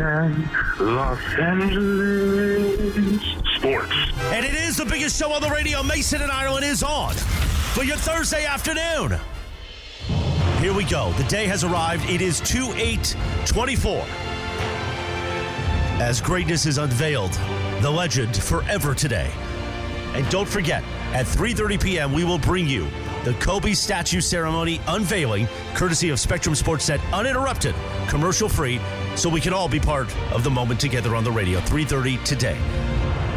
and Los Angeles sports. And it is the biggest show on the radio. Mason and Ireland is on for your Thursday afternoon. Here we go. The day has arrived. It is 2/8/24. As greatness is unveiled, the legend forever today. And don't forget, at 3:30 p.m., we will bring you the Kobe statue ceremony unveiling, courtesy of Spectrum Sportsnet, uninterrupted, commercial-free, so we can all be part of the moment together on the radio. 3:30 today.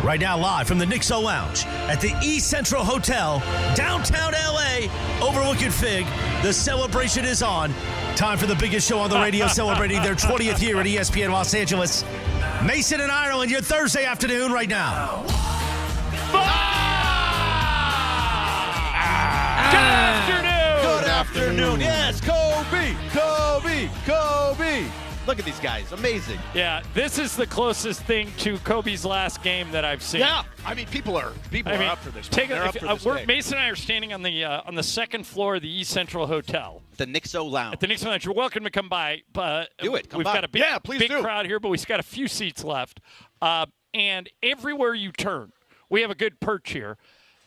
Right now, live from the Nixo Lounge at the East Central Hotel, downtown L.A., overlooking Fig. The celebration is on. Time for the biggest show on the radio, celebrating their 20th year at ESPN Los Angeles. Mason and Ireland, your Thursday afternoon right now. Good afternoon. Yes, Kobe. Look at these guys. Amazing. Yeah, this is the closest thing to Kobe's last game that I've seen. Yeah, I mean, people are up for this. Mason and I are standing on the second floor of the East Central Hotel. The Nixo Lounge. At the Nixo Lounge. You're welcome to come by. Do it. Come we've by. got a big, please big do. crowd here, but we've got a few seats left. And everywhere you turn, we have a good perch here.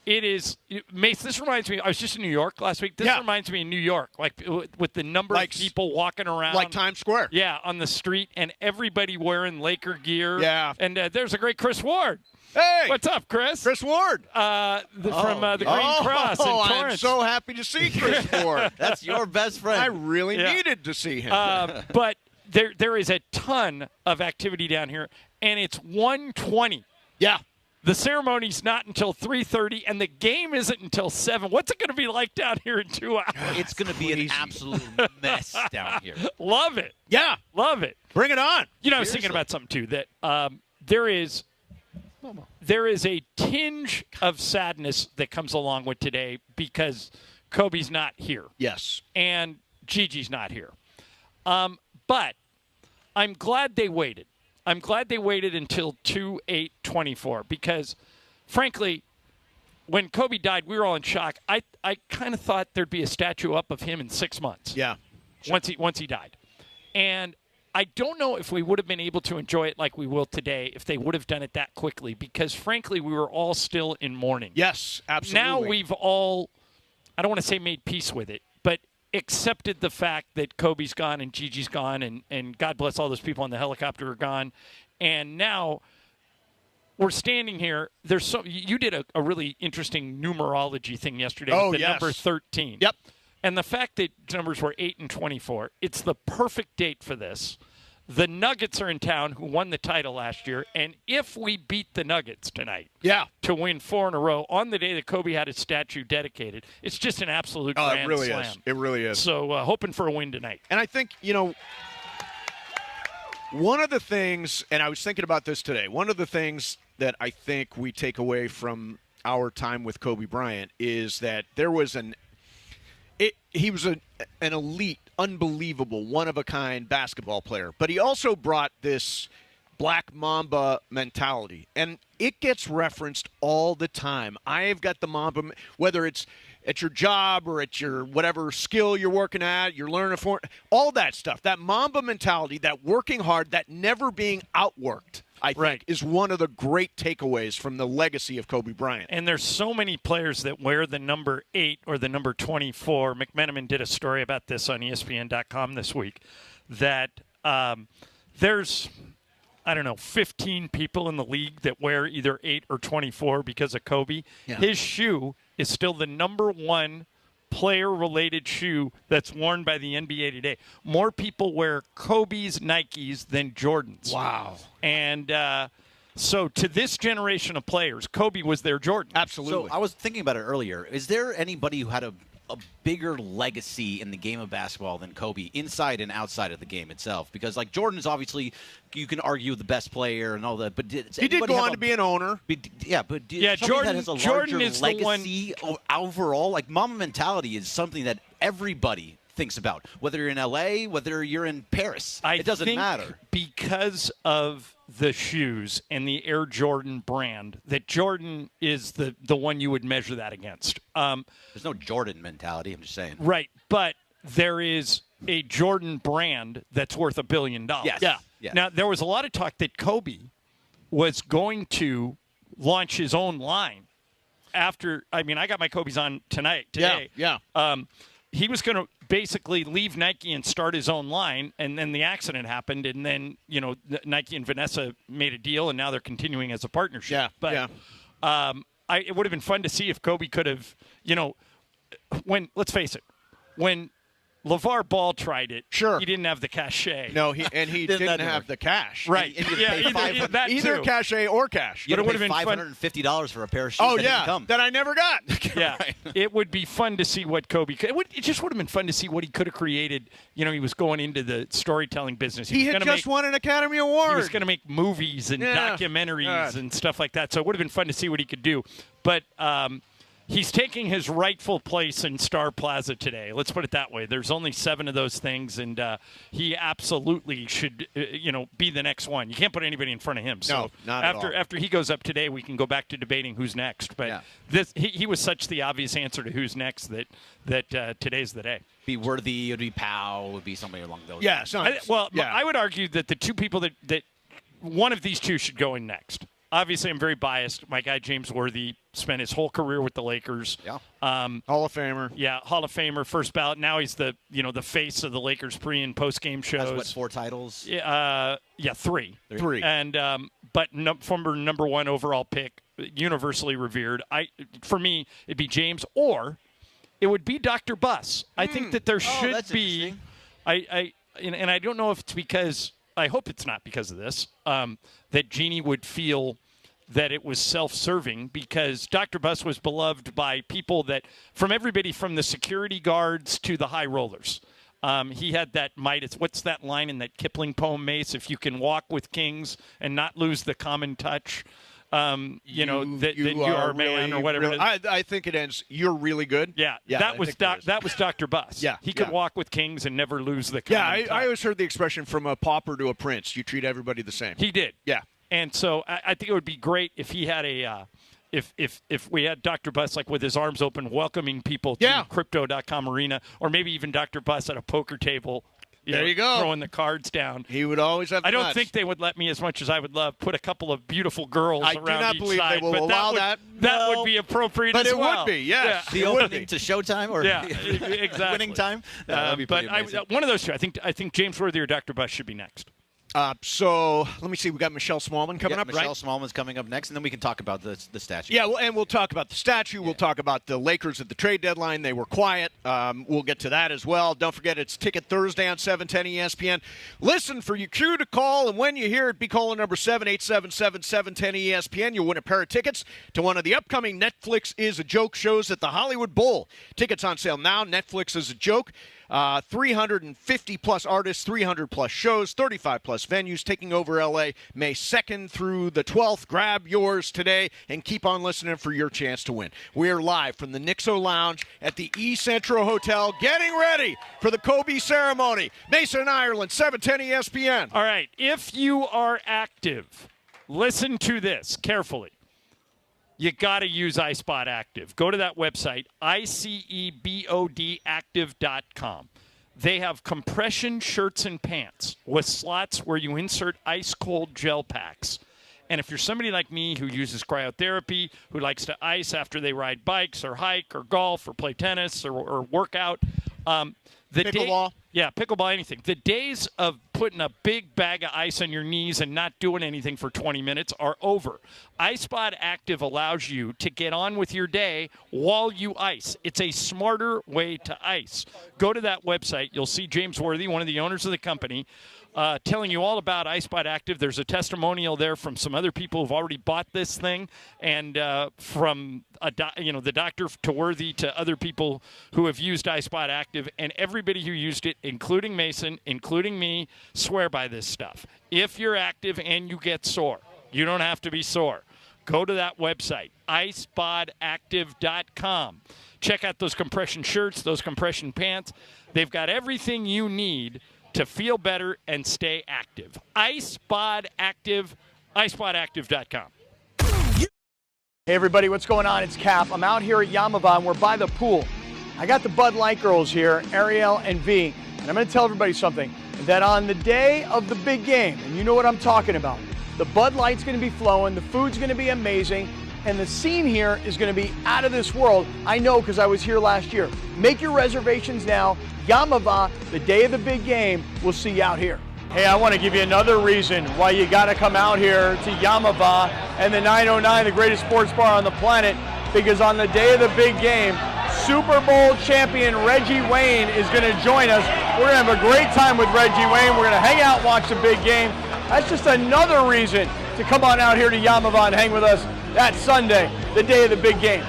It is, Mace, this reminds me, I was just in New York last week. This reminds me of New York, like with the number of people walking around. Like Times Square. Yeah, on the street, and everybody wearing Laker gear. Yeah. And there's a great Chris Ward. Hey! What's up, Chris? Chris Ward. From the Green Cross in Torrance. I'm so happy to see Chris Ward. That's your best friend. I really needed to see him. But there is a ton of activity down here, and it's 1:20. Yeah. The ceremony's not until 3:30, and the game isn't until 7. What's it going to be like down here in 2 hours? It's going to be an absolute mess down here. Love it. Yeah. Love it. Bring it on. You know, I was thinking about something, too, that there is a tinge of sadness that comes along with today because Kobe's not here. Yes. And Gigi's not here. But I'm glad they waited. I'm glad they waited until 2/8/24 because, frankly, when Kobe died, we were all in shock. I kind of thought there'd be a statue up of him in 6 months. Yeah. Once he died. And I don't know if we would have been able to enjoy it like we will today if they would have done it that quickly because, frankly, we were all still in mourning. Yes, absolutely. Now we've all, I don't want to say made peace with it, but accepted the fact that Kobe's gone and Gigi's gone and God bless all those people on the helicopter are gone. And now we're standing here. You did a really interesting numerology thing yesterday with the number 13. Yep. And the fact that numbers were 8 and 24, it's the perfect date for this. The Nuggets are in town, who won the title last year, and if we beat the Nuggets tonight to win 4 in a row on the day that Kobe had his statue dedicated, it's just an absolute grand slam. It really is. So hoping for a win tonight. And I think, one of the things, and I was thinking about this today, one of the things that I think we take away from our time with Kobe Bryant is that there was he was an elite, unbelievable, one-of-a-kind basketball player. But he also brought this Black Mamba mentality. And it gets referenced all the time. I've got the Mamba, whether it's at your job or at your whatever skill you're working at, you're learning for, all that stuff. That Mamba mentality, that working hard, that never being outworked, I think, is one of the great takeaways from the legacy of Kobe Bryant. And there's so many players that wear the number 8 or the number 24. McMenamin did a story about this on ESPN.com this week, that there's, 15 people in the league that wear either 8 or 24 because of Kobe. Yeah. His shoe is still the number 1 player-related shoe that's worn by the NBA today. More people wear Kobe's Nikes than Jordan's. Wow. And so to this generation of players, Kobe was their Jordan. Absolutely. So I was thinking about it earlier. Is there anybody who had a bigger legacy in the game of basketball than Kobe, inside and outside of the game itself? Because, like, Jordan is obviously, you can argue, the best player and all that, but he did go on to be an owner. Jordan that has a Jordan is legacy overall? Like, Mamba mentality is something that everybody thinks about, whether you're in LA, whether you're in Paris. It doesn't matter. Because of the shoes and the Air Jordan brand, that Jordan is the one you would measure that against. There's no Jordan mentality, I'm just saying. Right, but there is a Jordan brand that's worth $1 billion. Yes. Yeah. Now, there was a lot of talk that Kobe was going to launch his own line after. I mean, I got my Kobe's on today. Yeah. He was going to basically leave Nike and start his own line, and then the accident happened, and then Nike and Vanessa made a deal, and now they're continuing as a partnership. Yeah. But it would have been fun to see if Kobe could have, let's face it, when LeVar Ball tried it, Sure. he didn't have the cachet. No, he didn't have the cash. Right. And you Yeah, pay Either cachet or cash. You But it would would've have been been fun- $550 for a pair of shoes. Oh, that yeah, didn't come. that I never got. Yeah, Right. It would be fun to see what Kobe could. It just would have been fun to see what he could have created. He was going into the storytelling business. He was had gonna just won an Academy Award. He was going to make movies and Yeah. documentaries Yeah. and stuff like that. So it would have been fun to see what he could do. But he's taking his rightful place in Star Plaza today. Let's put it that way. There's only 7 of those things, and he absolutely should, be the next one. You can't put anybody in front of him. So No, not at all. after he goes up today, we can go back to debating who's next. But he was such the obvious answer to who's next that today's the day. Be Worthy, it would be Powell, it would be somebody along those Yeah. lines. So, I would argue that the two people that one of these two should go in next. Obviously, I'm very biased. My guy James Worthy spent his whole career with the Lakers. Yeah. Hall of Famer. Yeah, Hall of Famer, first ballot. Now he's the face of the Lakers pre and post game shows. Has what, 4 titles? 3. 3. And former number 1 overall pick, universally revered. For me, it'd be James, or it would be Dr. Buss. I think that there should that's be. interesting. And I don't know if it's because. I hope it's not because of this, that Jeannie would feel that it was self-serving, because Dr. Buss was beloved by people from everybody from the security guards to the high rollers. He had that what's that line in that Kipling poem, Mace? If you can walk with kings and not lose the common touch, you are a man, or whatever. I think it ends. You're really good. Yeah, that was Dr. Buss. Yeah, he could walk with kings and never lose the common touch. I always heard the expression from a pauper to a prince. You treat everybody the same. He did. Yeah, and so I think it would be great if he had if we had Dr. Buss with his arms open, welcoming people to Crypto.com arena, or maybe even Dr. Buss at a poker table. There you go. Throwing the cards down. He would always have. I don't think they would let me, as much as I would love, put a couple of beautiful girls around each side. I do not believe they will allow that. That would be appropriate but as well. But it would be, yes. The opening to Showtime, or exactly. winning time. That'd be pretty amazing. One of those two. I think James Worthy or Dr. Buss should be next. So let me see. We got Michelle Smallman coming up, Michelle right? Smallman's coming up next, and then we can talk about the statue. Yeah, and we'll talk about the statue. We'll talk about the Lakers at the trade deadline. They were quiet. We'll get to that as well. Don't forget, it's Ticket Thursday on 710 ESPN. Listen for your cue to call, and when you hear it, be calling number 787-710-ESPN. You'll win a pair of tickets to one of the upcoming Netflix is a Joke shows at the Hollywood Bowl. Tickets on sale now. Netflix is a Joke. 350-plus artists, 300-plus shows, 35-plus venues taking over L.A. May 2nd through the 12th. Grab yours today and keep on listening for your chance to win. We're live from the Nixo Lounge at the E Centro Hotel, getting ready for the Kobe ceremony. Mason, Ireland, 710 ESPN. All right. If you are active, listen to this carefully. You got to use iSpot Active. Go to that website, ICEBODactive.com. They have compression shirts and pants with slots where you insert ice-cold gel packs. And if you're somebody like me who uses cryotherapy, who likes to ice after they ride bikes or hike or golf or play tennis or work out, Pickleball? Pickleball, anything. The days of putting a big bag of ice on your knees and not doing anything for 20 minutes are over. iSpot Active allows you to get on with your day while you ice. It's a smarter way to ice. Go to that website. You'll see James Worthy, one of the owners of the company, telling you all about iSpot Active. There's a testimonial there from some other people who've already bought this thing, and from the doctor to Worthy to other people who have used iSpot Active, and everybody who used it, including Mason, including me, swear by this stuff. If you're active and you get sore, you don't have to be sore. Go to that website, iSpotActive.com. Check out those compression shirts, those compression pants. They've got everything you need to feel better and stay active. iSpot Active, iSpotActive.com. Hey everybody, what's going on? It's Cap. I'm out here at Yamava and we're by the pool. I got the Bud Light girls here, Ariel and V. And I'm going to tell everybody something, that on the day of the big game, and you know what I'm talking about, the Bud Light's going to be flowing, the food's going to be amazing, and the scene here is going to be out of this world. I know because I was here last year. Make your reservations now. Yamava, the day of the big game, we'll see you out here. Hey, I want to give you another reason why you got to come out here to Yamava and the 909, the greatest sports bar on the planet, because on the day of the big game, Super Bowl champion Reggie Wayne is going to join us. We're going to have a great time with Reggie Wayne. We're going to hang out and watch the big game. That's just another reason to come on out here to Yamava and hang with us that Sunday, the day of the big game.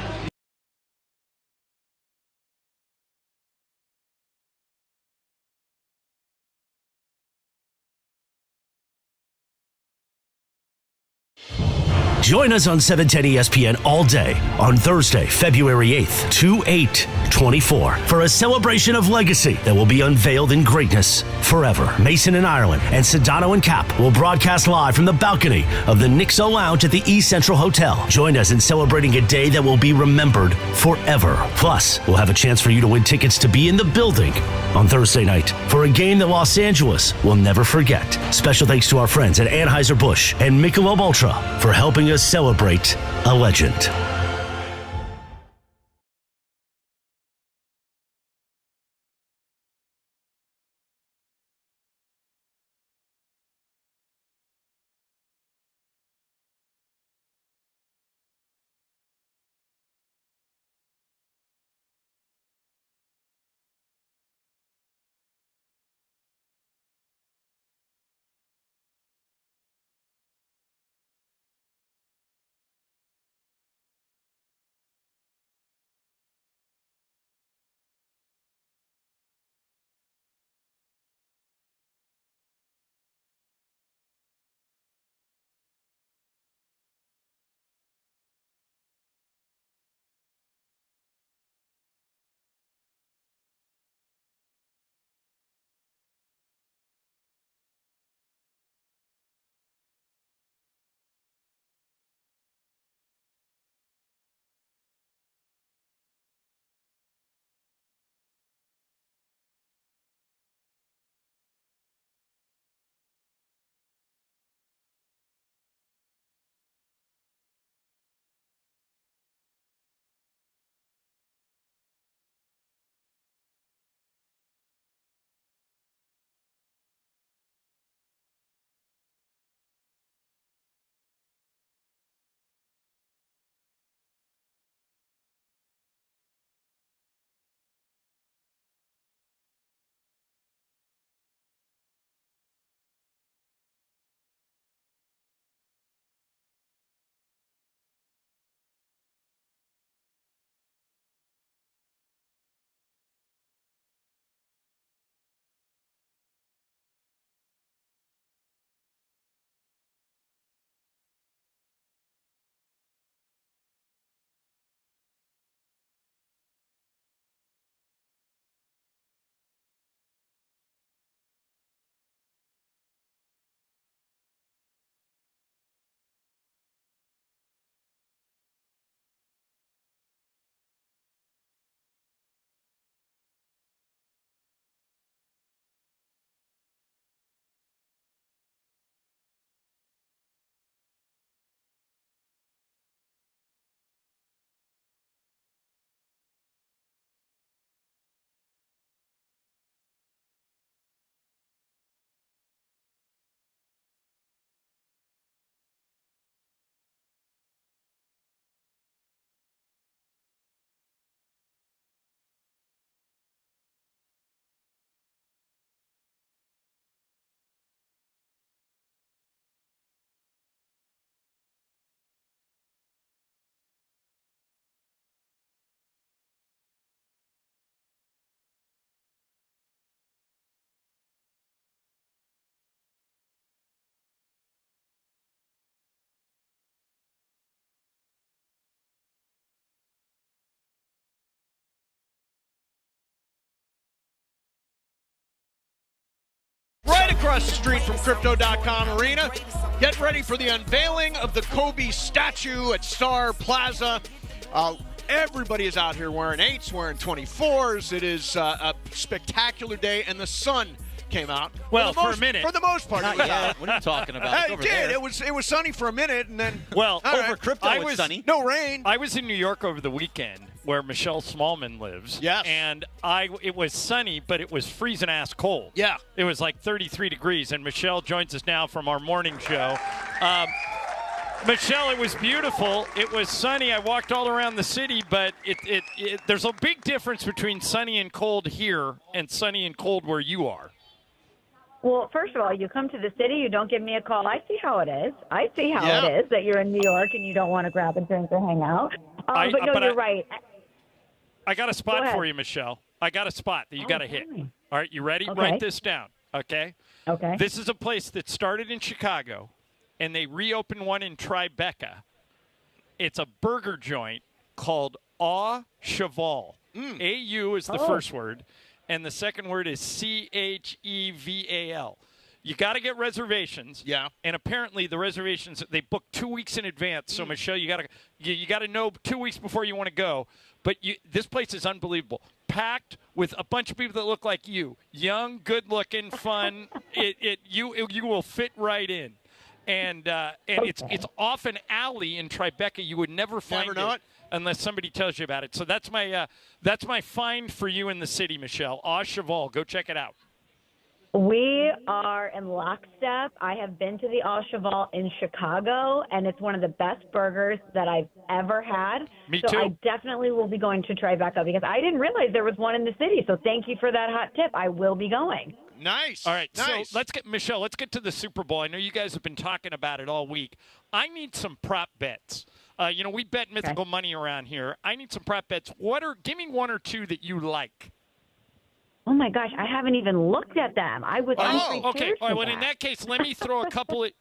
Join us on 710 ESPN all day on Thursday, February 8th, 2/8/24 for a celebration of legacy that will be unveiled in greatness forever. Mason and Ireland and Sedano and Cap will broadcast live from the balcony of the Nixo Lounge at the East Central Hotel. Join us in celebrating a day that will be remembered forever. Plus, we'll have a chance for you to win tickets to be in the building on Thursday night for a game that Los Angeles will never forget. Special thanks to our friends at Anheuser-Busch and Michelob Ultra for helping us celebrate a legend. Right across the street from Crypto.com Arena. Get ready for the unveiling of the Kobe statue at Star Plaza. Everybody is out here wearing 8s, wearing 24s. It is a spectacular day, and the sun came out. Well, for a minute. For the most part. Not yet. What are you talking about? It did. It was sunny for a minute, and then over crypto it's sunny. No rain. I was in New York over the weekend, where Michelle Smallman lives. Yes. And it was sunny, but it was freezing ass cold. Yeah. It was like 33 degrees, and Michelle joins us now from our morning show. Michelle, it was beautiful. It was sunny. I walked all around the city, but there's a big difference between sunny and cold here and sunny and cold where you are. Well, first of all, you come to the city, you don't give me a call. I see how it is. I see how it is that you're in New York and you don't want to grab a drink or hang out. But you're right. I got a spot for you, Michelle. I got a spot that you got to hit. All right, you ready? Okay. Write this down, okay? Okay. This is a place that started in Chicago, and they reopened one in Tribeca. It's a burger joint called Au Cheval. A-U is the first word, and the second word is C-H-E-V-A-L. You got to get reservations. Yeah. And apparently the reservations, they book 2 weeks in advance. So, Michelle, you got to know 2 weeks before you want to go. But this place is unbelievable. Packed with a bunch of people that look like you. Young, good-looking, fun. You will fit right in. And it's off an alley in Tribeca. You would never find it unless somebody tells you about it. So that's my find for you in the city, Michelle. Au Cheval. Go check it out. We are in lockstep. I have been to the Au Cheval in Chicago, and it's one of the best burgers that I've ever had. Me so too. I definitely will be going to Tribeca because I didn't realize there was one in the city. So thank you for that hot tip. I will be going. Nice. All right, nice. So let's get to the Super Bowl. I know you guys have been talking about it all week. I need some prop bets. We bet mythical money around here. I need some prop bets. Give me one or two that you like. Oh my gosh, I haven't even looked at them. I was okay. All right. Well, in that case, let me throw a couple at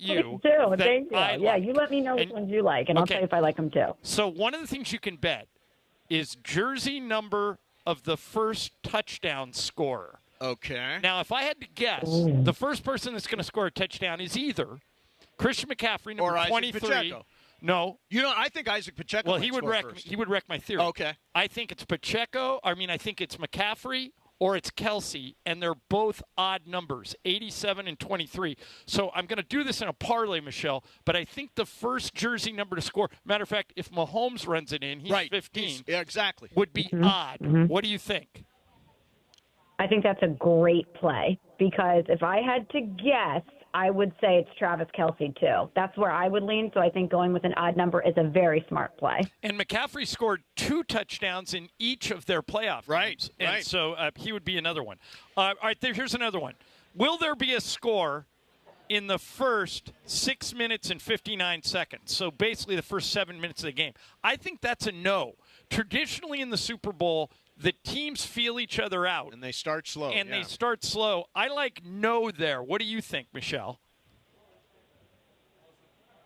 you. Thank you. Yeah, you let me know which ones you like, and I'll tell you if I like them too. So one of the things you can bet is jersey number of the first touchdown scorer. Okay. Now, if I had to guess, the first person that's going to score a touchdown is either Christian McCaffrey, number 23. Pacheco. No. I think Isaac Pacheco. Well, he would wreck my theory. Okay. I think it's Pacheco. I think it's McCaffrey or it's Kelsey, and they're both odd numbers, 87 and 23. So I'm going to do this in a parlay, Michelle, but I think the first jersey number to score, matter of fact, if Mahomes runs it in, he's 15. Yeah, exactly. Would be odd. What do you think? I think that's a great play because if I had to guess, I would say it's Travis Kelce, too. That's where I would lean, so I think going with an odd number is a very smart play. And McCaffrey scored 2 touchdowns in each of their playoff games. And so he would be another one. All right, here's another one. Will there be a score in the first 6 minutes and 59 seconds? So basically the first 7 minutes of the game. I think that's a no. Traditionally in the Super Bowl, the teams feel each other out. And they start slow. They start slow. I like no there. What do you think, Michelle?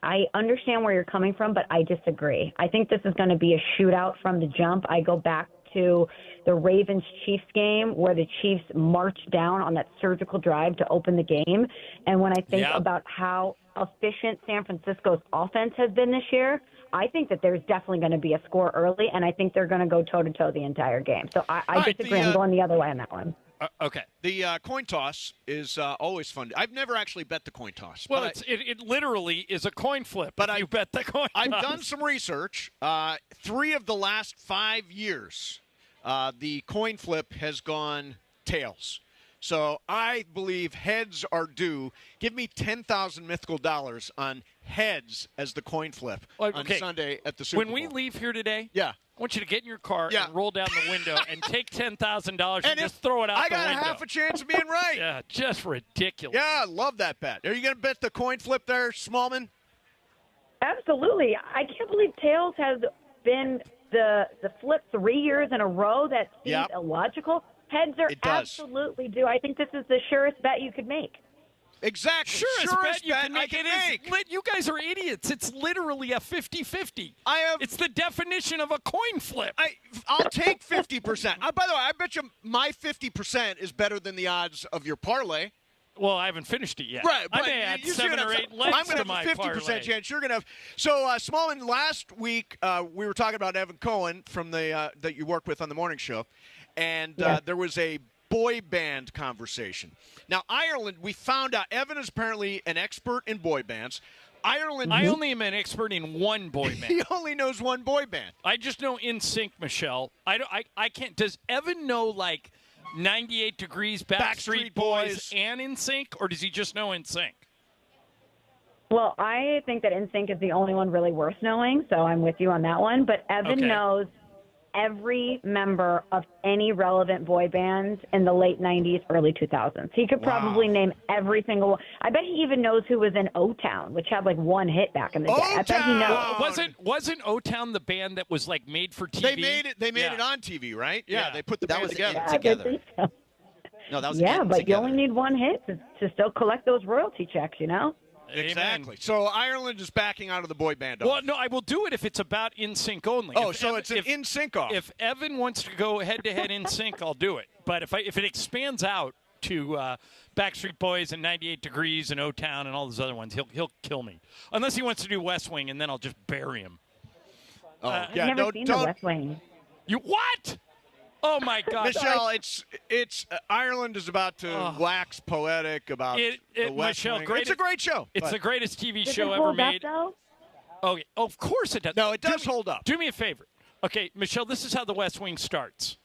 I understand where you're coming from, but I disagree. I think this is going to be a shootout from the jump. I go back to the Ravens-Chiefs game where the Chiefs marched down on that surgical drive to open the game. And when I think about how efficient San Francisco's offense has been this year, I think that there's definitely going to be a score early, and I think they're going to go toe-to-toe the entire game. So I disagree. I'm going the other way on that one. Okay. The coin toss is always fun. I've never actually bet the coin toss. Well, it literally is a coin flip. But you bet the coin I've toss. done some research. 3 of the last 5 years, the coin flip has gone tails. So I believe heads are due. Give me $10,000 mythical dollars on heads as the coin flip on Sunday at the Super Bowl. When we leave here today, I want you to get in your car and roll down the window and take $10,000 and just throw it out the window. I got half a chance of being right. Yeah, just ridiculous. Yeah, I love that bet. Are you going to bet the coin flip there, Smallman? Absolutely. I can't believe tails has been the flip 3 years in a row. That seems illogical. Heads are absolutely due. I think this is the surest bet you could make. Exactly. Surest bet you can make. You guys are idiots. It's literally a 50-50. It's the definition of a coin flip. I'll take 50%. By the way, I bet you my 50% is better than the odds of your parlay. Well, I haven't finished it yet. Right, I but may add you're 7 gonna or have 8 legs I'm going to to my have a 50% parlay. chance. You're going to have. So, Smallman, last week we were talking about Evan Cohen from the that you worked with on the morning show, and there was a boy band conversation. Now, Ireland, we found out Evan is apparently an expert in boy bands. Ireland. I only am an expert in one boy band. He only knows one boy band. I just know NSYNC, Michelle. I can't. Does Evan know like 98 Degrees, Backstreet Boys, and NSYNC, or does he just know NSYNC? Well, I think that NSYNC is the only one really worth knowing, so I'm with you on that one. But Evan knows every member of any relevant boy bands in the late 90s, early 2000s. He could probably name every single one. I bet he even knows who was in O-Town, which had like one hit back in the day. I bet he knows. Wasn't O-Town the band that was like made for TV? They made it on TV, right? Yeah, they put the band together. Together. No, that was but together. you only need one hit to still collect those royalty checks, you know? Exactly. So Ireland is backing out of the boy band. Well, no, I will do it if it's about NSYNC only. Oh, so it's an NSYNC off. If Evan wants to go head-to-head NSYNC, I'll do it. But if it expands out to Backstreet Boys and 98 Degrees and O-Town and all those other ones, he'll kill me. Unless he wants to do West Wing, and then I'll just bury him. I've never seen the West Wing. You what? Oh my God, Michelle! It's Ireland is about to wax poetic about the West Michelle, Wing. It's a great show. It's the greatest TV Does show it ever hold made. Up, Oh, of course it does. No, it does hold up. Do me a favor, okay, Michelle. This is how the West Wing starts.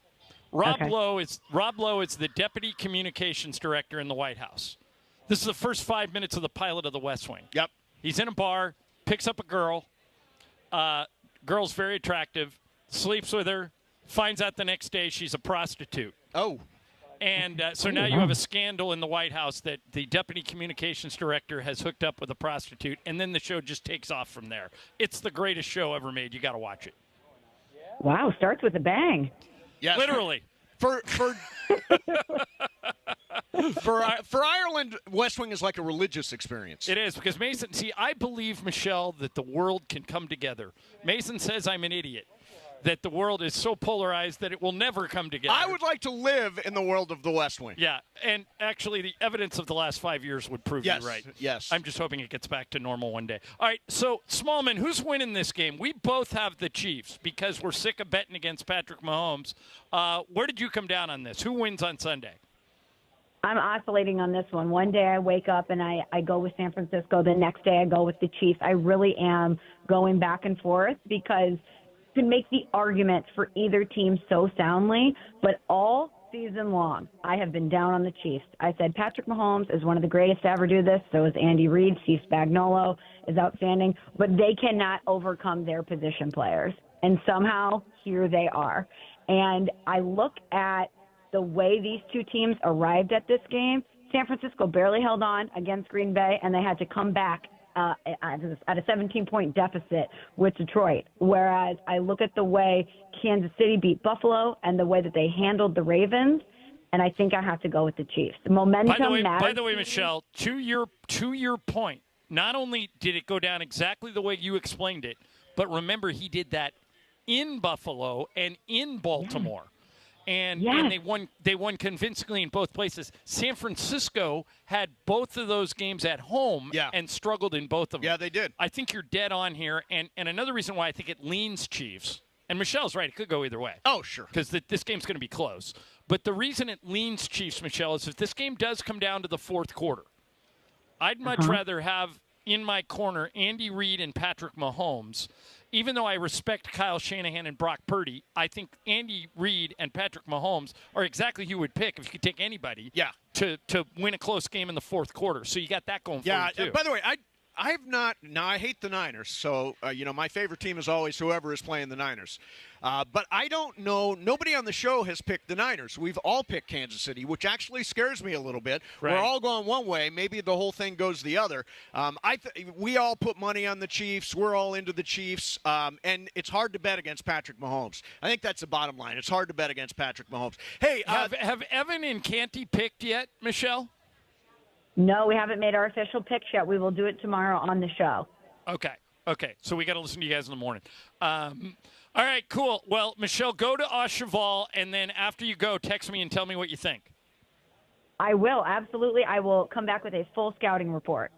Rob Lowe is the deputy communications director in the White House. This is the first 5 minutes of the pilot of the West Wing. Yep. He's in a bar, picks up a girl. Girl's very attractive, sleeps with her. Finds out the next day she's a prostitute. Oh. And so now you have a scandal in the White House that the deputy communications director has hooked up with a prostitute, and then the show just takes off from there. It's the greatest show ever made. You got to watch it. Wow, starts with a bang. Yes. Literally. For Ireland, West Wing is like a religious experience. It is, because Mason, see, I believe, Michelle, that the world can come together. Mason says I'm an idiot, that the world is so polarized that it will never come together. I would like to live in the world of the West Wing. Yeah, and actually the evidence of the last 5 years would prove you right. Yes. I'm just hoping it gets back to normal one day. All right, so, Smallman, who's winning this game? We both have the Chiefs because we're sick of betting against Patrick Mahomes. Where did you come down on this? Who wins on Sunday? I'm oscillating on this one. One day I wake up and I go with San Francisco. The next day I go with the Chiefs. I really am going back and forth because to make the argument for either team so soundly, but all season long, I have been down on the Chiefs. I said Patrick Mahomes is one of the greatest to ever do this. So is Andy Reid. Steve Spagnuolo is outstanding, but they cannot overcome their position players. And somehow here they are. And I look at the way these two teams arrived at this game. San Francisco barely held on against Green Bay, and they had to come back at a 17-point deficit with Detroit. Whereas I look at the way Kansas City beat Buffalo and the way that they handled the Ravens, and I think I have to go with the Chiefs. The momentum matters. By the way, Michelle, to your point, not only did it go down exactly the way you explained it, but remember he did that in Buffalo and in Baltimore. And they won convincingly in both places. San Francisco had both of those games at home and struggled in both of them. Yeah, they did. I think you're dead on here. And another reason why I think it leans Chiefs, and Michelle's right, it could go either way. Oh, sure. Because this game's going to be close. But the reason it leans Chiefs, Michelle, is if this game does come down to the fourth quarter, I'd much rather have in my corner Andy Reid and Patrick Mahomes. Even though I respect Kyle Shanahan and Brock Purdy, I think Andy Reid and Patrick Mahomes are exactly who you would pick if you could take anybody to win a close game in the fourth quarter. So you got that going for you, too. By the way, I've not – now, I hate the Niners, so, my favorite team is always whoever is playing the Niners. But I don't know – nobody on the show has picked the Niners. We've all picked Kansas City, which actually scares me a little bit. Right. We're all going one way. Maybe the whole thing goes the other. We all put money on the Chiefs. We're all into the Chiefs. And it's hard to bet against Patrick Mahomes. I think that's the bottom line. It's hard to bet against Patrick Mahomes. Hey, have Evan and Canty picked yet, Michelle? No, we haven't made our official picks yet. We will do it tomorrow on the show. Okay. So we got to listen to you guys in the morning. All right, cool. Well, Michelle, go to Cheval, and then after you go, text me and tell me what you think. I will, absolutely. I will come back with a full scouting report.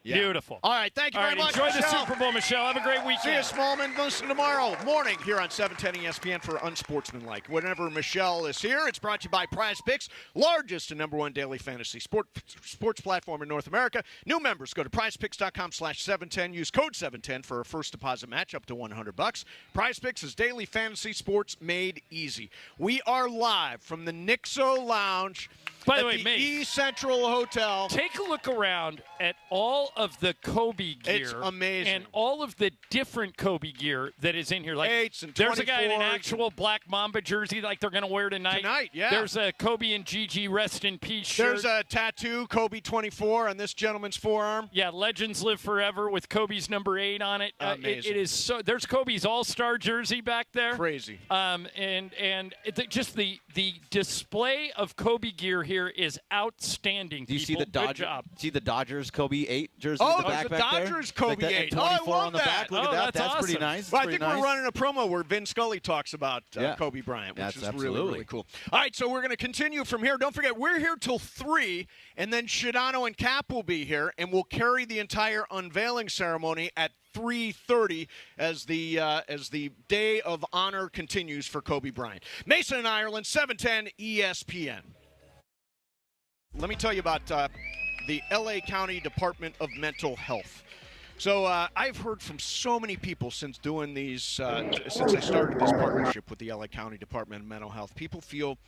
Yeah. Beautiful. All right, thank you very much, enjoy the Michelle. Super Bowl, Michelle. Have a great weekend. See you, Smallman. Listen tomorrow morning here on 710 ESPN for Unsportsmanlike. Whenever Michelle is here, it's brought to you by Prize Picks, largest and number one daily fantasy sports platform in North America. New members, go to prizepicks.com/710. Use code 710 for a first deposit match up to $100. Prize Picks is daily fantasy sports made easy. We are live from the Nixo Lounge By the at way, the Mace, E Central Hotel. take a look around at all of the Kobe gear. It's amazing. And all of the different Kobe gear that is in here. Like, 8s and there's a guy in an 24s actual black Mamba jersey like they're going to wear tonight. Tonight, yeah. There's a Kobe and Gigi rest in peace shirt. There's a tattoo, Kobe 24, on this gentleman's forearm. Yeah, Legends Live Forever with Kobe's number 8 on it. Amazing. It is so. There's Kobe's All-Star jersey back there. Crazy. Just the display of Kobe gear here is outstanding. Do you see people. the Good Dodgers? job. See the Dodgers Kobe 8 jersey? Oh, in the there's back the back there? Dodgers Kobe Like that, 8. and Oh, I 24 on the love back. that. Look at Oh, that. that's Pretty awesome. nice. Well, I Pretty think nice. we're running a promo where Vin Scully talks about Yeah. Kobe Bryant, which That's is really, absolutely. really cool. All right, so we're going to continue from here. Don't forget, we're here till 3, and then Shadano and Cap will be here, and we'll carry the entire unveiling ceremony at 3:30 as the day of honor continues for Kobe Bryant. Mason and Ireland, 710 ESPN. Let me tell you about the LA County Department of Mental Health. So I've heard from so many people since doing these, since I started this partnership with the LA County Department of Mental Health. People feel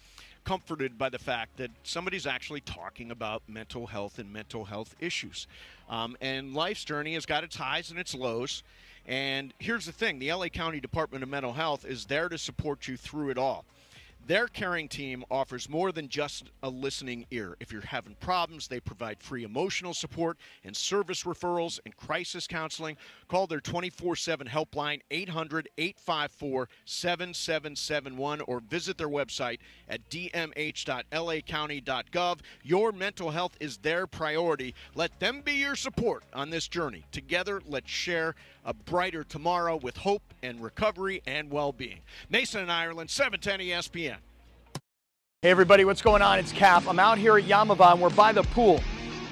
comforted by the fact that somebody's actually talking about mental health and mental health issues. And life's journey has got its highs and its lows. And here's the thing, the LA County Department of Mental Health is there to support you through it all. Their caring team offers more than just a listening ear. If you're having problems, they provide free emotional support and service referrals and crisis counseling. Call their 24/7 helpline, 800-854-7771, or visit their website at dmh.lacounty.gov. Your mental health is their priority. Let them be your support on this journey. Together, let's share a brighter tomorrow with hope and recovery and well-being. Mason and Ireland, 710 ESPN. Hey everybody, what's going on? It's Cap. I'm out here at Yamava and we're by the pool.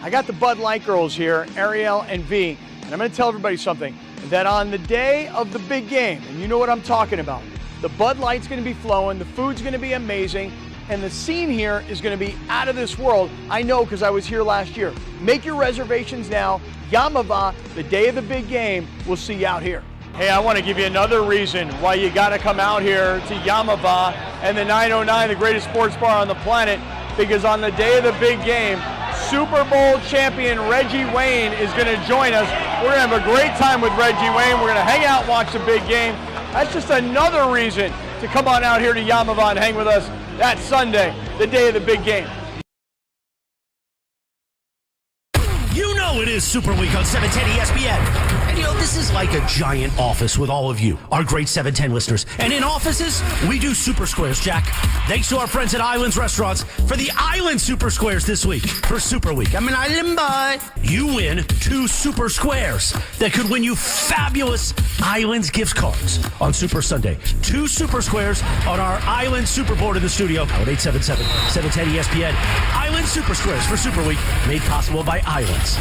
I got the Bud Light girls here, Ariel and V, and I'm going to tell everybody something, that on the day of the big game, and you know what I'm talking about, the Bud Light's going to be flowing, the food's going to be amazing, and the scene here is going to be out of this world. I know because I was here last year. Make your reservations now. Yamava, the day of the big game, we'll see you out here. Hey, I want to give you another reason why you got to come out here to Yamava and the 909, the greatest sports bar on the planet, because on the day of the big game, Super Bowl champion Reggie Wayne is going to join us. We're going to have a great time with Reggie Wayne. We're going to hang out and watch the big game. That's just another reason to come on out here to Yamava and hang with us that Sunday, the day of the big game. You know it is Super Week on 710 ESPN. And you know, this is like a giant office with all of you, our great 710 listeners. And in offices, we do Super Squares, Jack. Thanks to our friends at Islands Restaurants for the Island Super Squares this week for Super Week. I'm an island boy. You win 2 Super Squares that could win you fabulous Islands gift cards on Super Sunday. 2 Super Squares on our Island Super Board in the studio at 877 710 ESPN. Island Super Squares for Super Week, made possible by Islands.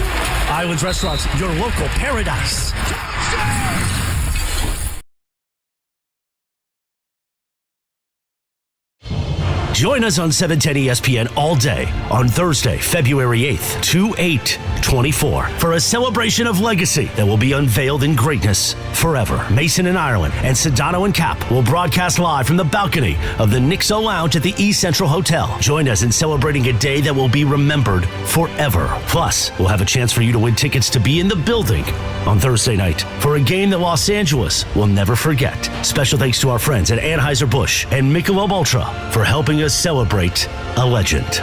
Islands Restaurants, your local paradise. Join us on 710 ESPN all day on Thursday, February 8th, 2/8/24 for a celebration of legacy that will be unveiled in greatness forever. Mason and Ireland and Sedano and Cap will broadcast live from the balcony of the Nixo Lounge at the E Central Hotel. Join us in celebrating a day that will be remembered forever. Plus, we'll have a chance for you to win tickets to be in the building on Thursday night for a game that Los Angeles will never forget. Special thanks to our friends at Anheuser-Busch and Michelob Ultra for helping us celebrate a legend.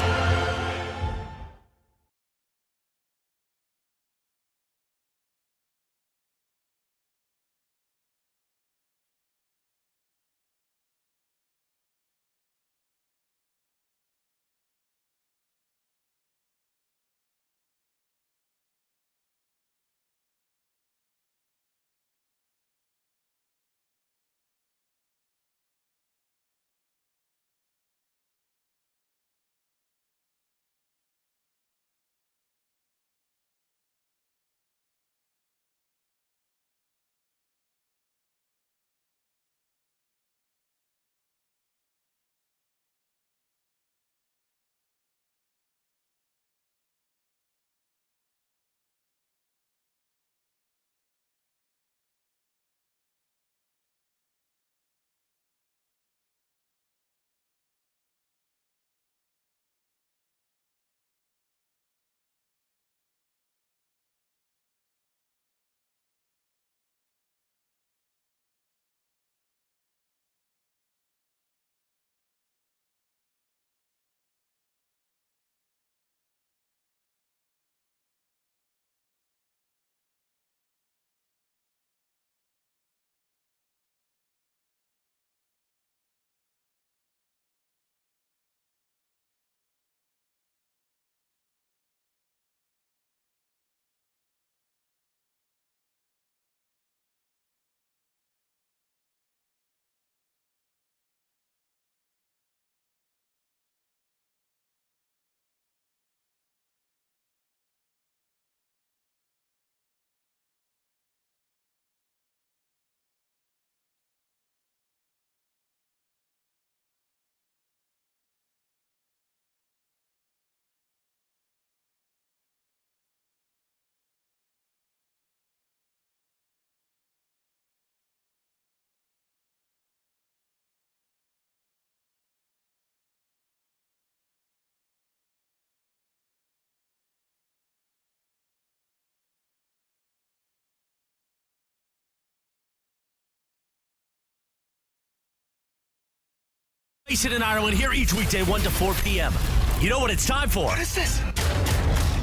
Mason and Ireland here each weekday 1 to 4 p.m. You know what it's time for? What is this?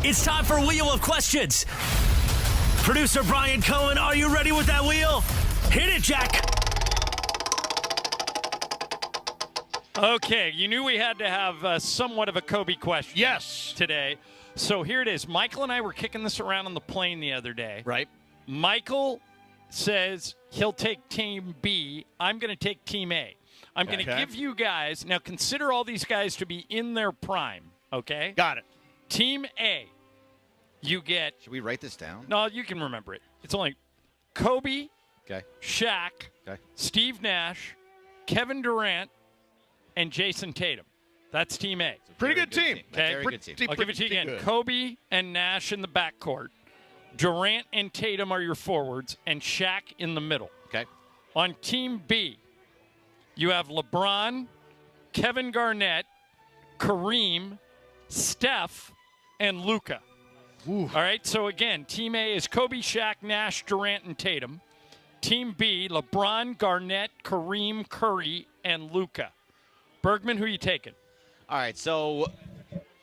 It's time for Wheel of Questions. Producer Bryant Cohen, are you ready with that wheel? Hit it, Jack. Okay, you knew we had to have somewhat of a Kobe question today. So here it is. Michael and I were kicking this around on the plane the other day. Right. Michael says he'll take Team B. I'm going to take Team A. I'm going to give you guys, now consider all these guys to be in their prime, okay? Got it. Team A, you get... Should we write this down? No, you can remember it. It's only Kobe, Shaq, Steve Nash, Kevin Durant, and Jason Tatum. That's Team A. Pretty good team. Okay? Very good team. I'll give it to you again. Good. Kobe and Nash in the backcourt. Durant and Tatum are your forwards, and Shaq in the middle. Okay. On Team B, you have LeBron, Kevin Garnett, Kareem, Steph, and Luka. All right, so again, Team A is Kobe, Shaq, Nash, Durant, and Tatum. Team B, LeBron, Garnett, Kareem, Curry, and Luka. Bergman, who are you taking? All right, so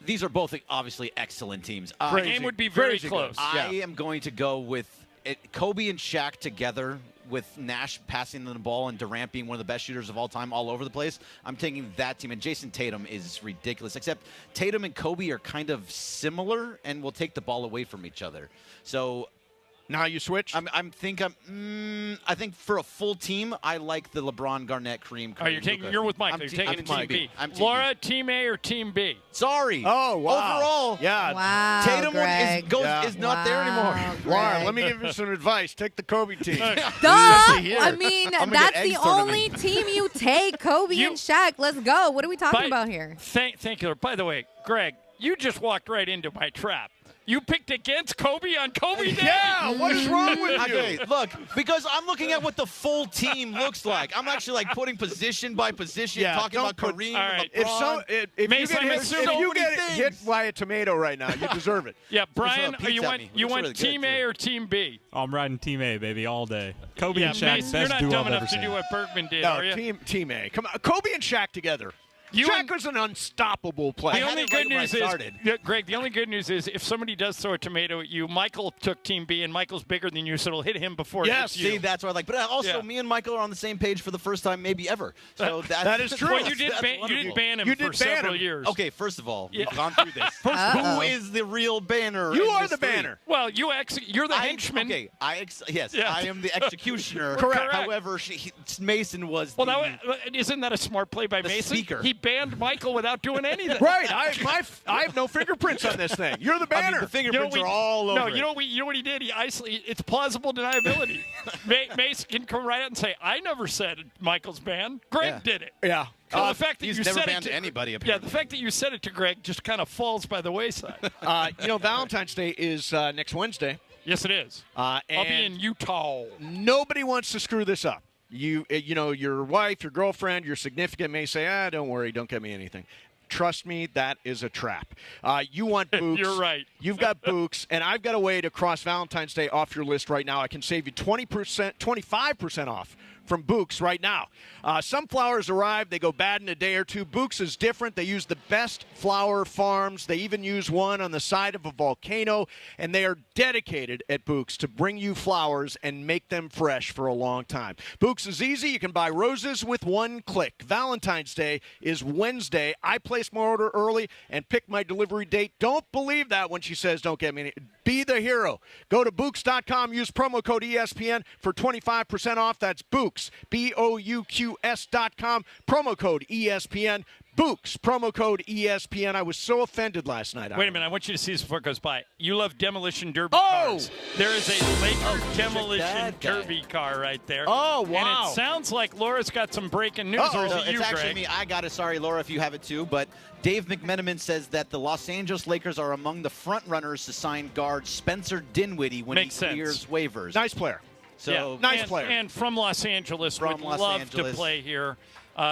these are both obviously excellent teams. The game would be very close. I am going to go with Kobe and Shaq together, with Nash passing the ball and Durant being one of the best shooters of all time all over the place. I'm taking that team. And Jason Tatum is ridiculous, except Tatum and Kobe are kind of similar and will take the ball away from each other. So now you switch? I think for a full team, I like the LeBron, Garnett, Kareem. Oh, you're with Michael. You're taking Team B. Laura, Team A or Team B? Sorry. Oh, wow. Overall. Yeah. Wow, Tatum Greg. is not there anymore. Laura, let me give you some advice. Take the Kobe team. Duh! I mean, I'm gonna that's get the eggs thrown at only me. team you take. Kobe and Shaq. Let's go. What are we talking about here? Thank you. By the way, Greg, you just walked right into my trap. You picked against Kobe on Kobe Day? Yeah, what is wrong with you? Okay, look, because I'm looking at what the full team looks like. I'm actually like putting position by position, talking about Kareem and LeBron. If you get hit by a tomato right now, you deserve it. Yeah, Brian, you want Team A or Team B? Oh, I'm riding Team A, baby, all day. Kobe and Shaq, Mason, best you're not duo dumb I've enough ever to seen. do what Bergman did, No, are you? Team A. Come on, Kobe and Shaq together. Shaq was an unstoppable player. The only good news is, Greg, the only good news is if somebody does throw a tomato at you, Michael took Team B, and Michael's bigger than you, so it'll hit him before it hits you. See, that's what I like. But also, me and Michael are on the same page for the first time maybe ever. So that is true. Well, you did ban him for several years. Okay, first of all, we've gone through this. Who is the real banner? You are the banner. Well, you're the henchman. Okay, I am the executioner. Correct. However, Mason was isn't that a smart play by Mason? Speaker. He banned Michael without doing anything. Right. I have no fingerprints on this thing. You're the banner. I mean, the fingerprints are all over. No, you know what he did? He isolated. It's plausible deniability. Mason can come right out and say, "I never said Michael's banned. Greg did it." Yeah. So the fact that he's you never said banned it to anybody. Yeah, the fact that you said it to Greg just kind of falls by the wayside. Valentine's Day is next Wednesday. Yes, it is. I'll be in Utah. Nobody wants to screw this up. You know, your wife, your girlfriend, your significant may say, don't worry, don't get me anything. Trust me, that is a trap. You want Books. You're right. You've got Books, and I've got a way to cross Valentine's Day off your list right now. I can save you 20%, 25% off from Books right now. Some flowers arrive. They go bad in a day or two. Books is different. They use the best flower farms. They even use one on the side of a volcano, and they are dedicated at Books to bring you flowers and make them fresh for a long time. Books is easy. You can buy roses with one click. Valentine's Day is Wednesday. I place my order early and pick my delivery date. Don't believe that when she says don't get me any. Be the hero. Go to Books.com. Use promo code ESPN for 25% off. That's Books, BOUQS.com. Promo code ESPN. Books, promo code ESPN. I was so offended last night. Wait a minute. I want you to see this before it goes by. You love demolition derby cars. There is a Laker demolition derby car right there. Oh, wow. And it sounds like Laura's got some breaking news. Or is it you, it's actually Greg? me. I got it. Sorry, Laura, if you have it too. But Dave McMenamin says that the Los Angeles Lakers are among the front runners to sign guard Spencer Dinwiddie when he clears waivers. Nice player. So nice player. And from Los Angeles, would love to play here.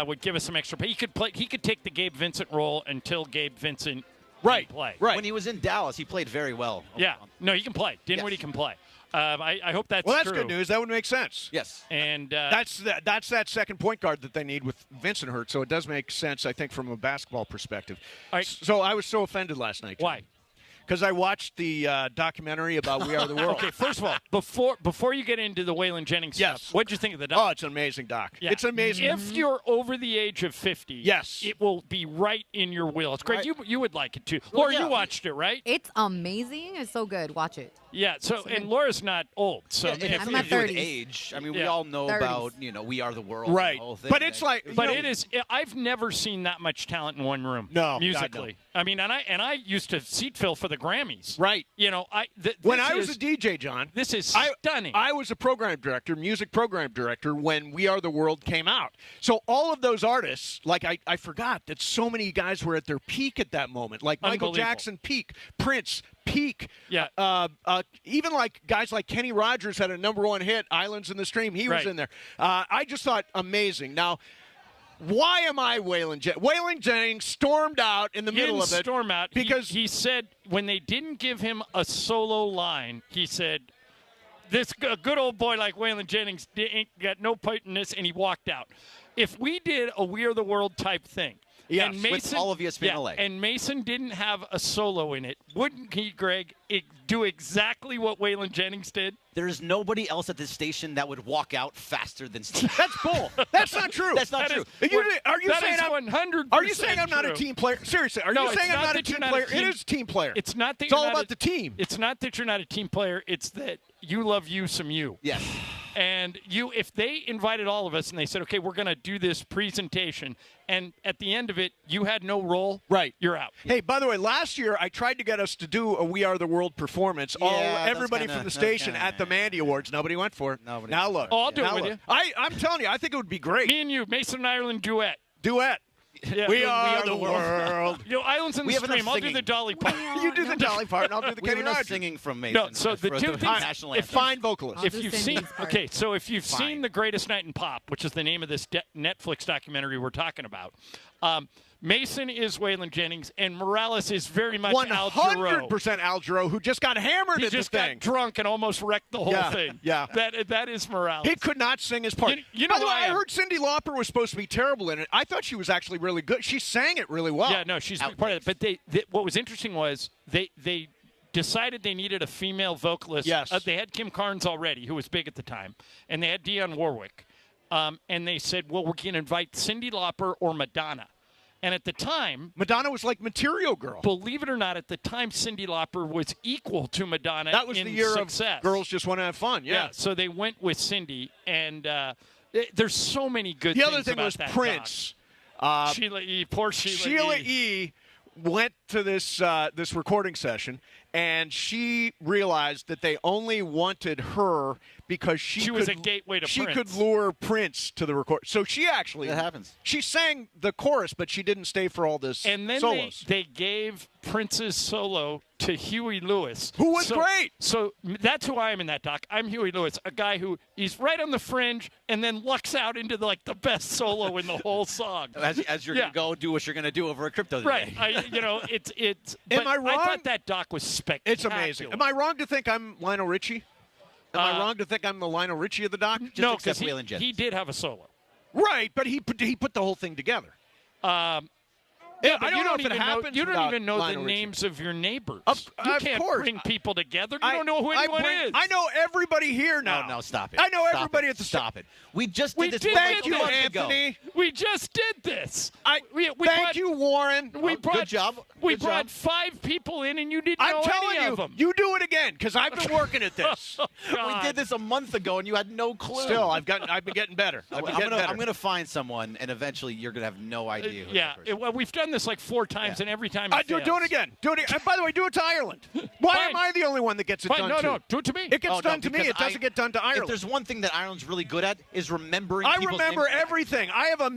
Would give us some extra pay. He could play. He could take the Gabe Vincent role until Gabe Vincent can play. Right. When he was in Dallas, he played very well. Yeah. No, he can play. Dinwiddie can play. I hope that's Well, that's true. good news. That would make sense. Yes. And That's that second point guard that they need with Vincent Hurt. So it does make sense, I think, from a basketball perspective. All right. So I was so offended last night. Why? Because I watched the documentary about We Are the World. Okay, first of all, before you get into the Waylon Jennings Yes. stuff, what'd you think of the doc? Oh, it's an amazing doc. Yeah. It's amazing. If you're over the age of 50, Yes. it will be right in your wheelhouse. Greg, Right. you would like it too. Laura, yeah. you watched it, right? It's amazing. It's so good. Watch it. Yeah. So, and Laura's not old, so It has I'm something at to do with 30s. age. I mean, we Yeah. all know 30s. about, We Are the World. and Right. the whole thing. But it's like, But you know, it is. I've never seen that much talent in one room. No, musically. I mean, and I used to seat fill for the Grammys. Right. When I was a DJ, John, this is stunning. I was a program director, music program director, when We Are the World came out. So all of those artists, like I forgot that so many guys were at their peak at that moment. Like Michael Unbelievable. Jackson, peak. Prince, peak. Yeah. Even like guys like Kenny Rogers had a #1 hit, Islands in the Stream. He was Right. in there. I just thought amazing. Now, why am I Waylon Jennings? Waylon Jennings stormed out in the He middle didn't of it. storm out because he said when they didn't give him a solo line, he said, "This good old boy like Waylon Jennings ain't got no part in this," and he walked out. If we did a We Are the World type thing, Yes, and with Mason, all of ESPN LA. and Mason didn't have a solo in it, wouldn't he, Greg, do exactly what Waylon Jennings did? There's nobody else at this station that would walk out faster than Steve. That's bull. That's not true. That's not That true. is- Are you that saying is I'm 100%? Are you saying I'm not a true. team player? Seriously, are No, you it's saying I'm not a that team you're not a player? team- It is a team player. It's not that It's you're all not about a- the team. It's not that you're not a team player. It's that you love you some you. Yes. And if they invited all of us and they said, okay, we're going to do this presentation, and at the end of it, you had no role, Right. you're out. Hey, by the way, last year I tried to get us to do a We Are the World performance. Yeah, Everybody that's from the kinda- station kinda- at the Mandy Awards. Nobody went for it. Nobody now went look. for it. Oh, I'll do it Now with look. you. I'm telling you, I think it would be great. Me and you, Mason and Ireland duet. Duet. Yeah, We are the world. You know, Islands in We the have enough Stream. I'll do singing. the Dolly part. You do the Dolly part, and I'll do the We have Kenny enough Rogers. singing from Mason. No, so the for two things- national anthem. Fine vocalist. I'll If do you've Cindy's seen, part. okay, so if you've Fine. seen The Greatest Night in Pop, which is the name of this Netflix documentary we're talking about, Mason is Waylon Jennings, and Morales is very much Al Jarreau. 100% Al Jarreau, who just got hammered He at the just thing. got drunk and almost wrecked the whole Yeah, thing. yeah. That is Morales. He could not sing his part. You know By the way, who I I am. heard Cyndi Lauper was supposed to be terrible in it. I thought she was actually really good. She sang it really well. Yeah, no, she's a big part of it. But they what was interesting was they decided they needed a female vocalist. Yes. They had Kim Carnes already, who was big at the time, and they had Dionne Warwick. And they said, well, we're going to invite Cyndi Lauper or Madonna. And at the time, Madonna was like Material Girl. believe it or not, at the time, Cyndi Lauper was equal to Madonna That was in the year success. of Girls Just Want to Have Fun. Yeah. So they went with Cyndi, and there's so many good The things other thing about was that Prince. doc. Sheila E. Poor Sheila E. went to this this recording session, and she realized that they only wanted her because she was could- a gateway to she Prince. could lure Prince to the record. So she actually That happens. She sang the chorus, but she didn't stay for all this And then solos. they gave Prince's solo to Huey Lewis. Who was great. So that's who I am in that doc. I'm Huey Lewis, a guy who he's right on the fringe and then lucks out into the best solo in the whole song. As you're going to go do what you're going to do over a crypto Right. day. It's Am but I wrong? I thought that doc was spectacular. It's amazing. Am I wrong to think I'm Lionel Richie? Am I wrong to think I'm the Lionel Richie of the doc? No, accept because Waylon Jennings. he did have a solo. Right, but he put the whole thing together. Yeah, I but don't you know don't if it even know. happens You don't without even know Lionel the Richie. names of your neighbors. Of you can't course. bring people together. You don't know who I anyone bring- is. I know everybody here now. No, stop it. I know Stop everybody it. at the Stop it. We just We did this. did like Thank a you, month ago. Anthony. We just did this. We Thank brought, you, Warren. We brought, good job. We Good brought job. 5 people in, and you didn't I'm know telling any you, of them. you do it again because I've been working at this. We God. did this a month ago, and you had no clue. Still, I've been getting better. I'm gonna find someone, and eventually you're gonna have no idea. Who Yeah, that person is. well, we've done this like 4 times, and every time it Do fails. it again. Do it again. And by the way, do it to Ireland. Why Fine. am I the only one that gets it Fine, done to? no, do it to me. It gets Oh, no, done to me. because It doesn't I- get done to If Ireland. there's one thing that Ireland's really good at is remembering. I people's remember names. everything. I have a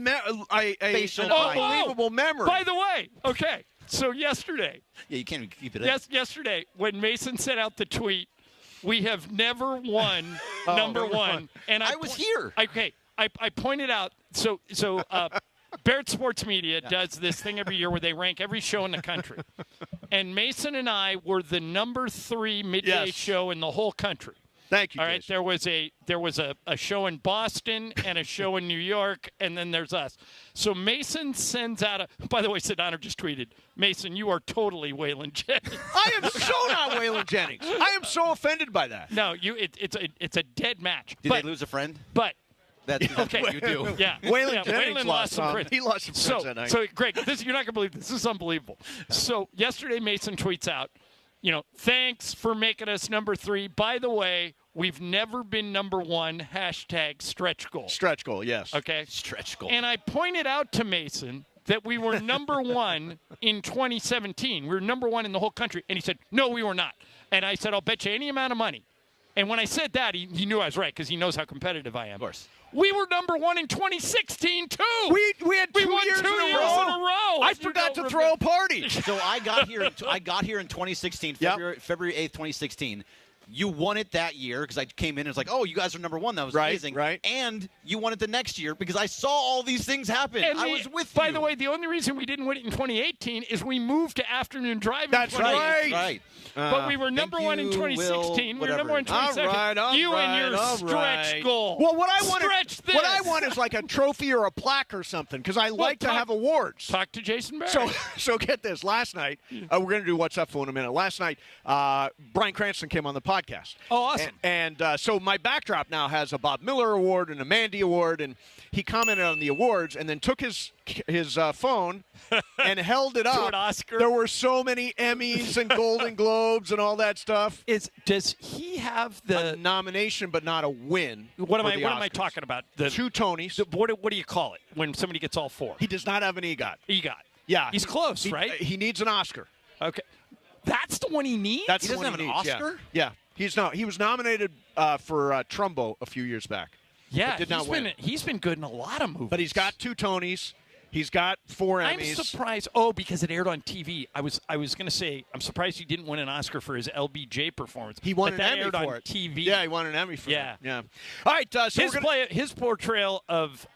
Facial an line. unbelievable memory. By the way, okay, so yesterday, Yeah, you can't even keep it in. yesterday, when Mason sent out the tweet, we have never won number one. And I was here. Okay, I pointed out, so Barrett Sports Media does this thing every year where they rank every show in the country. And Mason and I were the number 3 midday Yes. show in the whole country. Thank you, All right, Jason. there was a show in Boston and a show in New York, and then there's us. So Mason sends out a. By the way, Sedano just tweeted, Mason, you are totally Waylon Jennings. I am so not Waylon Jennings. I am so offended by that. No, it's a dead match. Did they lose a friend? But. That's Okay. what you do. Yeah. Waylon Jennings Waylon lost some some. friends. He lost some friends that night. So, Greg, you're not going to believe this. This is unbelievable. So, yesterday, Mason tweets out, thanks for making us number 3. By the way, we've never been number 1, #stretch goal. Stretch goal, yes. Okay? Stretch goal. And I pointed out to Mason that we were number 1 in 2017. We were number 1 in the whole country. And he said, no, we were not. And I said, I'll bet you any amount of money. And when I said that, he knew I was right because he knows how competitive I am. Of course. We were number 1 in 2016 too. We had 2 won years 2 in a years row. in a row. I forgot to throw a party. So I got here in 2016, February 8th, 2016. You won it that year because I came in and was like, oh, you guys are number 1. That was amazing. Right. And you won it the next year because I saw all these things happen. And I was with by you. the way, the only reason we didn't win it in 2018 is we moved to afternoon driving. That's right. Right. But we were number 1 in 2016. We were number 1 in 2017. All You right, and your all stretch right. goal. Well, what I want is like a trophy or a plaque or something because I like to have awards. Talk to Jason Barry. So get this. Last night, we're going to do What's Up for in a minute. Last night, Brian Cranston came on the podcast. Oh, awesome. And so my backdrop now has a Bob Miller Award and a Mandy Award, and he commented on the awards and then took his phone and held it up. To an Oscar. There were so many Emmys and Golden Globes and all that stuff. Does he have A nomination, but not a win? What am for the I Oscars. talking about? 2 Tonys. What do you call it when somebody gets all 4? He does not have an EGOT. EGOT. Yeah, He's close, right? He needs an Oscar. Okay. That's the one he needs? That's He the doesn't one have an needs, Oscar? Yeah. He was nominated for Trumbo a few years back. Yeah, but did not win. He's been good in a lot of movies. But he's got 2 Tonys. He's got 4 Emmys. I'm surprised. Oh, because it aired on TV. I was going to say I'm surprised he didn't win an Oscar for his LBJ performance. He won but an that Emmy aired for on it. TV. Yeah, he won an Emmy for Yeah. it. Yeah. All right. So his portrayal of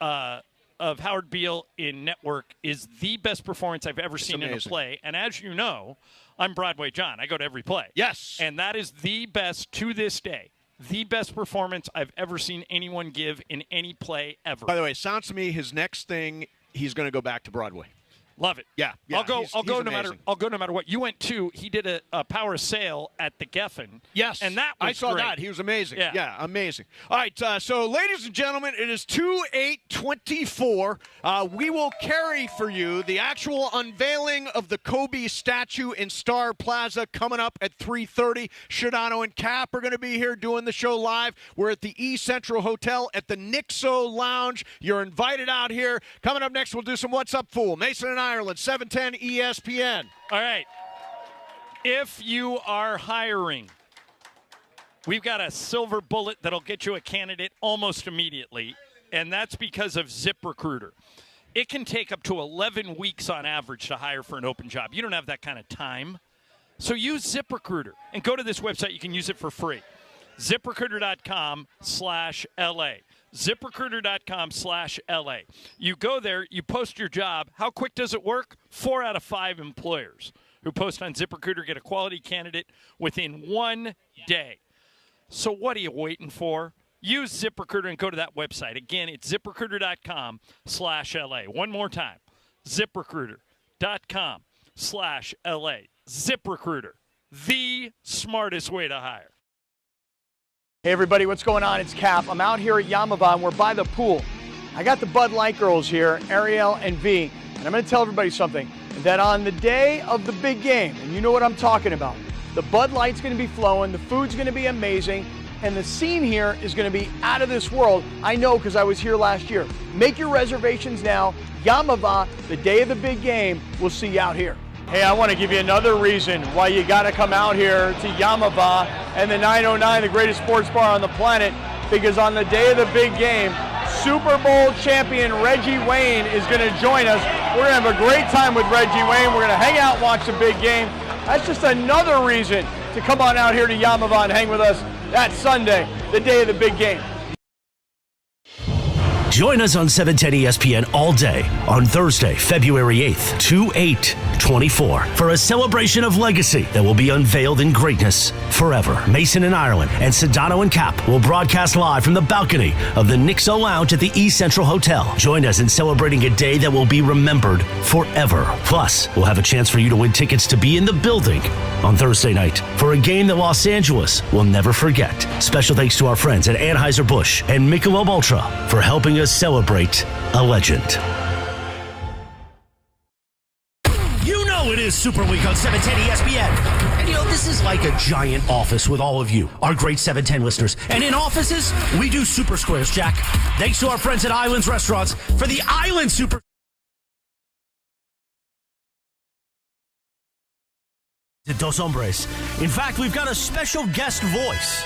Howard Beale in Network is the best performance I've ever seen in a amazing. play. And as you know, I'm Broadway John. I go to every play. Yes. And that is the best to this day. The best performance I've ever seen anyone give in any play ever. By the way, it sounds to me his next thing he's going to go back to Broadway. Love it. Yeah. I'll go he's no matter. amazing. I'll go no matter what. You went to. He did a power sail at the Geffen. Yes. and that was I saw great. that. He was amazing. Yeah. Amazing. All right, so ladies and gentlemen, it is 2/8/24. We will carry for you the actual unveiling of the Kobe statue in Star Plaza coming up at 3:30. Shadano and Cap are going to be here doing the show live. We're at the East Central Hotel at the Nixo Lounge. You're invited out here. Coming up next, we'll do some What's Up Fool. Mason and Ireland, 710 ESPN. All right. If you are hiring, we've got a silver bullet that'll get you a candidate almost immediately, and that's because of ZipRecruiter. It can take up to 11 weeks on average to hire for an open job. You don't have that kind of time. So use ZipRecruiter and go to this website. You can use it for free. ZipRecruiter.com/LA. ZipRecruiter.com/LA. You go there, you post your job. How quick does it work? 4 out of 5 employers who post on ZipRecruiter get a quality candidate within 1 day. So what are you waiting for? Use ZipRecruiter and go to that website. Again, it's ZipRecruiter.com/LA. One more time. ZipRecruiter.com/LA. ZipRecruiter, the smartest way to hire. Hey everybody, what's going on? It's Cap. I'm out here at Yamava and we're by the pool. I got the Bud Light girls here, Ariel and V, and I'm going to tell everybody something, that on the day of the big game, and you know what I'm talking about, the Bud Light's going to be flowing, the food's going to be amazing, and the scene here is going to be out of this world. I know because I was here last year. Make your reservations now. Yamava, the day of the big game, we'll see you out here. Hey, I want to give you another reason why you got to come out here to Yamava and the 909, the greatest sports bar on the planet, because on the day of the big game, Super Bowl champion Reggie Wayne is going to join us. We're going to have a great time with Reggie Wayne. We're going to hang out and watch the big game. That's just another reason to come on out here to Yamava and hang with us that Sunday, the day of the big game. Join us on 710 ESPN all day on Thursday, February 8th, 2/8/24 for a celebration of legacy that will be unveiled in greatness forever. Mason and Ireland and Sedano and Cap will broadcast live from the balcony of the Nixo Lounge at the East Central Hotel. Join us in celebrating a day that will be remembered forever. Plus, we'll have a chance for you to win tickets to be in the building on Thursday night for a game that Los Angeles will never forget. Special thanks to our friends at Anheuser-Busch and Michelob Ultra for helping us celebrate a legend. You know it is Super Week on 710 ESPN. And this is like a giant office with all of you, our great 710 listeners. And in offices, we do super squares, Jack. Thanks to our friends at Islands Restaurants for the Island Super. Dos Hombres. In fact, we've got a special guest voice.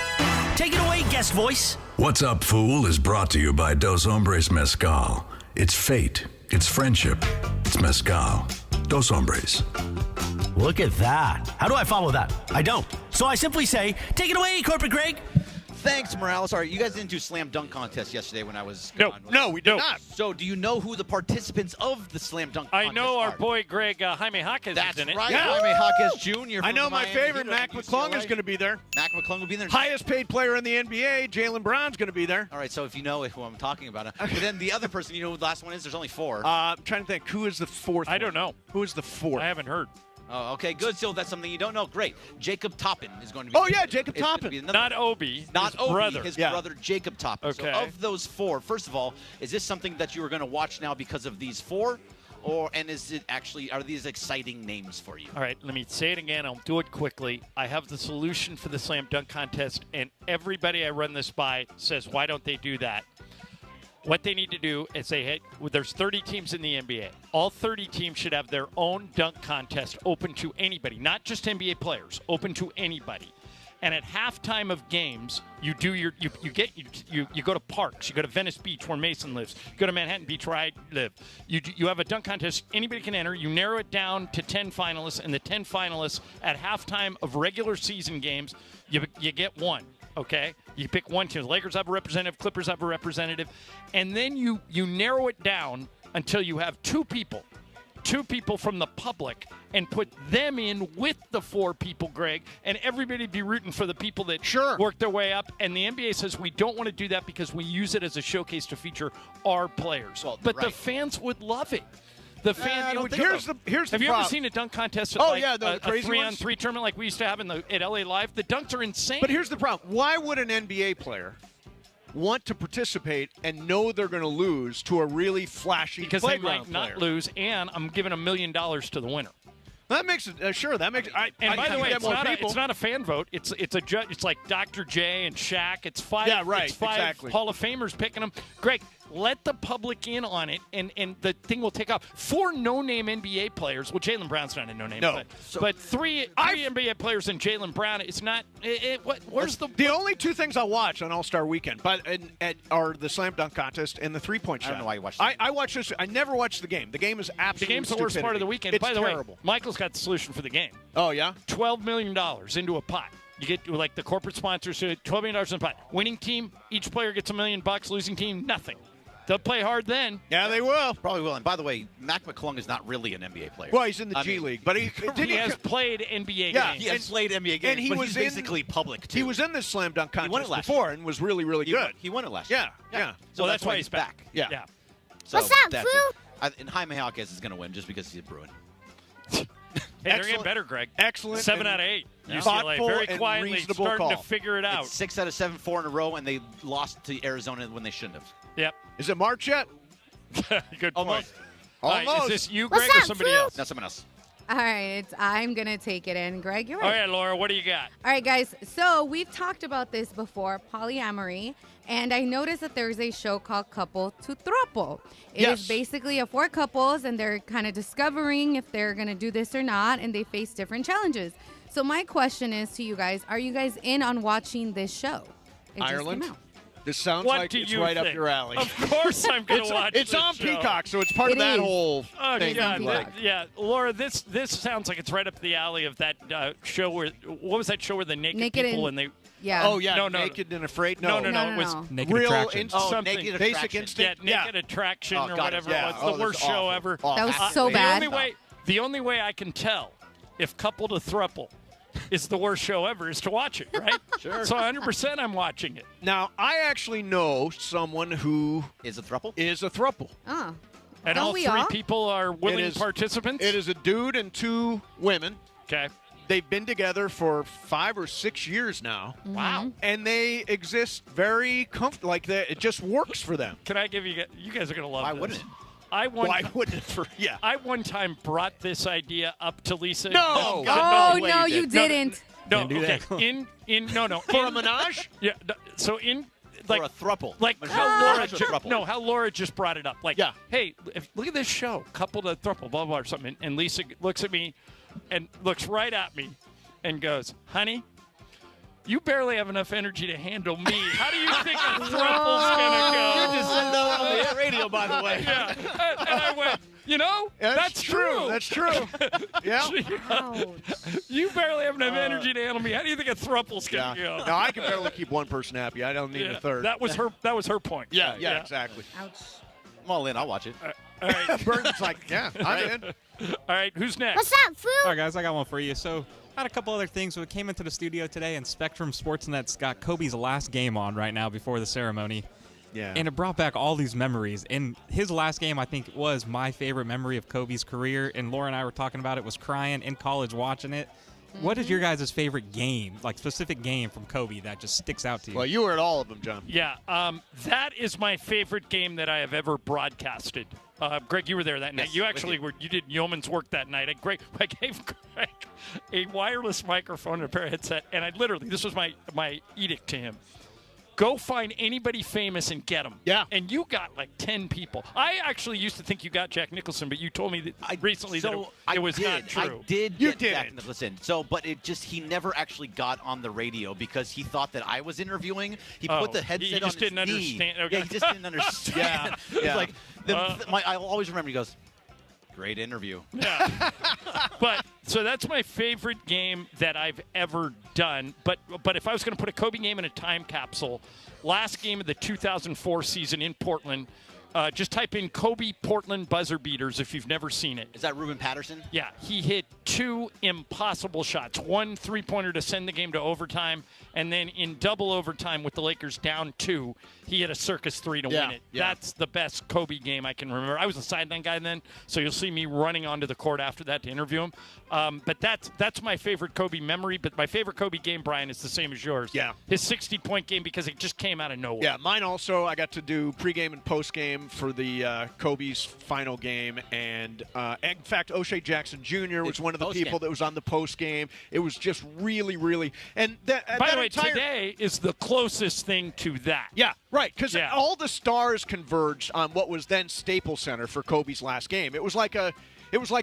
Take it away, guest voice. What's Up, Fool is brought to you by Dos Hombres Mezcal. It's fate. It's friendship. It's Mezcal. Dos Hombres. Look at that. How do I follow that? I don't. So I simply say, take it away, Corporate Greg. Thanks, Morales. All right, you guys didn't do slam dunk contest yesterday when I was gone. No, we did not. So do you know who the participants of the slam dunk contest I know our are? boy Greg Jaime Jaquez That's is in it. right, Yeah. Jaime Jaquez Jr. I from know the my Miami favorite, Heat Mac of McClung, UCLA. is going to be there. Mac McClung will be there. Highest paid player in the NBA, Jaylen Brown's going to be there. All right, so if you know who I'm talking about. But then the other person, you know who the last one is? There's only four. I'm trying to think. Who is the fourth I don't one? know. Who is the fourth? I haven't heard. Oh, okay, good. So that's something you don't know. Great. Jacob Toppin is going to be. Oh, yeah, Jacob is going to Toppin. be another Not one. Obi. Not his Obi, brother. his Yeah. brother Jacob Toppin. Okay. So of those four, first of all, is this something that you are going to watch now because of these four? And is it actually, are these exciting names for you? All right, let me say it again. I'll do it quickly. I have the solution for the slam dunk contest, and everybody I run this by says, why don't they do that? What they need to do is there's 30 teams in the NBA. All 30 teams should have their own dunk contest open to anybody, not just NBA players, open to anybody. And at halftime of games, you go to parks. You go to Venice Beach, where Mason lives. You go to Manhattan Beach, where I live. You have a dunk contest. Anybody can enter. You narrow it down to 10 finalists, and the 10 finalists at halftime of regular season games, you get one. Okay, you pick one team. The Lakers have a representative. Clippers have a representative, and then you narrow it down until you have two people from the public, and put them in with the four people, Greg, and everybody be rooting for the people that work their way up. And the NBA says we don't want to do that because we use it as a showcase to feature our players. Well, but right. the fans would love it. The fans. Here's the Have you ever problem. seen a dunk contest? At the a crazy 3-on-3 tournament like we used to have at LA Live. The dunks are insane. But here's the problem. Why would an NBA player want to participate and know they're going to lose to a really flashy because they playground might player? not lose, and I'm giving $1 million to the winner. That makes it sure. That makes. And by the way, it's it's not a fan vote. It's a judge. It's like Dr. J and Shaq. It's five. Yeah, right, It's five exactly. Hall of Famers picking them. Greg, let the public in on it, and the thing will take off. 4 no-name NBA players. Well, Jaylen Brown's not a no-name. No. But three NBA players and Jaylen Brown. It's not. Where's the only 2 things I'll watch on All-Star Weekend, are the slam dunk contest and the 3-point shot. I don't know why you watch I watch this. I never watch the game. The game is absolutely The game's the worst part of the weekend. It's By the terrible. way, Michael's got the solution for the game. Oh yeah, $12 million into a pot. You get like the corporate sponsors, $12 million in the pot. Winning team, each player gets $1 million. Losing team, nothing. They'll play hard then. Yeah, they will. Probably will. And by the way, Mac McClung is not really an NBA player. Well, he's in the G League, but he has played NBA Yeah, games. He has played NBA games, and he but was he's basically public, too. He was in this slam dunk won it contest last before and was really, really good. He won it last year. Yeah. So that's why he's back. Yeah. So What's up, that's fool? it. And Jaime Jaquez is going to win just because he's a Bruin. Hey, they're getting Excellent. better, Greg. Excellent. 7 out of 8. Yeah. UCLA Thoughtful very and quietly reasonable starting call. to figure it out. It's 6 out of 7, 4 in a row, and they lost to Arizona when they shouldn't have. Yep. Is it March yet? Good point. Almost. All right, Almost. is this you, What's Greg, or up, somebody fool? else? Not someone else. All right, I'm going to take it in. Greg, you're All right. right, Laura, what do you got? All right, guys. So we've talked about this before, polyamory. And I noticed that there's a show called Couple to Throuple. It is basically 4 couples, and they're kind of discovering if they're going to do this or not, and they face different challenges. So my question is to you guys, are you guys in on watching this show? It just Ireland? came out. This sounds What like do it's you right think? up your alley. Of course I'm going to watch It's this on show. Peacock, so it's part It of that is. whole Oh, thing. God. you like. Yeah, Laura, this sounds like it's right up the alley of that show where, what was that show where the naked people and they... Yeah. Oh, yeah, No. Naked and Afraid? No. No, It was no. Naked Real Attraction. something. Naked Basic Attraction. Instinct. Naked Attraction Oh, or got it. whatever Yeah. it was. Oh, The this worst is show awful. ever. Awful. That was so bad. The only way I can tell if Couple to Thruple is the worst show ever is to watch it, right? Sure. So 100% I'm watching it. Now, I actually know someone who Is a throuple? is a throuple. Oh. And Don't all we three all? people are willing It is- participants? It is a dude and 2 women. Okay. They've been together for 5 or 6 years now. Wow. And they exist very comfortable. Like, it just works for them. Can I give you guys are going to love Why this. wouldn't it? Why wouldn't it? Yeah. I one time brought this idea up to Lisa. No. Oh, way no, you you didn't. No, Didn't do okay. that. No. For a menage? Yeah. So in like For a thruple. like Menage how Laura a thruple. how Laura just brought it up. Like, Yeah. hey, look at this show, Couple to Thruple, blah blah or something. And Lisa looks at me, and looks right at me, and goes, "Honey, you barely have enough energy to handle me. How do you think a thrupple's gonna go?" You just said that on the radio, by the way. Yeah. And I went, that's true. That's true. Yeah. Ouch. You barely have enough energy to handle me. How do you think a thrupple's gonna Yeah. go? No, I can barely keep one person happy. I don't need a third. That was her point. yeah, exactly. Ouch. I'm all in. I'll watch it. All right. Burton's like, yeah, I'm in. All right, who's next? What's up, fool? All right, guys, I got one for you. So, I had a couple other things. We came into the studio today, and Spectrum Sportsnet's got Kobe's last game on right now before the ceremony. Yeah. And it brought back all these memories. And his last game, I think, was my favorite memory of Kobe's career. And Laura and I were talking about it, was crying in college watching it. What is your guys' favorite game, like specific game from Kobe that just sticks out to you? Well, you were at all of them, John. Yeah, that is my favorite game that I have ever broadcasted. Greg, you were there that night. Yes, You with actually you. you did yeoman's work that night. I gave Greg a wireless microphone and a pair of headset, and I literally, this was my edict to him. Go find anybody famous and get them. Yeah. And you got like 10 people. I actually used to think you got Jack Nicholson, but you told me that recently that it was not true. I did You get did. Jack Nicholson. So, but he never actually got on the radio because he thought that I was interviewing. He Oh, put the he headset just on didn't his knee. understand. Okay. Yeah, he just didn't understand. Yeah. It's like, I'll always remember, he goes, great interview. Yeah. But so that's my favorite game that I've ever done. But if I was going to put a Kobe game in a time capsule, last game of the 2004 season in Portland, just type in Kobe Portland buzzer beaters if you've never seen it. Is that Ruben Patterson? Yeah, he hit 2 impossible shots. 1 3-pointer to send the game to overtime, and then in double overtime with the Lakers down 2, he hit a circus 3 to win it. Yeah. That's the best Kobe game I can remember. I was a sideline guy then, so you'll see me running onto the court after that to interview him. But that's my favorite Kobe memory. But my favorite Kobe game, Brian, is the same as yours. Yeah. His 60-point game because it just came out of nowhere. Yeah, mine also. I got to do pregame and postgame for the Kobe's final game, and in fact, O'Shea Jackson Jr. was one of the people that was on the postgame. It was just really, really, and that. By that the way, entire, today is the closest thing to that. Yeah, right, because Yeah. all the stars converged on what was then Staples Center for Kobe's last game. It was like a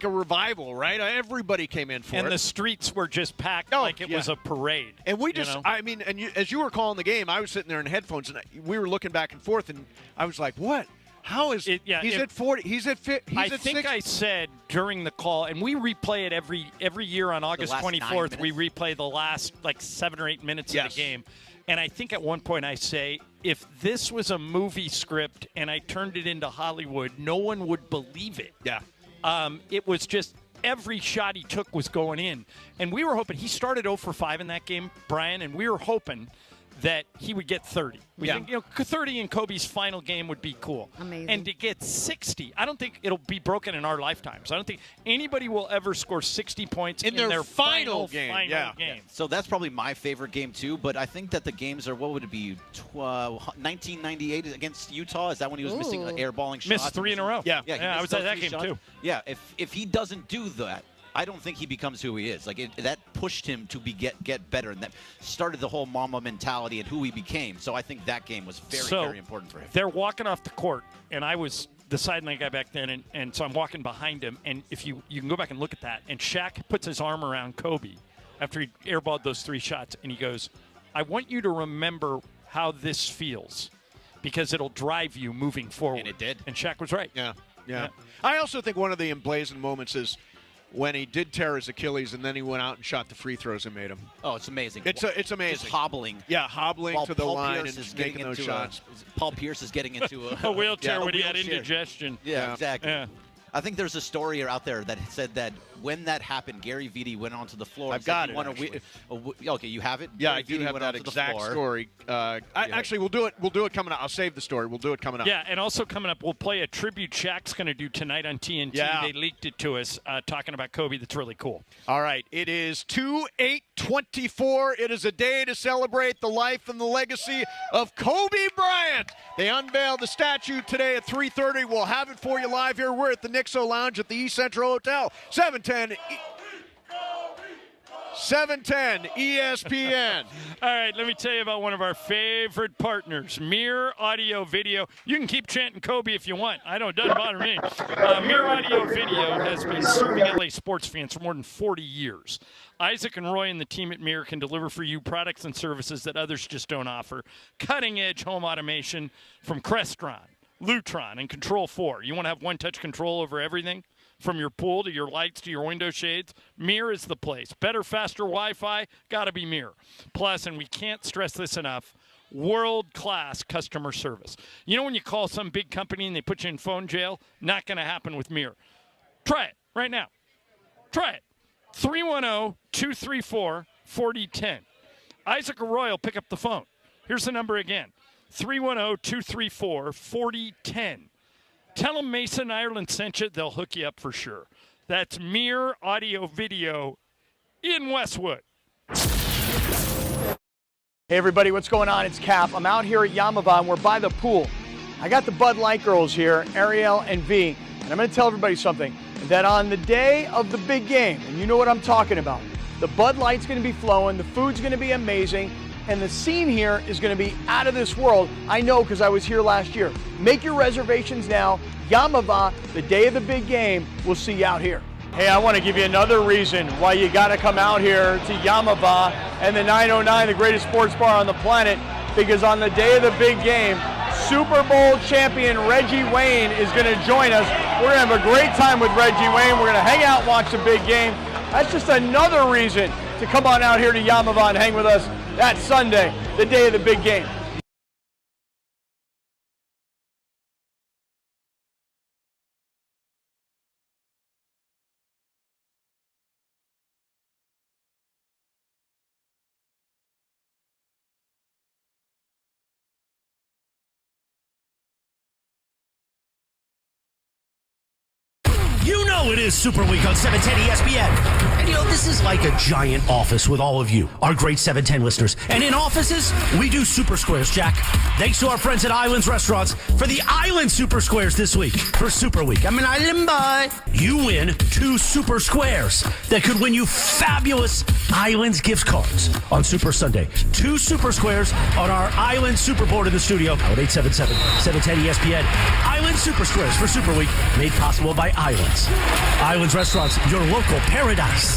revival, right? Everybody came in for it. And the streets were just packed like it was a parade. And we you just, know? I mean, as you were calling the game, I was sitting there in headphones, and we were looking back and forth, and I was like, what? How is he's at 40? He's at 50. I think I said during the call, and we replay it every year on August last 24th. 9 We replay the last 7 or 8 minutes of the game. And I think at one point I say, if this was a movie script and I turned it into Hollywood, no one would believe it. Yeah. It was just every shot he took was going in. And we were hoping, he started 0 for 5 in that game, Brian, and we were hoping that he would get 30. We think 30 in Kobe's final game would be cool. Amazing. And to get 60, I don't think it'll be broken in our lifetimes. I don't think anybody will ever score 60 points in their final game. So that's probably my favorite game too, but I think that the games are, what would it be, 1998 against Utah? Is that when he was missing airballing shots? Missed 3 in a row. Yeah, I was at that game too. Yeah, if he doesn't do that, I don't think he becomes who he is. Like that pushed him to get better, and that started the whole Mamba mentality and who he became. So I think that game was very important for him. They're walking off the court, and I was the sideline guy back then, and so I'm walking behind him. And if you can go back and look at that, and Shaq puts his arm around Kobe after he airballed those 3 shots, and he goes, "I want you to remember how this feels because it'll drive you moving forward. And it did. And Shaq was right. Yeah. I also think one of the emblazoned moments is when he did tear his Achilles and then he went out and shot the free throws and made them. Oh, it's amazing. It's amazing. Just hobbling. Yeah, hobbling While to the Paul line Pierce and is making those shots. Paul Pierce is getting into A wheelchair a when he had wheelchair. indigestion. Yeah, exactly. Yeah. I think there's a story out there that said that when that happened, Gary Vitti went onto the floor. I've got it, Okay, you have it? Yeah, Gary I do Vitti have went that onto the exact floor. story. Actually, we'll do it. We'll do it coming up. I'll save the story. We'll do it coming up. Yeah, and also coming up, we'll play a tribute Shaq's going to do tonight on TNT. Yeah. They leaked it to us, talking about Kobe. That's really cool. All right. It is 2/8/24. It is a day to celebrate the life and the legacy of Kobe Bryant. They unveiled the statue today at 3:30. We'll have it for you live here. We're at the Nixo Lounge at the East Central Hotel. 710 ESPN. All right, let me tell you about one of our favorite partners, Mirror Audio Video. You can keep chanting Kobe if you want. It doesn't bother me. Mirror Audio Video has been serving LA sports fans for more than 40 years. Isaac and Roy and the team at Mirror can deliver for you products and services that others just don't offer. Cutting-edge home automation from Crestron, Lutron, and Control4. You want to have one-touch control over everything? From your pool to your lights to your window shades, Mirror is the place. Better, faster Wi-Fi, gotta be Mirror. Plus, and we can't stress this enough, world-class customer service. You know when you call some big company and they put you in phone jail? Not gonna happen with Mirror. Try it right now. Try it. 310-234-4010. Isaac or Roy will pick up the phone. Here's the number again. 310-234-4010. Tell them Mason Ireland sent you. They'll hook you up for sure. That's Mirror Audio Video in Westwood. Hey, everybody, what's going on? It's Cap. I'm out here at Yamava, and we're by the pool. I got the Bud Light girls here, Ariel and V, and I'm going to tell everybody something, that on the day of the big game, and you know what I'm talking about, the Bud Light's going to be flowing, the food's going to be amazing, and the scene here is going to be out of this world. I know because I was here last year. Make your reservations now. Yamava, the day of the big game. We'll see you out here. Hey, I want to give you another reason why you got to come out here to Yamava and the 909, the greatest sports bar on the planet, because on the day of the big game, Super Bowl champion Reggie Wayne is going to join us. We're going to have a great time with Reggie Wayne. We're going to hang out and watch the big game. That's just another reason to come on out here to Yamava and hang with us that Sunday, the day of the big game. You know it is Super Week on 710 ESPN. And you know, this is like a giant office with all of you, our great 710 listeners. And in offices, we do Super Squares, Jack. Thanks to our friends at Islands Restaurants for the Island Super Squares this week for Super Week. I'm an island boy. You win 2 Super Squares that could win you fabulous Islands gift cards on Super Sunday. 2 Super Squares on our Island Super Board in the studio at 877-710 ESPN. Island Super Squares for Super Week, made possible by Islands. Islands Restaurants, your local paradise.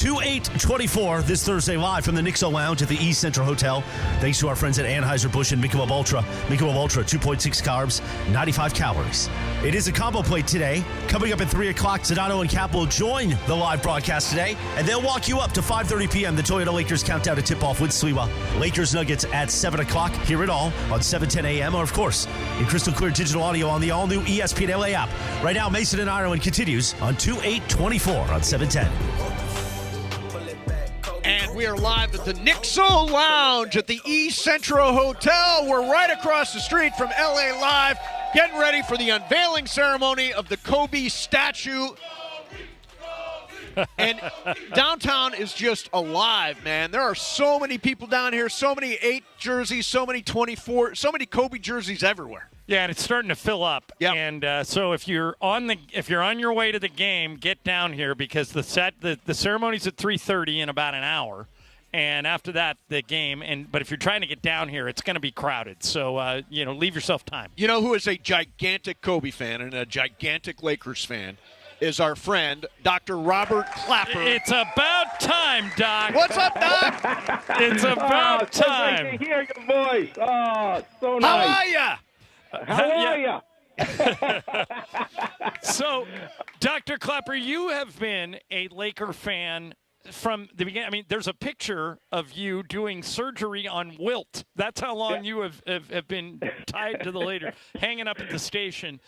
2/8/24 this Thursday live from the Nixo Lounge at the East Central Hotel. Thanks to our friends at Anheuser-Busch and Michelob Ultra. Michelob Ultra, 2.6 carbs, 95 calories. It is a combo plate today. Coming up at 3 o'clock, Sedano and Cap will join the live broadcast today, and they'll walk you up to 5:30 p.m. The Toyota Lakers countdown to tip-off with Sliwa. Lakers Nuggets at 7 o'clock. Hear it all on 7:10 a.m. or, of course, in crystal clear digital audio on the all-new ESPN LA app. Right now, Mason and Ireland continues on 2/8/24 on 710. And we are live at the Nixo Lounge at the East Central Hotel. We're right across the street from LA Live, getting ready for the unveiling ceremony of the Kobe statue. And downtown is just alive, man. There are so many people down here, so many 8 jerseys, so many 24, so many Kobe jerseys everywhere. Yeah, and it's starting to fill up. Yeah. And so if you're on your way to the game, get down here because the ceremony's at 3:30 in about an hour, and after that the game. But if you're trying to get down here, it's going to be crowded. So leave yourself time. You know who is a gigantic Kobe fan and a gigantic Lakers fan? Is our friend, Dr. Robert Clapper. It's about time, Doc. What's up, Doc? It's about time. So great to hear your voice. Oh, so nice. How are ya? How are ya? So, Dr. Clapper, you have been a Laker fan from the beginning. I mean, there's a picture of you doing surgery on Wilt. That's how long you have been tied to the Lakers, hanging up at the station.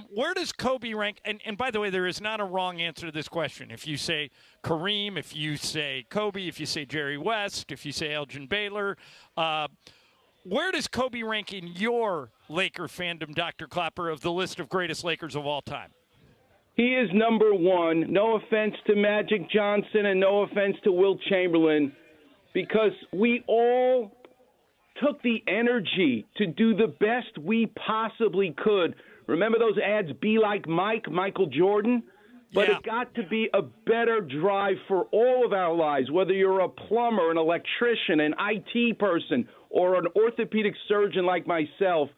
Where does Kobe rank? And by the way, there is not a wrong answer to this question. If you say Kareem, if you say Kobe, if you say Jerry West, if you say Elgin Baylor, where does Kobe rank in your Laker fandom, Dr. Clapper, of the list of greatest Lakers of all time? He is number one. No offense to Magic Johnson and no offense to Wilt Chamberlain, because we all took the energy to do the best we possibly could. Remember those ads, Be Like Mike, Michael Jordan? But it got to be a better drive for all of our lives, whether you're a plumber, an electrician, an IT person, or an orthopedic surgeon like myself.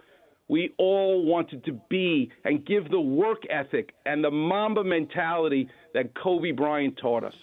We all wanted to be and give the work ethic and the Mamba mentality that Kobe Bryant taught us.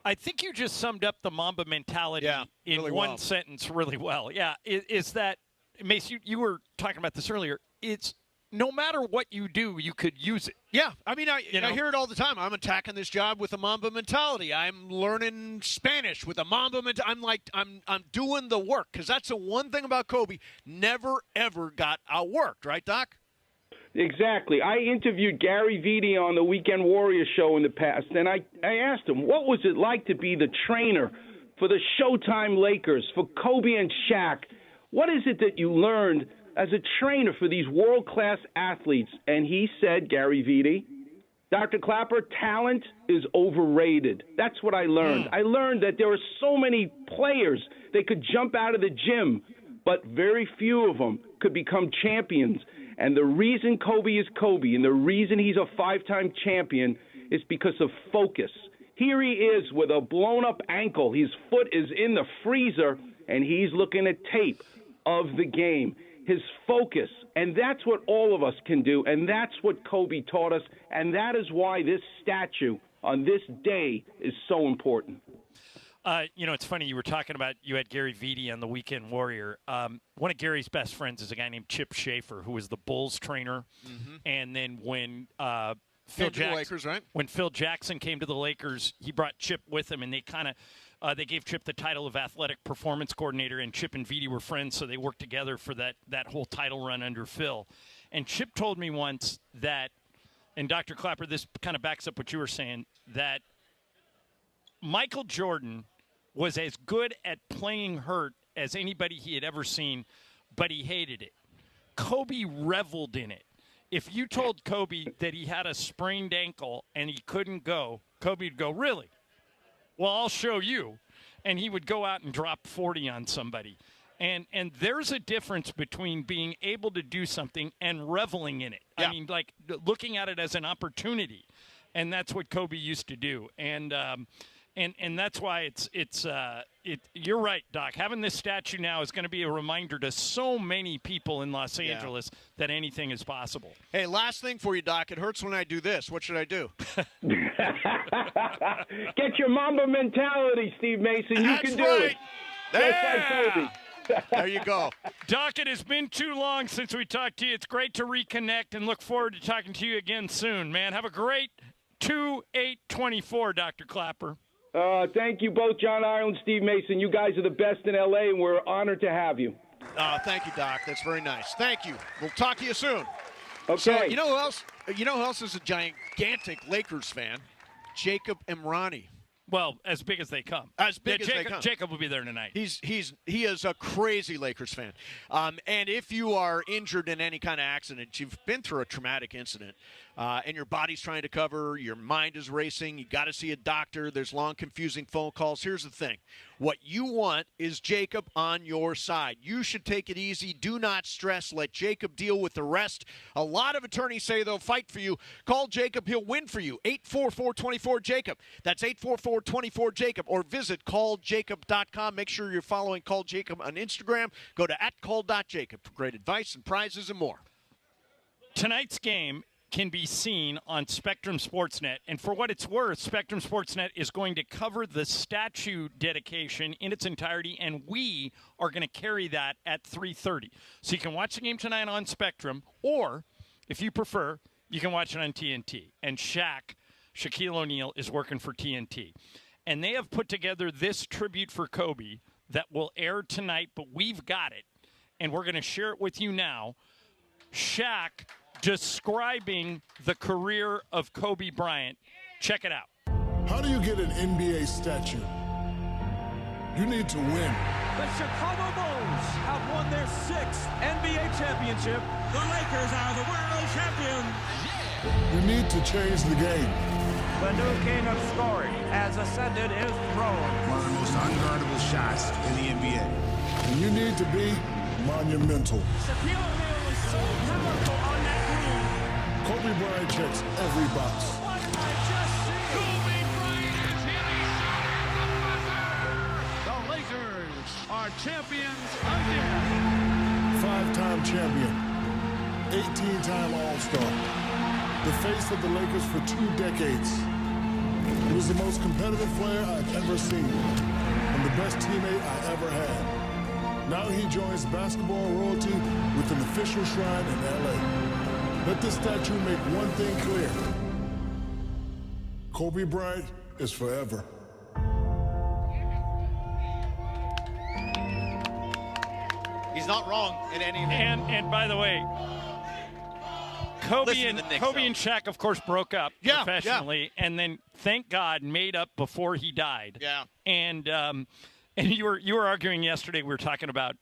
I think you just summed up the Mamba mentality in really one well. sentence really well. Yeah, is that, Mace, you were talking about this earlier. It's no matter what you do, you could use it. Yeah, I mean, I hear it all the time. I'm attacking this job with a Mamba mentality. I'm learning Spanish with a Mamba mentality. I'm doing the work, because that's the one thing about Kobe. Never, ever got outworked, right, Doc? Exactly. I interviewed Gary Vitti on the Weekend Warrior show in the past, and I asked him, what was it like to be the trainer for the Showtime Lakers, for Kobe and Shaq? What is it that you learned as a trainer for these world-class athletes? And he said, Gary Vitti, Dr. Clapper, talent is overrated. That's what I learned. I learned that there are so many players that could jump out of the gym, but very few of them could become champions. And the reason Kobe is Kobe and the reason he's a 5-time champion is because of focus. Here he is with a blown-up ankle. His foot is in the freezer, and he's looking at tape of the game. His focus, and that's what all of us can do, and that's what Kobe taught us, and that is why this statue on this day is so important. It's funny, you were talking about, you had Gary Vitti on the Weekend Warrior. One of Gary's best friends is a guy named Chip Schaefer, who was the Bulls trainer, and then when Phil Jackson came to the Lakers, he brought Chip with him, and they kind of they gave Chip the title of athletic performance coordinator, and Chip and Vitti were friends, so they worked together for that whole title run under Phil. And Chip told me once that, and Dr. Clapper, this kind of backs up what you were saying, that Michael Jordan was as good at playing hurt as anybody he had ever seen, but he hated it. Kobe reveled in it. If you told Kobe that he had a sprained ankle and he couldn't go, Kobe would go, really? Well, I'll show you. And he would go out and drop 40 on somebody. And there's a difference between being able to do something and reveling in it. Yeah. I mean, like looking at it as an opportunity. And that's what Kobe used to do. And that's why you're right, Doc. Having this statue now is going to be a reminder to so many people in Los Angeles that anything is possible. Hey, last thing for you, Doc. It hurts when I do this. What should I do? Get your Mamba mentality, Steve Mason. You That's can do right. it. Just like Kobe. There you go. Doc, it has been too long since we talked to you. It's great to reconnect and look forward to talking to you again soon, man. Have a great 2/8/24, Dr. Clapper. Thank you both, John Ireland, Steve Mason. You guys are the best in L.A., and we're honored to have you. Thank you, Doc. That's very nice. Thank you. We'll talk to you soon. Okay. So, you know who else? You know who else is a gigantic Lakers fan? Jacob Emrani. Well, as big as they come. As big as they come. Jacob will be there tonight. He is a crazy Lakers fan. And if you are injured in any kind of accident, you've been through a traumatic incident, and your body's trying to cover, your mind is racing, you got to see a doctor, there's long, confusing phone calls. Here's the thing. What you want is Jacob on your side. You should take it easy. Do not stress. Let Jacob deal with the rest. A lot of attorneys say they'll fight for you. Call Jacob. He'll win for you. 844-24-JACOB. That's 844-24-JACOB. Or visit calljacob.com. Make sure you're following Call Jacob on Instagram. Go to @call.jacob for great advice and prizes and more. Tonight's game can be seen on Spectrum Sportsnet. And for what it's worth, Spectrum Sportsnet is going to cover the statue dedication in its entirety, and we are going to carry that at 3:30. So you can watch the game tonight on Spectrum, or if you prefer, you can watch it on TNT. And Shaquille O'Neal, is working for TNT. And they have put together this tribute for Kobe that will air tonight, but we've got it, and we're going to share it with you now. Shaq describing the career of Kobe Bryant. Check it out. How do you get an NBA statue? You need to win. The Chicago Bulls have won their 6th NBA championship. The Lakers are the world champions. You need to change the game. The new king of scoring has ascended his throne. One of the most unguardable shots in the NBA. And you need to be monumental. Shaquille O'Neal was so powerful on that groove. Kobe Bryant checks every box. What did I just see? Kobe Bryant is hitting the Lakers are champions again. 5-time champion. 18-time All-Star. The face of the Lakers for 2 decades. He was the most competitive player I've ever seen. And the best teammate I ever had. Now he joins basketball royalty with an official shrine in L.A. Let this statue make one thing clear. Kobe Bryant is forever. He's not wrong in any of it. And by the way, Kobe and Shaq, of course, broke up professionally, and then, thank God, made up before he died. Yeah. And you were arguing yesterday. We were talking about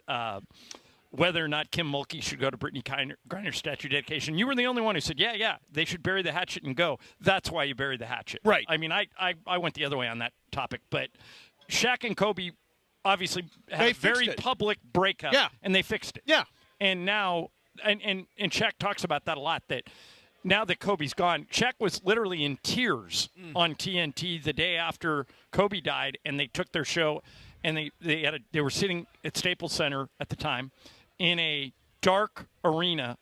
whether or not Kim Mulkey should go to Brittany Griner's statue dedication. You were the only one who said, yeah, they should bury the hatchet and go. That's why you bury the hatchet. Right. I mean, I went the other way on that topic, but Shaq and Kobe obviously had a very public breakup. Yeah. And they fixed it. Yeah. And now, and Shaq talks about that a lot, that now that Kobe's gone, Shaq was literally in tears on TNT the day after Kobe died, and they took their show, and they were sitting at Staples Center at the time in a dark arena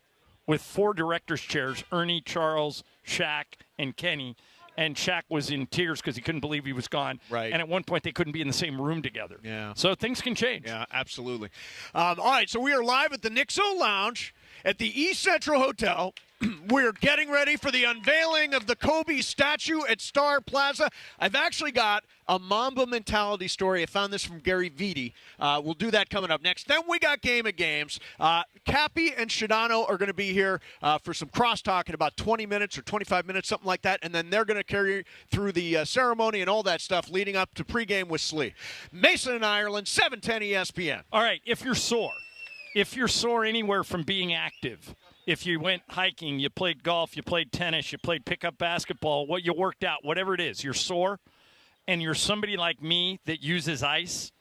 with 4 directors' chairs, Ernie, Charles, Shaq, and Kenny. And Shaq was in tears because he couldn't believe he was gone. Right. And at one point, they couldn't be in the same room together. Yeah. So things can change. Yeah, absolutely. All right, so we are live at the Nixo Lounge at the East Central Hotel. We're getting ready for the unveiling of the Kobe statue at Star Plaza. I've actually got a Mamba mentality story. I found this from Gary Vitti. We'll do that coming up next. Then we got Game of Games. Cappy and Shadano are going to be here for some crosstalk in about 20 minutes or 25 minutes, something like that. And then they're going to carry through the ceremony and all that stuff leading up to pregame with Slee. Mason in Ireland, 710 ESPN. All right, if you're sore anywhere from being active, if you went hiking, you played golf, you played tennis, you played pickup basketball, what you worked out, whatever it is, you're sore, and you're somebody like me that uses ice,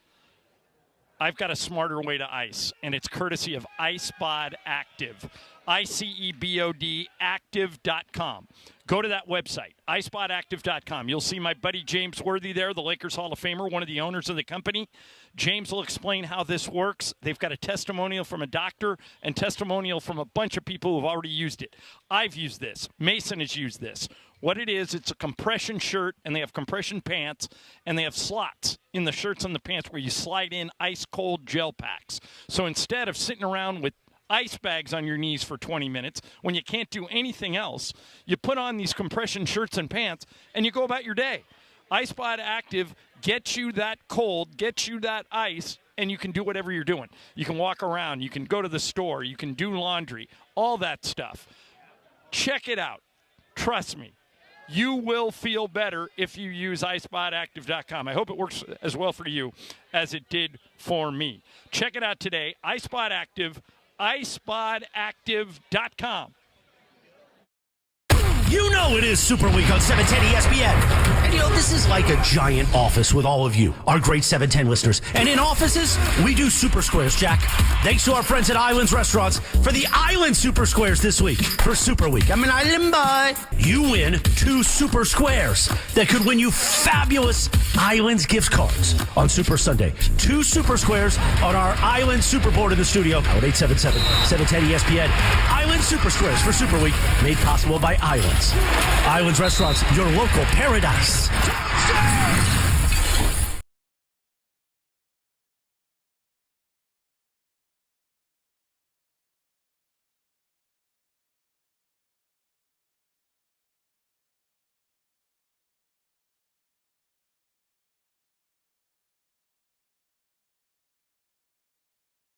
I've got a smarter way to ice, and it's courtesy of IceBod Active. ICEBOD active.com. Go to that website, icebodactive.com. You'll see my buddy James Worthy there, the Lakers Hall of Famer, one of the owners of the company. James will explain how this works. They've got a testimonial from a doctor and testimonial from a bunch of people who have already used it. I've used this. Mason has used this. What it is, it's a compression shirt, and they have compression pants, and they have slots in the shirts and the pants where you slide in ice-cold gel packs. So instead of sitting around with ice bags on your knees for 20 minutes when you can't do anything else, you put on these compression shirts and pants, and you go about your day. iSpot Active gets you that cold, gets you that ice, and you can do whatever you're doing. You can walk around. You can go to the store. You can do laundry, all that stuff. Check it out. Trust me. You will feel better if you use iSpotActive.com. I hope it works as well for you as it did for me. Check it out today. iSpot Active, iSpotActive.com. You know it is Super Week on 710 ESPN. And you know, this is like a giant office with all of you, our great 710 listeners. And in offices, we do Super Squares, Jack. Thanks to our friends at Islands Restaurants for the Island Super Squares this week for Super Week. I'm an island boy. You win 2 Super Squares that could win you fabulous Islands gift cards on Super Sunday. 2 Super Squares on our Island Super Board in the studio at 877-710 ESPN. Island Super Squares for Super Week, made possible by Islands. Islands Restaurants, your local paradise.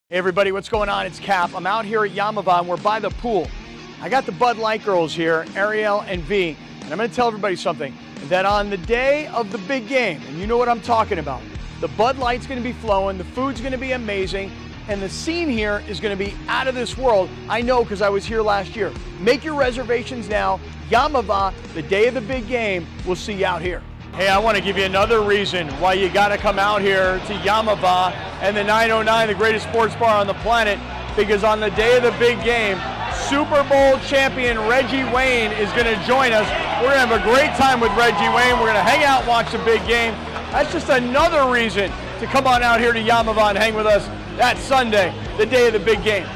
Hey everybody, what's going on? It's Cap. I'm out here at Yamava and we're by the pool. I got the Bud Light girls here, Ariel and V, and I'm going to tell everybody something, that on the day of the big game, and you know what I'm talking about, the Bud Light's going to be flowing, the food's going to be amazing, and the scene here is going to be out of this world. I know because I was here last year. Make your reservations now. Yamava, the day of the big game, we'll see you out here. Hey, I want to give you another reason why you got to come out here to Yamava and the 909, the greatest sports bar on the planet, because on the day of the big game, Super Bowl champion Reggie Wayne is going to join us. We're going to have a great time with Reggie Wayne. We're going to hang out and watch the big game. That's just another reason to come on out here to Yamava and hang with us that Sunday, the day of the big game.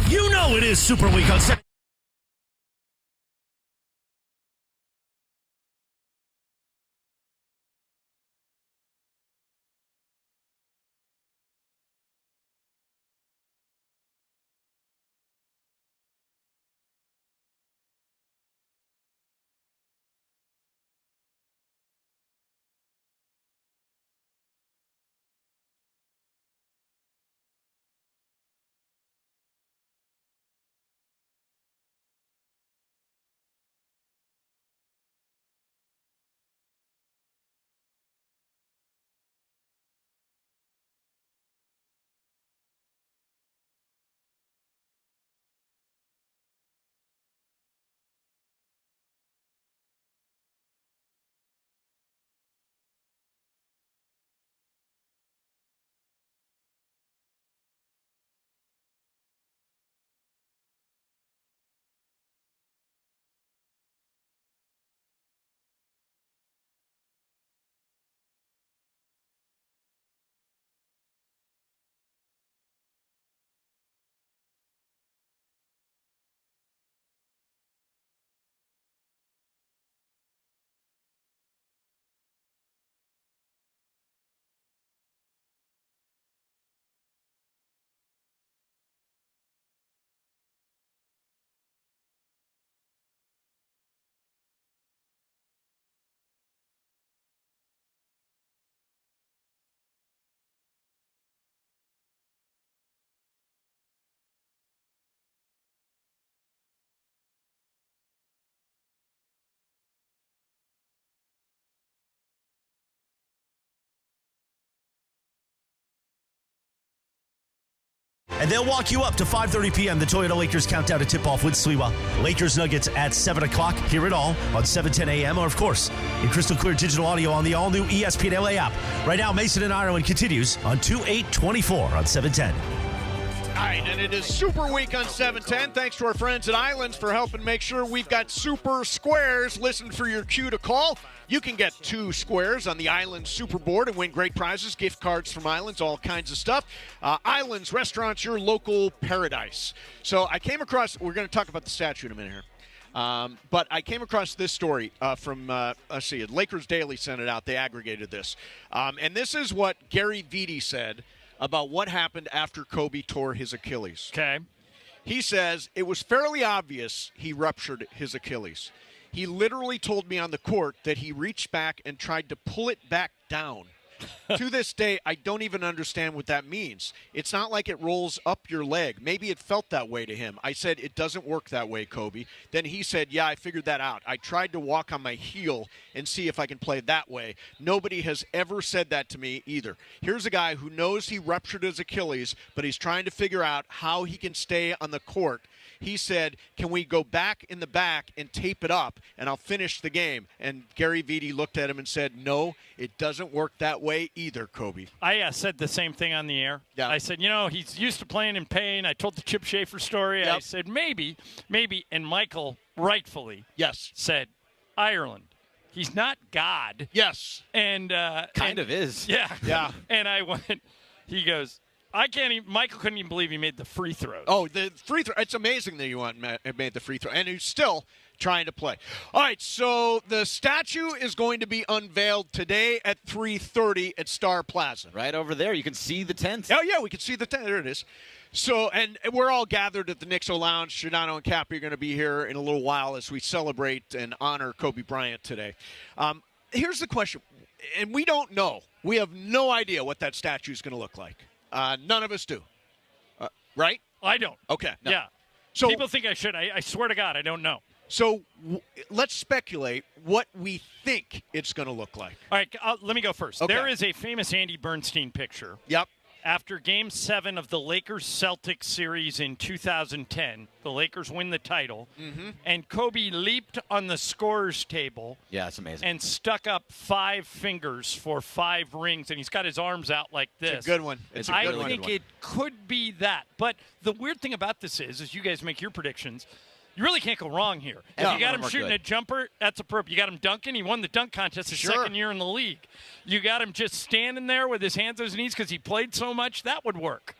You know it is Super Week on 7. And they'll walk you up to 5:30 p.m. The Toyota Lakers countdown to tip-off with Sliwa. Lakers Nuggets at 7 o'clock. Hear it all on 710 a.m. or, of course, in crystal clear digital audio on the all-new ESPN LA app. Right now, Mason and Ireland continues on 2824 on 710. All right, and it is Super Week on 710. Thanks to our friends at Islands for helping make sure we've got super squares. Listen for your cue to call. You can get 2 squares on the Islands Super Board and win great prizes, gift cards from Islands, all kinds of stuff. Islands Restaurants, your local paradise. So I came across, we're going to talk about the statue in a minute here. But I came across this story from, Lakers Daily sent it out. They aggregated this. And this is what Gary Vitti said about what happened after Kobe tore his Achilles. Okay. He says, it was fairly obvious he ruptured his Achilles. He literally told me on the court that he reached back and tried to pull it back down. To this day, I don't even understand what that means. It's not like it rolls up your leg. Maybe it felt that way to him. I said, it doesn't work that way, Kobe. Then he said, yeah, I figured that out. I tried to walk on my heel and see if I can play that way. Nobody has ever said that to me either. Here's a guy who knows he ruptured his Achilles, but he's trying to figure out how he can stay on the court. He said, can we go back in the back and tape it up, and I'll finish the game? And Gary Vitti looked at him and said, no, it doesn't work that way either, Kobe. I said the same thing on the air. Yeah. I said, he's used to playing in pain. I told the Chip Schaefer story. Yep. I said, maybe. And Michael rightfully said, Ireland. He's not God. Yes. And kind of is. Yeah. Yeah. And I went, he goes, Michael couldn't even believe he made the free throws. Oh, the free throw. It's amazing that you made the free throw. And he's still trying to play. All right, so the statue is going to be unveiled today at 3:30 at Star Plaza. Right over there. You can see the tent. Oh, yeah, we can see the tent. There it is. So, and we're all gathered at the Nixo Lounge. Giordano and Cappy are going to be here in a little while as we celebrate and honor Kobe Bryant today. Here's the question, and we don't know. We have no idea what that statue is going to look like. None of us do. Right? I don't. Okay. No. Yeah. So people think I should. I swear to God, I don't know. So let's speculate what we think it's going to look like. All right, let me go first. Okay. There is a famous Andy Bernstein picture. Yep. After Game 7 of the Lakers-Celtics series in 2010, the Lakers win the title, and Kobe leaped on the scorer's table. Yeah, it's amazing. And stuck up 5 fingers for 5 rings, and he's got his arms out like this. It's a good one. I think it could be that. But the weird thing about this is you guys make your predictions, you really can't go wrong here. If you got him shooting a jumper, that's appropriate. You got him dunking. He won the dunk contest his second year in the league. You got him just standing there with his hands on his knees because he played so much. That would work.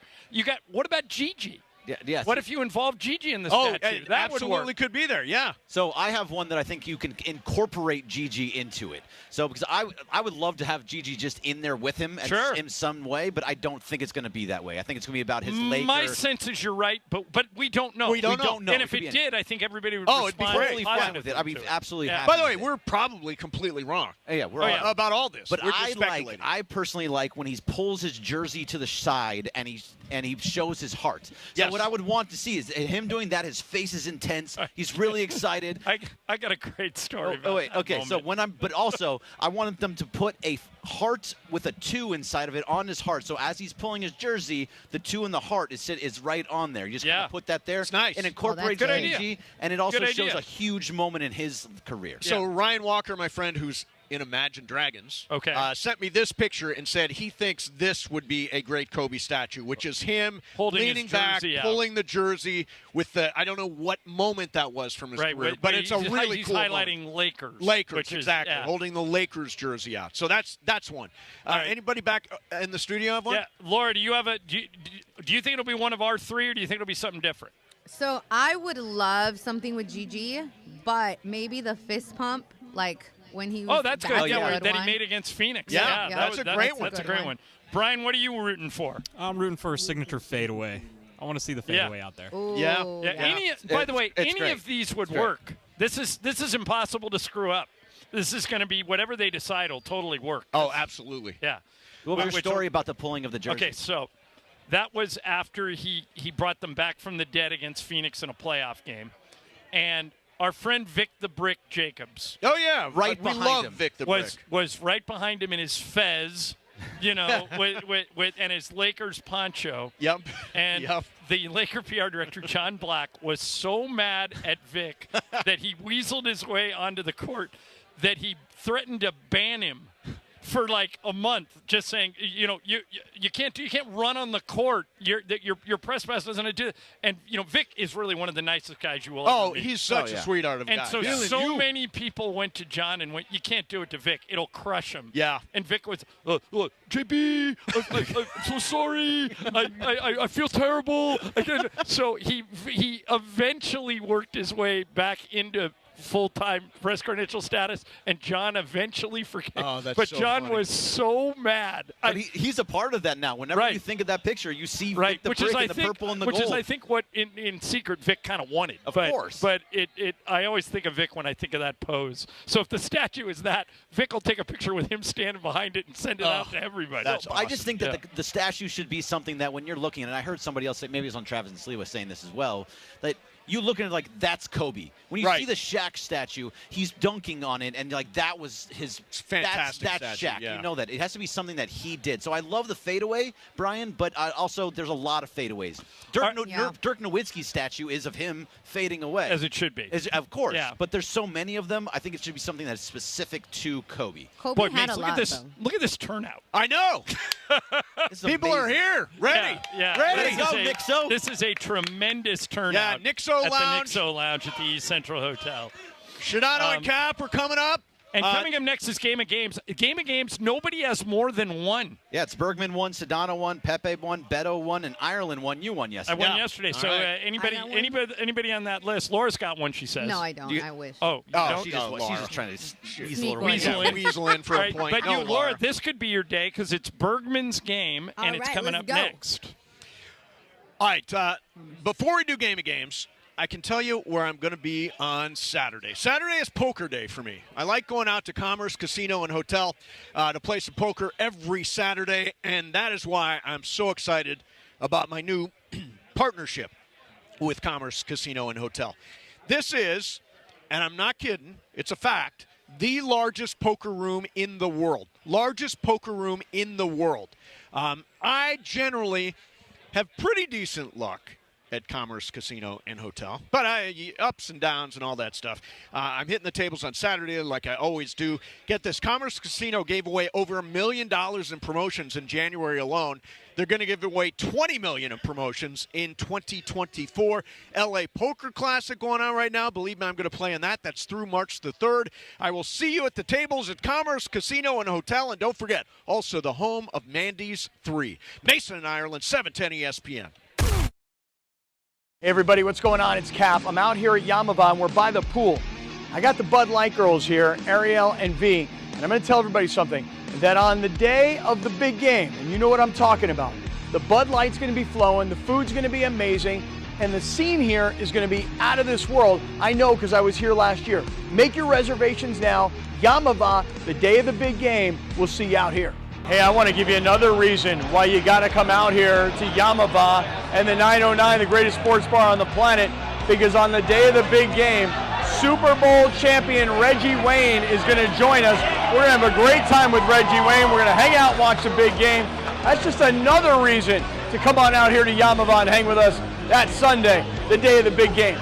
What about Gigi? Yeah. What if you involve Gigi in the statue? That absolutely would work. could be there, yeah. So I have one that I think you can incorporate Gigi into it. So because I would love to have Gigi just in there with him in some way, but I don't think it's going to be that way. I think it's going to be about his Laker. My sense is you're right, but we don't know. We don't know. And if it did, I think everybody would respond it'd be totally fine with it. I'd be absolutely happy. By the way, we're probably completely wrong. Yeah, we're about all this. But we're just speculating. I personally like when he pulls his jersey to the side and he shows his heart. So what I would want to see is him doing that. His face is intense. He's really excited. I got a great story. But also I wanted them to put a heart with a 2 inside of it on his heart. So as he's pulling his jersey, the 2 in the heart is right on there. You just kind of put that there. It's nice. And incorporate Gigi, and it also shows a huge moment in his career. So Ryan Walker, my friend, who's in Imagine Dragons, sent me this picture and said he thinks this would be a great Kobe statue, which is him leaning back, pulling the jersey with the, I don't know what moment that was from his career, but it's a really cool He's highlighting moment. Lakers. Exactly. Holding the Lakers jersey out. So that's one. Anybody back in the studio have one? Yeah. Laura, do you have do you think it'll be one of our 3, or do you think it'll be something different? So I would love something with Gigi, but maybe the fist pump, like when he was that's good. That he made against Phoenix. Yeah, that's a great one. That's a great one. Brian, what are you rooting for? I'm rooting for a signature fadeaway. I want to see the fadeaway out there. Ooh, By the way, any great. of these would work. This is impossible to screw up. This is going to be whatever they decide will totally work. Oh, absolutely. Yeah. What was your story about the pulling of the jersey? Okay, so that was after he brought them back from the dead against Phoenix in a playoff game. And our friend Vic the Brick Jacobs. Oh, yeah. Right we behind love him. Vic the Brick. Was right behind him in his fez, with and his Lakers poncho. Yep. And the Laker PR director, John Black, was so mad at Vic that he weaseled his way onto the court that he threatened to ban him for like a month, just saying, you can't run on the court. Your press pass doesn't do it. And Vic is really one of the nicest guys you will ever meet. He's such a sweetheart of a guy. And so many people went to John and went, you can't do it to Vic. It'll crush him. Yeah. And Vic was, look, JB, I'm so sorry. I feel terrible. So he eventually worked his way back into full-time press credential status, and John eventually forgave. Oh, that's but so John funny. was so mad. But he's a part of that now. Whenever you think of that picture, you see Vic the brick and the purple and the gold. Which is, I think, what in secret Vic kind of wanted. Of course. But I always think of Vic when I think of that pose. So if the statue is that, Vic will take a picture with him standing behind it and send it out to everybody. That's awesome. I just think that the statue should be something that when you're looking at it, and I heard somebody else say, maybe it was on Travis and Slee was saying this as well, that you look at it like that's Kobe. When you see the Shaq statue, he's dunking on it, and like that was his fantastic. That's statue, Shaq. yeah. You know that it has to be something that he did. So I love the fadeaway, Brian, but also there's a lot of fadeaways. Dirk Nowitzki's statue is of him fading away, as it should be. Of course. Yeah. But there's so many of them. I think it should be something that's specific to Kobe. Kobe had a look lot at this. of them. Look at this turnout. I know. People are here, ready. Ready. Let's go, Nixo. This is a tremendous turnout. Yeah, Nixo at Lounge. The Nixo Lounge at the East Central Hotel. Shadano and Cap are coming up. And coming up next is Game of Games. Game of Games, nobody has more than one. Yeah, it's Bergman won, Sedano won, Pepe won, Beto won, and Ireland won. You won yesterday. I won yesterday. So anybody on that list? Laura's got one, she says. No, I don't. I wish. Oh, she's just trying to weasel in for a point. But Laura, this could be your day because it's Bergman's game, and it's coming up next. All right. Before we do Game of Games, I can tell you where I'm going to be on Saturday. Saturday is poker day for me. I like going out to Commerce Casino and Hotel to play some poker every Saturday, and that is why I'm so excited about my new partnership with Commerce Casino and Hotel. This is, and I'm not kidding, it's a fact, the largest poker room in the world. Largest poker room in the world. I generally have pretty decent luck at Commerce Casino and Hotel, but ups and downs and all that stuff. I'm hitting the tables on Saturday like I always do. Get this, Commerce Casino gave away over $1 million in promotions in January alone. They're going to give away $20 million in promotions in 2024. LA Poker Classic going on right now. Believe me, I'm going to play in that. That's through March the 3rd. I will see you at the tables at Commerce Casino and Hotel. And don't forget, also the home of Mandy's 3. Mason and Ireland, 710 ESPN. Hey everybody, what's going on? It's Cap. I'm out here at Yamava and we're by the pool. I got the Bud Light girls here, Ariel and V, and I'm going to tell everybody something, that on the day of the big game, and you know what I'm talking about, the Bud Light's going to be flowing, the food's going to be amazing, and the scene here is going to be out of this world. I know because I was here last year. Make your reservations now. Yamava, the day of the big game, we'll see you out here. Hey, I want to give you another reason why you got to come out here to Yamava and the 909, the greatest sports bar on the planet, because on the day of the big game, Super Bowl champion Reggie Wayne is going to join us. We're going to have a great time with Reggie Wayne. We're going to hang out and watch the big game. That's just another reason to come on out here to Yamava and hang with us that Sunday, the day of the big game.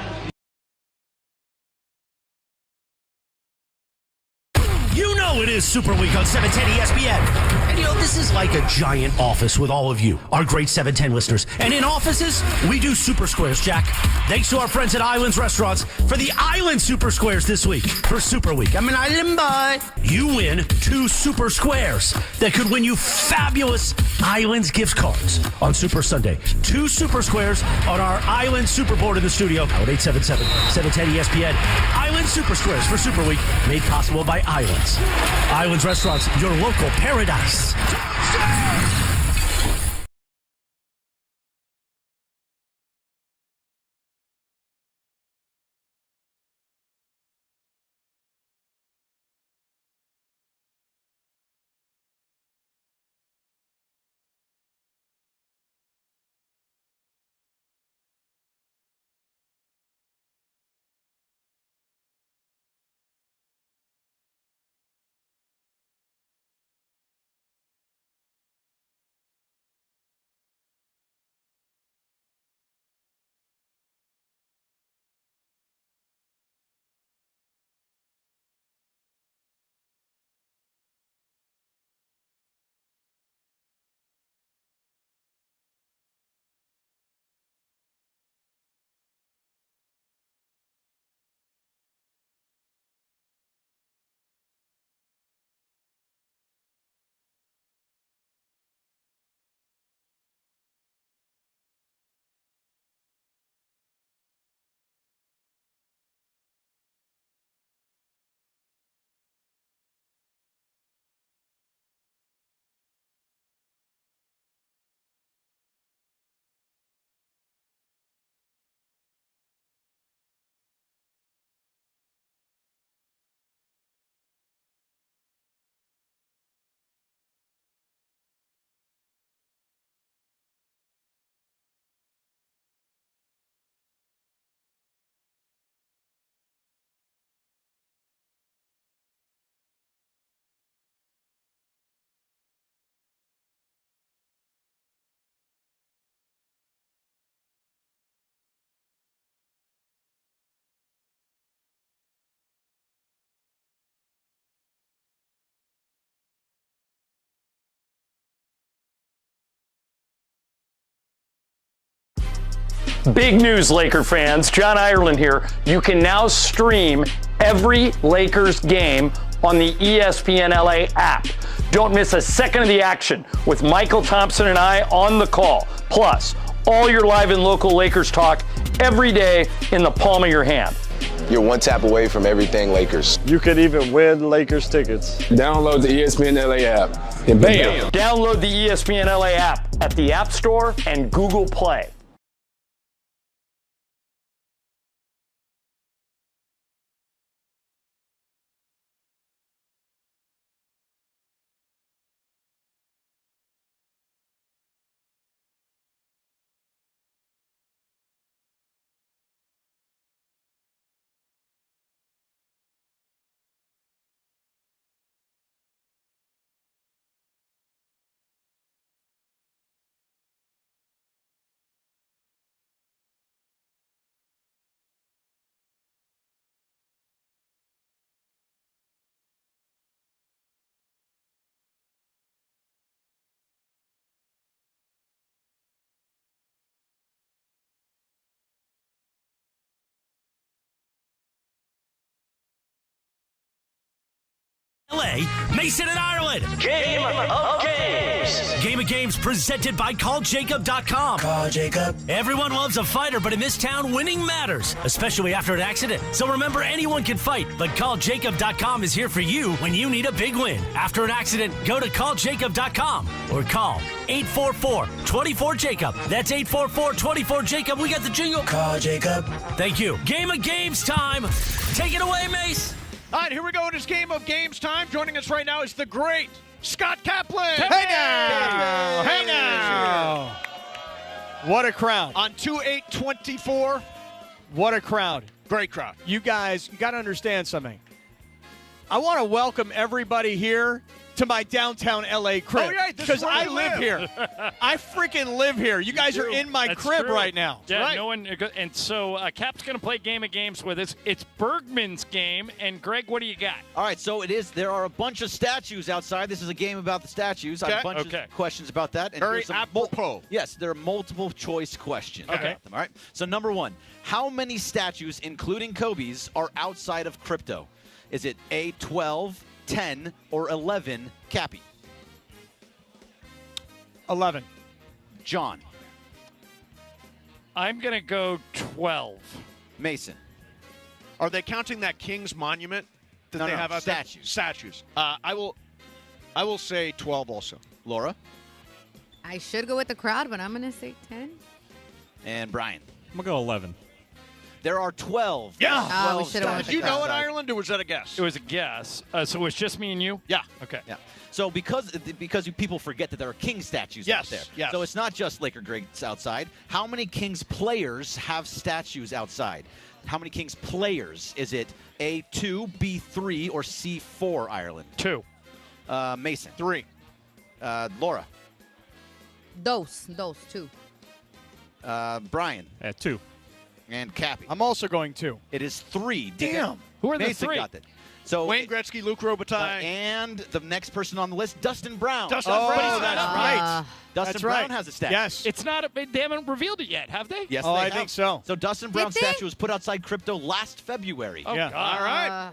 You know it is Super Week on 710 ESPN. And you know, this is like a giant office with all of you, our great 710 listeners. And in offices, we do Super Squares, Jack. Thanks to our friends at Islands Restaurants for the Island Super Squares this week for Super Week. I'm an island boy. You win 2 Super Squares that could win you fabulous Islands gift cards on Super Sunday. 2 Super Squares on our Island Super Board in the studio at 877 710 ESPN. Island Super Squares for Super Week, made possible by Islands. Islands Restaurants, your local paradise. Big news, Laker fans. John Ireland here. You can now stream every Lakers game on the ESPN LA app. Don't miss a second of the action with Michael Thompson and I on the call. Plus, all your live and local Lakers talk every day in the palm of your hand. You're one tap away from everything Lakers. You could even win Lakers tickets. Download the ESPN LA app. And bam! Download the ESPN LA app at the App Store and Google Play. LA, Mason and Ireland. Game of Games. Game of Games presented by CallJacob.com. Call Jacob. Everyone loves a fighter, but in this town, winning matters, especially after an accident. So remember, anyone can fight, but CallJacob.com is here for you when you need a big win. After an accident, go to CallJacob.com or call 844-24-JACOB. That's 844-24-JACOB. We got the jingle. Call Jacob. Thank you. Game of Games time. Take it away, Mace. All right, here we go. It is Game of Games time. Joining us right now is the great Scott Kaplan. Hey now! Hey now! What a crowd. On 2/8/24. What a crowd. Great crowd. You guys, you got to understand something. I want to welcome everybody here to my downtown LA crib. Oh, yeah, because I live here. I freaking live here. You guys are in my crib right now. Yeah, right? no one. And so Cap's going to play Game of Games with us. It's Bergman's game. And Greg, what do you got? All right, so it is. There are a bunch of statues outside. This is a game about the statues. I have a bunch of questions about that. And Very there's some apropos. Yes, there are multiple choice questions. Okay. All right. So number one, how many statues, including Kobe's, are outside of crypto? Is it A, 12, 10, or 11, Cappy? 11. John. I'm going to go 12. Mason. Are they counting that King's monument that No, they no, have out statues. there? Statues. I will say 12 also. Laura. I should go with the crowd, but I'm going to say 10. And Brian. I'm going to go 11. There are 12. Yeah. Oh, we should have went Did you know it, outside. Ireland, or was that a guess? It was a guess. So it was just me and you? Yeah. Okay. Yeah. So because people forget that there are King statues out there. Yes. So it's not just Laker greats outside. How many Kings players have statues outside? How many Kings players? Is it A, 2, B, 3, or C, 4, Ireland? 2. Mason. 3. Laura. Those 2. Brian. 2. And Cappy. I'm also going 2. It is 3. Damn. Who are the Mason 3? got that. So Wayne Gretzky, Luc Robitaille. and the next person on the list, Dustin Brown. Dustin Oh, Brown. that's right. right. Dustin That's Brown right. has a statue. Yes. It's not. They haven't revealed it yet, have they? Yes, Oh, they I have. think so. So Dustin Brown's Did they? statue was put outside crypto last February. Oh, Yeah. God. All right.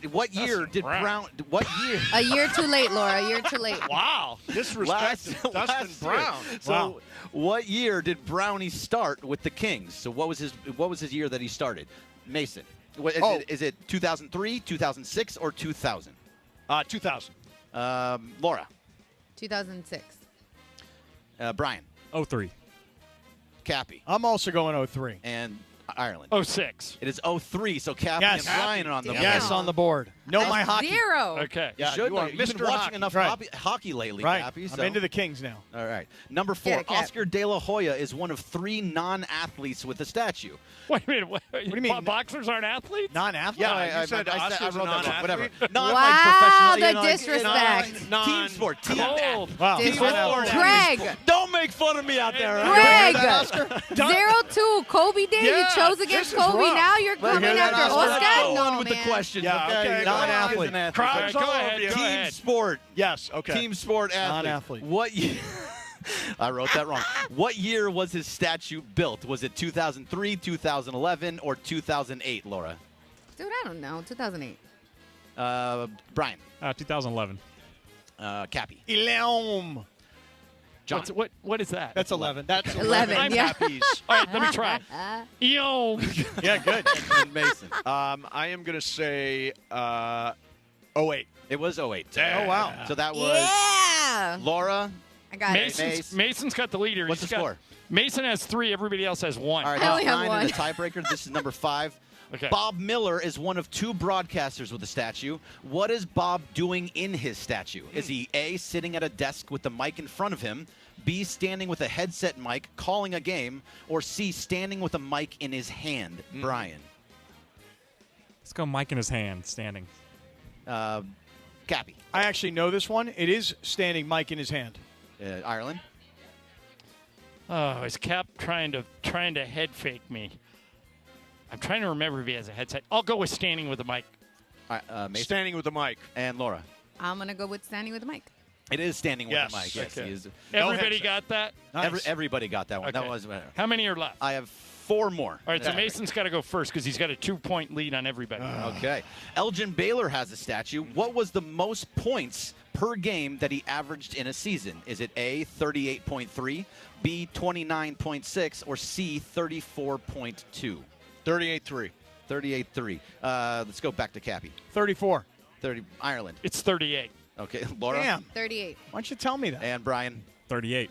What year Dustin did Brown. What year? A year too late, Laura. A year too late. Wow. Disrespect to Dustin last year. Brown. So, Wow. what year did Brownie start with the Kings? So, what was his year that he started? Mason. Is it 2003, 2006, or 2000? 2000. Laura. 2006. Brian. 03. Cappy. I'm also going 03. And Ireland. 06. It is 03. So Cappy Yes. and Brian are on the board. Yes, on the board. No, my hockey. 0. Okay. You Yeah, should. you are You've been Mr. watching Hockey. enough Right. hockey lately, Right. Cappy. So. I'm into the Kings now. All right. Number 4, Get it, Cap. Oscar De La Hoya is one of 3 non-athletes with a statue. Wait a minute. What do you mean? Boxers aren't athletes? Non-athlete? Yeah, you said I Oscar's a wrote that wrong. Whatever. non-athlete? Not Wow, like professional. the disrespect. Team sport. Team Cold. Wow. Team sport. Greg. Don't make fun of me out there. Greg. Oscar. 0-2. Kobe Day. Yeah, You chose this against is Kobe. rough. Now you're Well, coming hear that, after Oscar? Oscar? Go on No, with man. the questions. Yeah, okay. Non-athlete. Crowds Go all ahead, over you. go Team ahead. sport. Yes, okay. Team sport athlete. Non-athlete. What year? I wrote that wrong. What year was his statue built? Was it 2003, 2011, or 2008, Laura? Dude, I don't know. 2008. Brian. 2011. Cappy. Ilum. John. What is that? That's 11. That's 11, I'm yeah. Cappies. All right, let me try. Yo. Yeah, good. And Mason. I am going to say 08. It was 08. Oh, wow. So that was Yeah. Laura. I got it. Mason's got the leader. What's the score? Mason has 3. Everybody else has 1. All right, I only that's have 9 in the one. tiebreaker. This is number 5. Okay. Bob Miller is one of 2 broadcasters with a statue. What is Bob doing in his statue? Is he A, sitting at a desk with the mic in front of him, B, standing with a headset mic calling a game, or C, standing with a mic in his hand? Brian. Let's go mic in his hand, standing. Cappy. I actually know this one. It is standing mic in his hand. Ireland. Oh, is Cap trying to head fake me? I'm trying to remember if he has a headset. I'll go with standing with a mic. Mason. Standing with the mic. And Laura. I'm going to go with standing with the mic. It is standing with Yes. the mic. Yes, Okay. he is. Everybody got that? Nice. Everybody got that one. Okay. That was. How many are left? I have 4 more. All right, so Mason's got to go first because he's got a 2-point lead on everybody. Okay. Elgin Baylor has a statue. What was the most points per game that he averaged in a season? Is it A, 38.3, B, 29.6, or C, 34.2? 38-3. 38.3. Let's go back to Cappy. 34. 30. Ireland. It's 38. Okay. Laura. Damn. 38. Why don't you tell me that? And Brian. 38.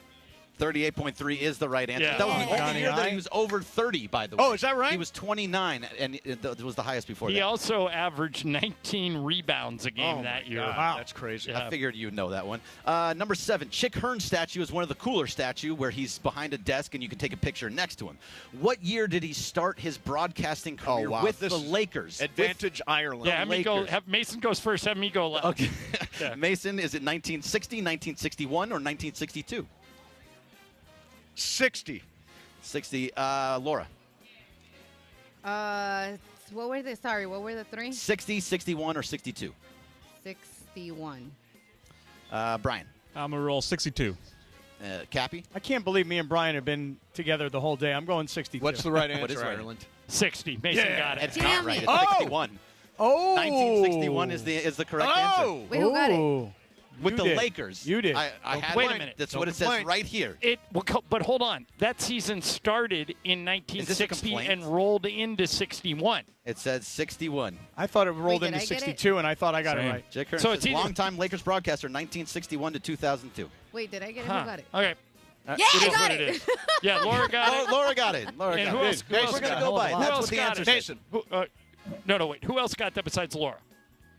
38.3 is the right answer. Yeah. That was the only Johnny year that I. he was over 30, by the way. Oh, is that right? He was 29, and it was the highest before He that. also averaged 19 rebounds a game that year. Wow. That's crazy. Yeah. I figured you'd know that one. Number 7, Chick Hearn's statue is one of the cooler statue where he's behind a desk and you can take a picture next to him. What year did he start his broadcasting career wow. with This the is Lakers? Advantage Ireland. Yeah, have me go. Lakers. Have Mason goes first. Have me go last. Okay. Yeah. Mason, is it 1960, 1961, or 1962? 60. 60. Laura. What were the? Sorry, what were the 3? 60, 61, or 62? 61. Brian. I'm going to roll 62. Cappy. I can't believe me and Brian have been together the whole day. I'm going 62. What's the right What is answer, right? Ireland? 60. Mason Yeah. got it. It's Damn not right. it. It's Oh! 61. Oh. 1961 is the correct answer. Wait, who got it? Oh. With You the did. Lakers. You did. I had Wait a one. minute. That's Don't what it says complain. right here. But hold on. That season started in Is this a 1960 complaint? and rolled into 61. It says 61. I thought it rolled Wait, into did I get it? 62, and I thought I got Same. it right. Jake Hearn So says it's either- longtime Lakers broadcaster, 1961 to 2002. Wait, did I get it? Huh. Who got it? Okay. Yeah, It I is got what it. is. Yeah, Laura got it. Laura got it. And Laura got who it. else- who else We're going got to it? go by it. Who That's else what the got answer it? says. Mason. No, wait. Who else got that besides Laura?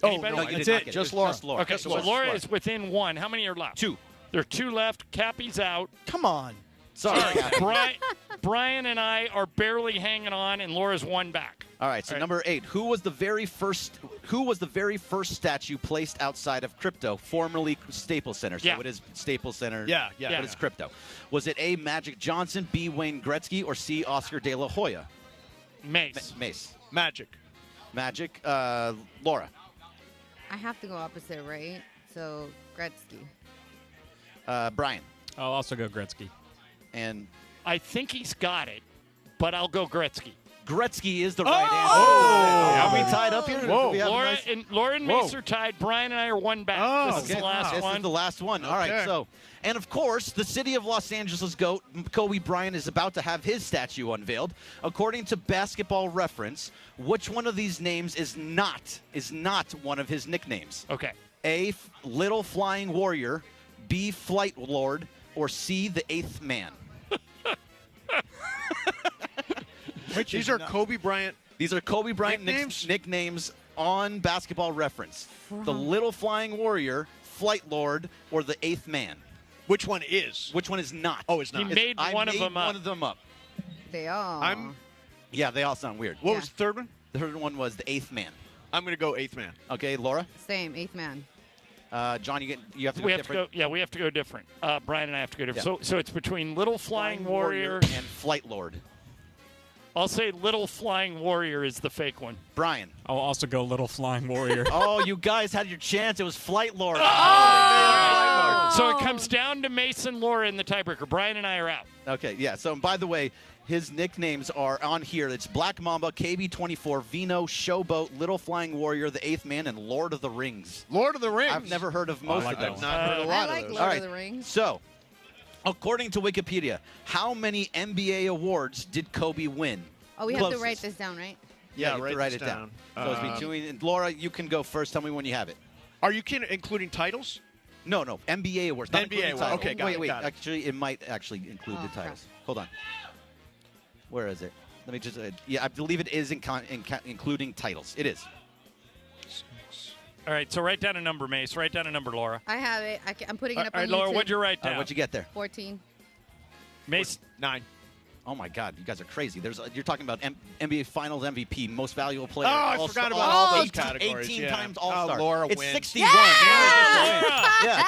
Oh, Anybody? no, you That's did not it. get Just It's Laura. Just Laura. Okay, Just so Laura. Laura is within 1. How many are left? 2. There are 2 left. Cappy's out. Come on. Sorry, Cappy. Brian and I are barely hanging on, and Laura's 1 back. All right, so All right. number 8. Who was the very first statue placed outside of Crypto, formerly Staples Center? So Yeah. it is Staples Center. Yeah. But it's Crypto. Was it A, Magic Johnson, B, Wayne Gretzky, or C, Oscar De La Hoya? Mace. Mace. Magic. Magic. Laura. I have to go opposite, right? So Gretzky. Brian. I'll also go Gretzky. And I think he's got it, but I'll go Gretzky. Gretzky is the right answer. Are we tied up here? Whoa. Do we have a Laura nice- and Mace are tied. Brian and I are 1 back. Oh, This is Okay, the last this one. is the last one. All right, Okay. so, and of course, the city of Los Angeles' GOAT, Kobe Bryant, is about to have his statue unveiled. According to Basketball Reference, which one of these names is not one of his nicknames? Okay. A, Little Flying Warrior, B, Flight Lord, or C, the Eighth Man? These are Kobe Bryant. These are Kobe Bryant nicknames on Basketball Reference. The Little Flying Warrior, Flight Lord, or the Eighth Man? Which one is? Which one is not? Oh, it's not. He made I one made of them up. one of them up. They all. Yeah, they all sound weird. What was the third one? The third one was the Eighth Man. I'm going to go Eighth Man. Okay, Laura? Same, 8th man. John, you have to go We have different. to go. Yeah, we have to go different. Brian and I have to go different. Yeah. So it's between Little Flying Warrior. and Flight Lord. I'll say Little Flying Warrior is the fake one. Brian. I'll also go Little Flying Warrior. Oh, you guys had your chance. It was Flight Lord. So So it comes down to Mason, Laura in the tiebreaker. Brian and I are out. Okay, yeah. So, by the way, his nicknames are on here. It's Black Mamba, KB24, Vino, Showboat, Little Flying Warrior, the Eighth Man, and Lord of the Rings. Lord of the Rings. I've never heard of most of them. I've not heard a lot I like of those. Lord of the Rings. So, according to Wikipedia, how many NBA awards did Kobe win? Oh, we have to write this down, right? Yeah, you have to write it down. So it's between. And Laura, you can go first. Tell me when you have it. Are you including titles? No, NBA awards. Not NBA awards. Okay, got it. Wait. Got it. Actually, it might actually include the titles. Hold on. Where is it? Let me just. Yeah, I believe it is including titles. It is. All right, so write down a number, Mace. Write down a number, Laura. I have it. I'm putting it up All on right, Laura, YouTube. what'd you write down? What'd you get there? 14. Mace? 9. Oh my God, you guys are crazy. You're talking about NBA Finals MVP, most valuable player. Oh, I forgot about all those 18 categories. 18 yeah. times All-Star. Laura it's wins. 61. Yeah,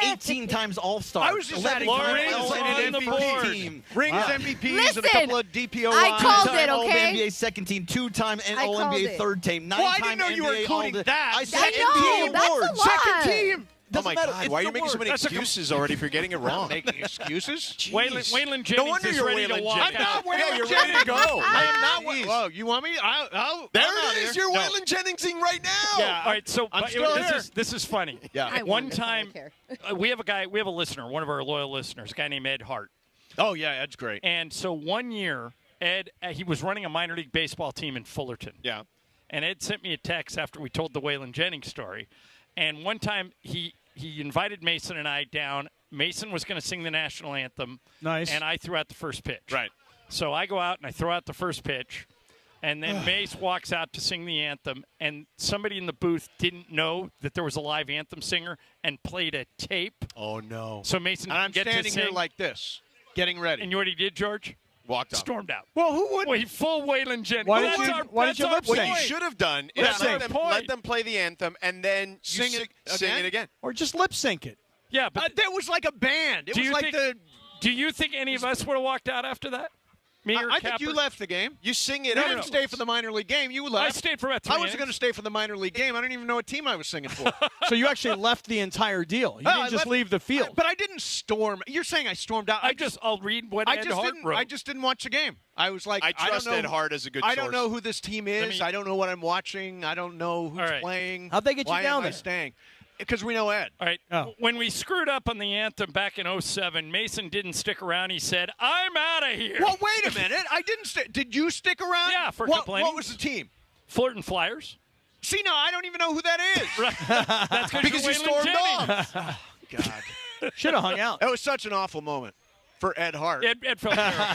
it's 18 times All-Star. I was just adding Laura rings is and on the board. MVP team. Rings, MVPs, Listen, and a couple of DPOIs. I called it, All okay? NBA second team, 2-time I called All-NBA it. third team, 9-time Well, I didn't know you were NBA including All- that. I said I know, NBA that's a awards. lot. Second team. Doesn't oh my matter. God! It's Why are the you making so word. many excuses already for getting it wrong? Making excuses? Waylon Jennings No wonder is you're ready to Waylon walk Jennings. out. Waylon you're Jennings. ready to go. I am not. Jeez. Whoa, you want me? I'm There out it is. here. You're No. Waylon Jenningsing right now. Yeah, all right, so I'm but still here. this is funny. Yeah. I One won this, I time, don't care. we have a listener, one of our loyal listeners, a guy named Ed Hart. Oh, yeah, Ed's great. And so one year, Ed, he was running a minor league baseball team in Fullerton. Yeah. And Ed sent me a text after we told the Waylon Jennings story. And one time he invited Mason and I down. Mason was going to sing the national anthem. Nice. And I threw out the first pitch. Right. So I go out and I throw out the first pitch. And then Mace walks out to sing the anthem. And somebody in the booth didn't know that there was a live anthem singer and played a tape. Oh no! So Mason And I'm didn't get standing to sing. here like this, getting ready. And you know what he did, George? Walked out. Stormed out. Well, who would? Wait, full Waylon Jennings. Why Well, didn't that's you- our- why that's didn't you our lip sync? What you point. should have done is That's our point. let them play the anthem and then you Sing it sing again? it again. Or just lip sync it. Yeah, but That was like a band. It do was you like think, the. do you think any of us would have walked out after that? Me or I think Capper? you left the game. You sing it. You out. didn't stay for the minor league game. You left. I stayed for about 3 I minutes. wasn't going to stay for the minor league game. I don't even know what team I was singing for. So you actually left the entire deal. You Oh, didn't I just left- leave the field. But I didn't storm. You're saying I stormed out. I'll read what Ed Hart wrote. I just didn't watch the game. I was like, I trust don't know, Ed Hart as a good I don't source. know who this team is. I don't know what I'm watching. I don't know who's All right. playing. How'd they get you Why down am I there? staying? Because we know Ed. All right. Oh. When we screwed up on the anthem back in 07, Mason didn't stick around. He said, I'm out of here. Well, wait a minute. I didn't stick. Did you stick around? Yeah, for a what, couple What innings. was the team? Fullerton Flyers. See, no, I don't even know who that is. Right. That's Because you you're Waylon stormed Jennings. off. God. Should have hung out. That was such an awful moment for Ed Hart. Ed felt terrible.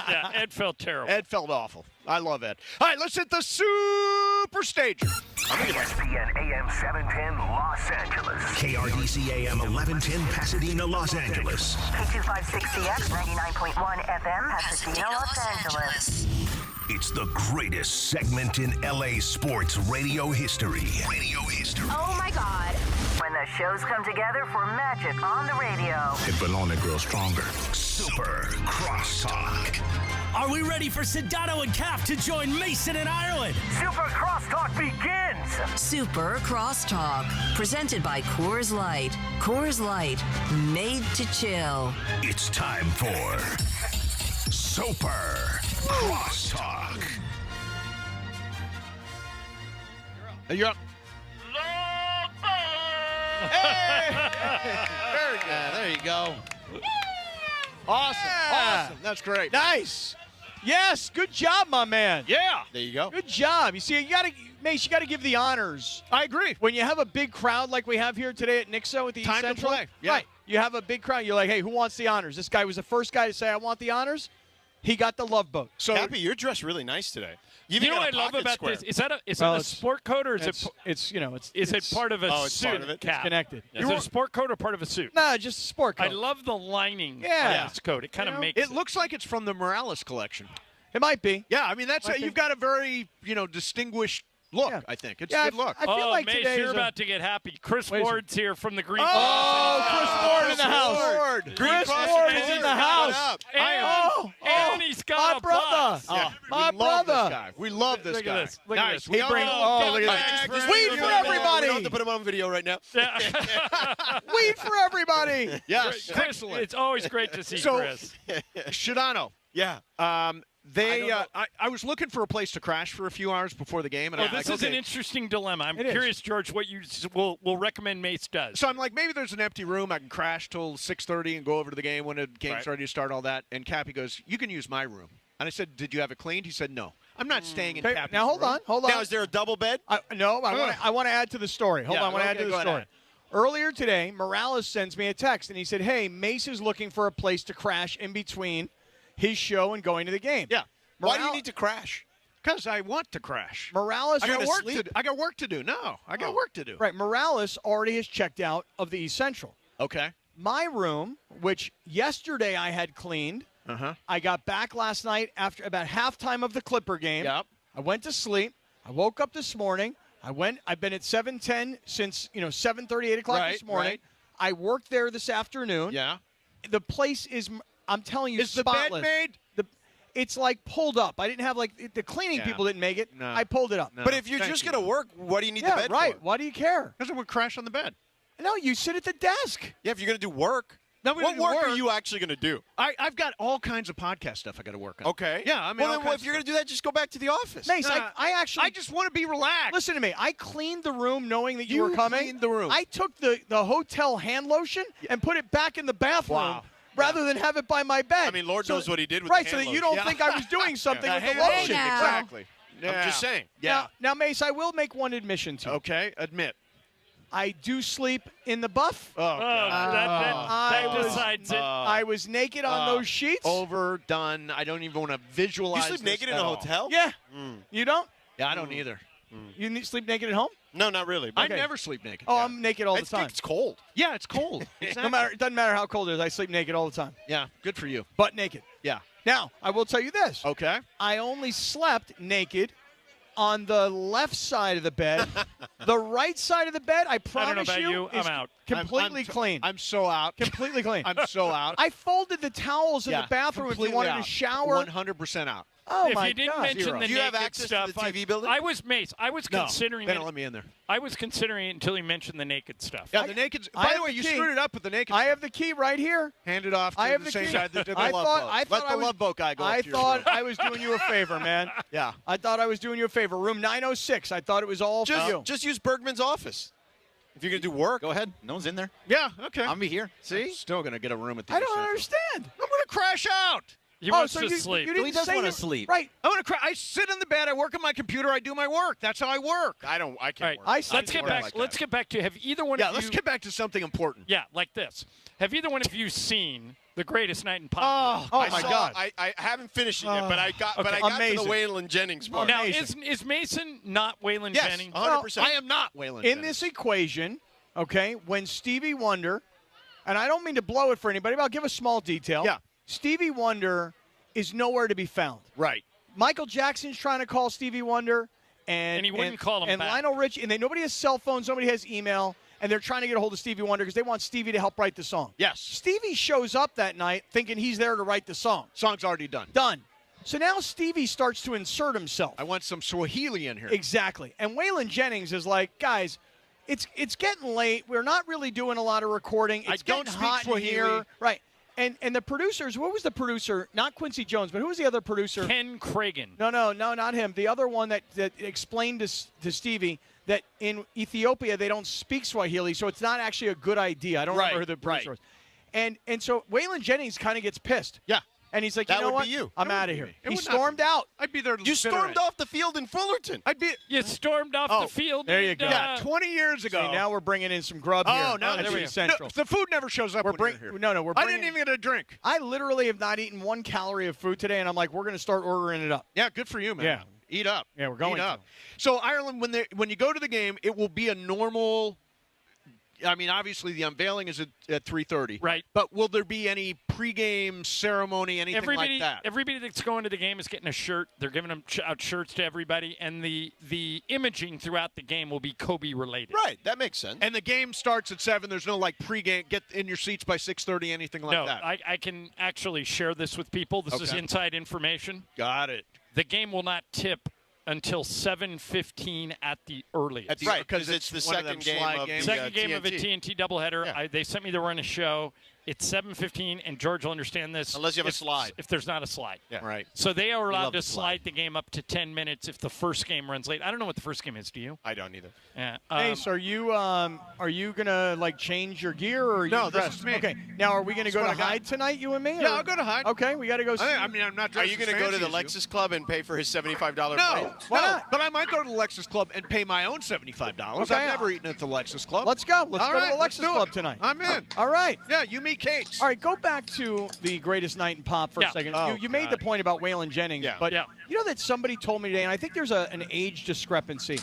Yeah, Ed felt terrible. Ed felt awful. I love Ed. All right, let's hit the super stager. ESPN AM 710 Los Angeles. KRDC AM 1110 Pasadena, Los Angeles. K256CX 99.1 FM Pasadena, Los Angeles. It's the greatest segment in LA sports radio history. Oh my God. When the shows come together for magic on the radio. It will only grow stronger. Super Crosstalk. Are we ready for Sedano and Calf to join Mason in Ireland? Super Crosstalk begins. Super Crosstalk, presented by Coors Light. Coors Light, made to chill. It's time for Super Crosstalk. You're up. Very good. There you go. Awesome. Yeah. Awesome. That's great. Nice. Yes, good job, my man. Yeah. There you go. Good job. You see, Mace, you got to give the honors. I agree. When you have a big crowd like we have here today at Nixo at the Time East to Central, play. Yeah. Right. You have a big crowd. You're like, hey, who wants the honors? This guy was the first guy to say, I want the honors. He got the love boat. So, Cappy, you're dressed really nice today. You know what I love about this? Is that a sport coat or is it part of a suit? Part of it. Cap? It's connected. Is it a sport coat or part of a suit? Nah, just a sport coat. I love the lining Yeah. of this coat. It kind of makes It looks like it's from the Morales collection. It might be. Yeah, I mean, that's you've got a very, distinguished look. Yeah. I think it's Yeah, a good look. I feel like Mace, today you're is about to get happy. Chris Ward's here from the Green Oh, Cross. Chris Ward in the house. Chris Ward is in the house. And he's got my a brother. box. My we love brother. this guy. We love this Look guy. at this. Look at Nice. this. We He brings- look at this. Weed for everybody. We don't have to put him on video right now. Weed for everybody. Yes, Chris, excellent. it's always great to see So, Chris. Shadano. Yeah. I was looking for a place to crash for a few hours before the game, and Well, this is an interesting dilemma. I'm curious, George, what you will recommend Mace does. So I'm like, maybe there's an empty room. I can crash till 6:30 and go over to the game when the game's ready to start. All that. And Cappy goes, "You can use my room." And I said, "Did you have it cleaned?" He said, "No, I'm not staying in Okay, Cappy's now hold room." on. Now, is there a double bed? I want to add to the story. Hold on, I want to add to the go story. ahead. Earlier today, Morales sends me a text, and he said, "Hey, Mace is looking for a place to crash in between his show and going to the game." Yeah. Why do you need to crash? Because I want to crash. Morales, I got work to do. No, I got work to do. Right, Morales already has checked out of the East Central. Okay. My room, which yesterday I had cleaned, I got back last night after about halftime of the Clipper game. Yep. I went to sleep. I woke up this morning. I've been at 7:10 since 7:30, 8 o'clock this morning. Right. I worked there this afternoon. Yeah. The place is, I'm telling you, Is the bed spotless. made? It's like pulled up. I didn't have the cleaning people didn't make it. No. I pulled it up. No. But if you're just going to work, what do you need the bed right. for? Why do you care? Because I would crash on the bed. No, you sit at the desk. Yeah, if you're going to do work. No, we What don't do work are work. you actually going to do? I've got all kinds of podcast stuff I got to work on. Okay. Yeah, I mean, well, then, if you're going to do that, just go back to the office. Mace, I just want to be relaxed. Listen to me. I cleaned the room knowing that you were coming. Cleaned the room. I took the hotel hand lotion and put it back in the bathroom. Wow. Rather than have it by my bed. I mean, Lord knows what he did with right, the so hand that you lotion. don't think I was doing something with the hand lotion. now. Exactly. I'm just saying. Yeah. Now, Mace, I will make one admission to you. Okay, admit. I do sleep in the buff. Oh, God. That decides it. I was naked on those sheets. Overdone. I don't even want to You visualize sleep this naked in at a all. hotel? Yeah. You don't? Yeah, I don't either. You sleep naked at home? No, not really. I But never sleep naked. Oh, I'm naked all the it's, time. it's cold. Yeah, it's cold. No Exactly. matter, it doesn't matter how cold it is. I sleep naked all the time. Yeah, good for you. Butt naked. Yeah. Now, I will tell you this. Okay. I only slept naked on the left side of the bed. The right side of the bed, I promise I don't know about you. is I'm out. completely clean. I'm so out. Completely clean. I'm so out. I folded the towels in the bathroom if you wanted to shower. 100% out. Oh, if my you didn't God. mention Zero. the Do you have naked access to stuff, the TV building? I was Mace. I was No, considering they it. don't let me in there. I was considering it until he mentioned the naked stuff. Yeah, the naked. I By have the way, the you key. screwed it up with the naked. I have the key right here. Hand it off to I have the the same key. guy that did the I love thought- boat. I thought Let I the was- love boat guy go I up to your thought room. I was doing you a favor, man. Yeah. I thought I was doing you a favor. Room 906. I thought it was all for you. Just use Bergman's office. If you're going to do work. Go ahead. No one's in there. Yeah, okay. I'm be here. See? Still going to get a room at the I don't Central. understand. I'm going to crash out. He wants so to you, sleep. You He didn't does say want to you- sleep. Right. I'm going to crash. I sit in the bed. I work on my computer. I do my work. That's how I work. I can't All right, work. let's get back. like let's that. get back to. Have either one Yeah, of let's you? get back to something important. Yeah, like this. Have either one of you seen The Greatest Night in Pop? Oh, I my saw- God. I haven't finished it yet, but I got to amazing. the Waylon Jennings part. Now, amazing. is Mason not Waylon Yes, Jennings? 100%. I am not Waylon In Jennings. this equation, okay, when Stevie Wonder, and I don't mean to blow it for anybody, but I'll give a small detail. Yeah. Stevie Wonder is nowhere to be found. Right. Michael Jackson's trying to call Stevie Wonder, And he wouldn't call him And back. Lionel Richie, and nobody has cell phones, nobody has email, and they're trying to get a hold of Stevie Wonder because they want Stevie to help write the song. Yes. Stevie shows up that night thinking he's there to write the song. Song's already done. Done. So now Stevie starts to insert himself. I want some Swahili in here. Exactly. And Waylon Jennings is like, guys, it's getting late. We're not really doing a lot of recording. It's don't getting speak hot in Swahili. here. Right. And the producers, what was the producer? Not Quincy Jones, but who was the other producer? Ken Cragen. No, not him. The other one that explained to Stevie that in Ethiopia they don't speak Swahili, so it's not actually a good idea. I don't remember who the producer was. And so Waylon Jennings kind of gets pissed. Yeah. And he's like, That you know would what? be you. I'm It would out of be here. me. It He would not stormed be me. out. I'd be there. You stormed off the field in Fullerton. I'd be. You stormed off the field. there you and, go. Yeah, 20 years ago. See, now we're bringing in some grub here. Oh, no, That's there we go. Central. No, the food never shows up. We're when bring- you're here. no, we're I bringing- didn't even get a drink. I literally have not eaten 1 calorie of food today, and I'm like, we're going to start ordering it up. Yeah, good for you, man. Yeah. Eat up. Yeah, we're going Eat up. to. So Ireland, when you go to the game, it will be a normal I mean, obviously the unveiling is at 3:30. Right. But will there be any pregame ceremony, anything like that? Everybody that's going to the game is getting a shirt. They're giving them out shirts to everybody, and the imaging throughout the game will be Kobe related. Right, that makes sense. And the game starts at 7. There's no pregame. Get in your seats by 6:30. Anything like that? No, I can actually share this with people. This is inside information. Got it. The game will not tip until 7:15 at the earliest. Right, because it's the second game of the second game of a TNT. TNT doubleheader. Yeah. They sent me to run a show. It's 7:15, and George will understand this. Unless you have a slide. If there's not a slide. Yeah. Right. So they are allowed to slide. slide the game up to 10 minutes if the first game runs late. I don't know what the first game is. Do you? I don't either. Yeah. Ace, are you gonna like change your gear or are you No, this dressed? is me. Okay. Now, are we gonna go to what I got. Hyde tonight, you and me? Yeah, or- I'll go to Hyde. Okay, we got to go. See I mean, I'm not Are dressed you as going to go to fancy the as you. Lexus Club and pay for his $75 No, plate? Why no, not? but I might go to the Lexus Club and pay my own $75. Okay. I've never eaten at the Lexus Club. Let's go. Let's All go right, to the let's Lexus do Club it. tonight. I'm in. All right. Yeah, you meet Kate's. All right, go back to the greatest night in pop for a second. Oh, you made the point about Waylon Jennings, but you know that somebody told me today, and I think there's an age discrepancy.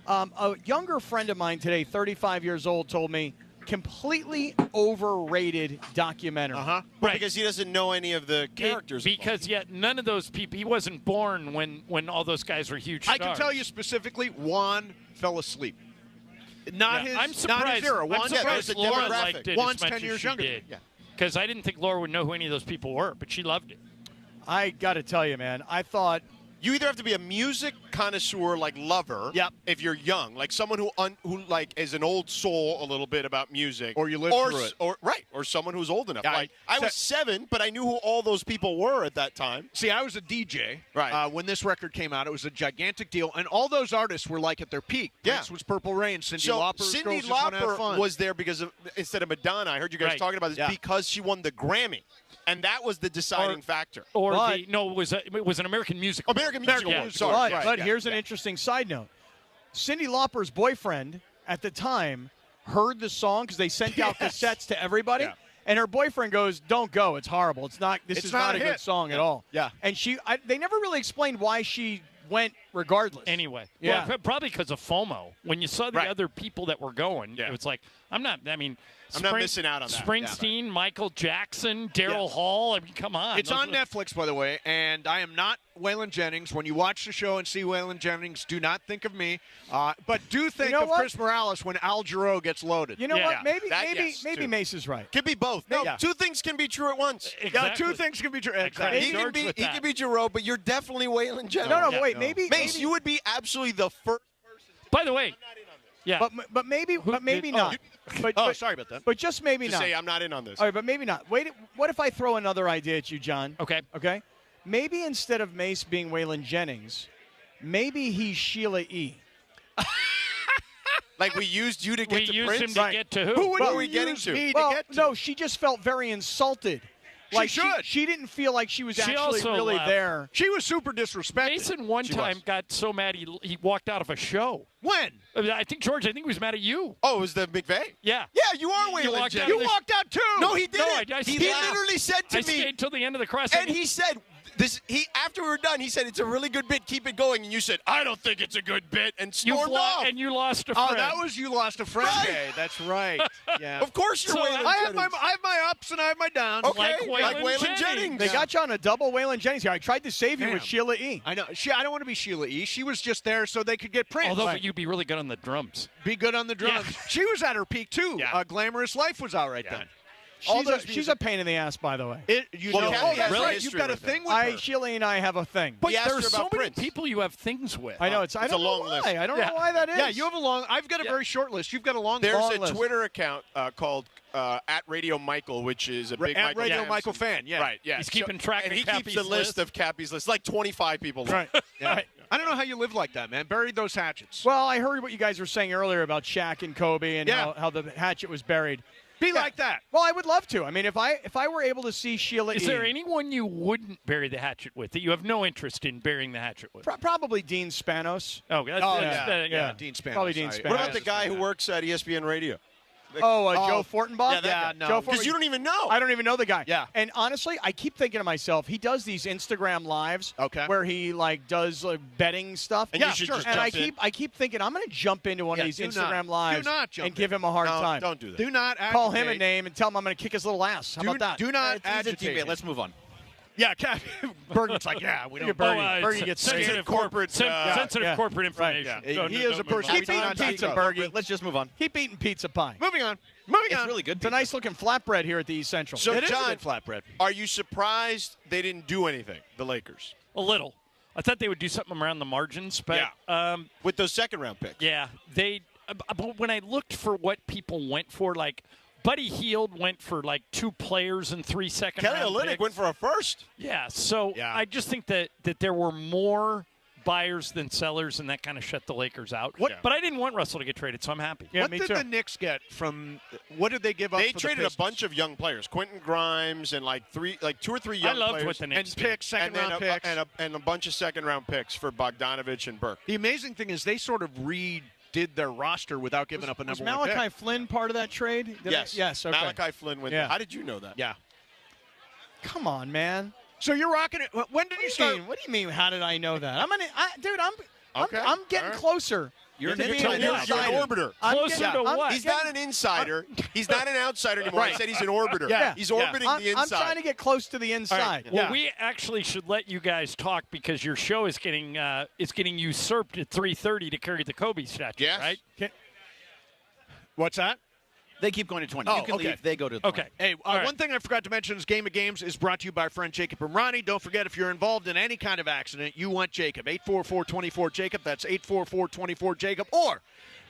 A younger friend of mine today, 35 years old, told me completely overrated documentary. Right. Because he doesn't know any of the characters. Because yet none of those people. He wasn't born when all those guys were huge I stars. can tell you specifically, Juan fell asleep. Not his. I'm surprised. Not his era. I'm Juan's surprised Laura liked it Juan's as much 10 as years she younger. did. Yeah. Because I didn't think Laura would know who any of those people were, but she loved it. I got to tell you, man, I thought You either have to be a music connoisseur, like lover, if you're young, like someone who like is an old soul a little bit about music, or you lived through it, or someone who's old enough. Yeah, like I was 7, but I knew who all those people were at that time. See, I was a DJ. Right. When this record came out, it was a gigantic deal, and all those artists were like at their peak. Yeah. Prince was Purple Rain. Cyndi So Lauper. Cyndi Girls Just Wanna Have Fun. Lauper was there because of instead of Madonna. I heard you guys talking about this because she won the Grammy, and that was the deciding factor. It was an American music. American music. Yeah. Award, sorry. But here's an interesting side note. Cyndi Lauper's boyfriend at the time heard the song because they sent out cassettes to everybody. Yeah. And her boyfriend goes, "Don't go. It's horrible. This is not a good song at all." Yeah. And they never really explained why she went regardless. Anyway. Yeah. Well, probably because of FOMO. When you saw the other people that were going, it was like, I'm not missing out on that. Springsteen, Michael Jackson, Daryl Hall. I mean, come on. It's on Netflix, by the way, and I am not Waylon Jennings. When you watch the show and see Waylon Jennings, do not think of me, but do think of Chris Morales when Al Jarreau gets loaded. You know what? Maybe Mace is right. Could be both. No, two things can be true at once. Exactly. 2 things can be true. Exactly. He can be Jarreau, but you're definitely Waylon Jennings. No, wait. Maybe Mace, you would be absolutely the first person. By the way, but maybe not. Sorry about that. But just maybe to not. say I'm not in on this. All right, but maybe not. Wait, what if I throw another idea at you, John? Okay. Okay. Maybe instead of Mace being Waylon Jennings, maybe he's Sheila E. Like we used you to get to used Prince? him to get to who? Who would Who are you we getting use to? me Well, to get to? no, she just felt very insulted. Like should. She didn't feel like she was actually also really left. there. She was super disrespected. Mason one time got so mad he walked out of a show. When? I think, George, he was mad at you. Oh, it was the McVeigh? Yeah. Yeah, you are Waylon walked Jennings. out You of the- walked out too. No, he didn't. I he laughed. literally said to I me, stayed till the end of the cross. and he said, after we were done, he said, it's a really good bit, keep it going. And you said, I don't think it's a good bit, and stormed off. And you lost a friend. Oh, that was you lost a friend Right. day. That's right. Yeah. Of course you're So Waylon I have Jennings. my ups and I have my downs. Okay, Like Waylon Waylon Jennings. They got you on a double Waylon Jennings here. I tried to save you with Damn. Sheila E. I know. I don't want to be Sheila E. She was just there so they could get Prince. Although you'd be really good on the drums. Be good on the drums. Yeah. She was at her peak too. Yeah. Glamorous Life was out right then. She's a pain in the ass, by the way. Well, Kathy has that's a right. history You've got a with her. thing with her. Sheila E. and I have a thing. But He asked there's her so about many Prince. people you have things with. I know. I don't a long know list. why. I don't know why that is. Yeah, you have a long. I've got a very short list. You've got a long. There's a list. Twitter account called at Radio Michael, which is a big at Michael Radio fan. Michael fan. Yeah. Right, yeah. He's keeping track and of he keeps Cappy's the list list. of Cappy's list. Like 25 people. Right. Yeah. I don't know how you live like that, man. Buried those hatchets. Well, I heard what you guys were saying earlier about Shaq and Kobe and how the hatchet was buried. Be like that. Well, I would love to. I mean, if I were able to see Sheila Is E. there anyone you wouldn't bury the hatchet with that you have no interest in burying the hatchet with? Probably Dean Spanos. Oh, Yeah, Dean Spanos. Probably Dean Spanos. What about the guy who works at ESPN Radio? Joe Fortenbaugh? Yeah, no. Joe Because you don't even know. I don't even know the guy. Yeah. And honestly, I keep thinking to myself, he does these Instagram lives where he does betting stuff. And you should just and jump I keep thinking I'm going to jump into one of these Instagram lives and give him a hard time. Don't do that. Do not call him a name and tell him I'm going to kick his little ass. How about that? Do not He's a agitate. teammate. Let's move on. Yeah, Bergen's like, we don't. Bergen gets sensitive corporate corporate information. Yeah. He is a person. Keep eating pizza, Bergie. Let's just move on. Keep eating pizza pie. Moving on. It's really good. It's a nice looking flatbread here at the East Central. So, it is John, a good flatbread. Are you surprised they didn't do anything, the Lakers? A little. I thought they would do something around the margins, but with those second-round picks. Yeah, they. But when I looked for what people went for, like Buddy Hield went for like 2 players and 3 second-round Kelly Olynyk picks. went for a first. Yeah, so I just think that there were more buyers than sellers, and that kind of shut the Lakers out. But I didn't want Russell to get traded, so I'm happy. Yeah, what did the Knicks get from? What did they give up? They for traded the a bunch of young players, Quentin Grimes, and 2 or 3 young I loved players, what the Knicks and picks, second-round picks, and a bunch of second-round picks for Bogdanovich and Burke. The amazing thing is they sort of redid their roster without giving up a number one pick. Malachi Flynn part of that trade? Yes. Okay. Malachi Flynn went. Yeah. How did you know that? Yeah. Come on, man. So you're rocking it. When did you start? What do you mean? How did I know that? Okay. I'm getting All right. closer. You're to an being an insider. You're an orbiter. Closer to what? He's not an insider. He's not an outsider anymore. Right. I said he's an orbiter. Yeah. He's orbiting the inside. I'm trying to get close to the inside. Well, we actually should let you guys talk because your show is getting usurped at 3:30 to carry the Kobe statue, Yes. right? What's that? They keep going to 20. Oh, You can okay. leave. They go to 20. Okay. Hey, right. one thing I forgot to mention is Game of Games is brought to you by our friend Jacob and Ronnie. Don't forget, if you're involved in any kind of accident, you want Jacob. 844-24-JACOB. That's 844-24-JACOB. Or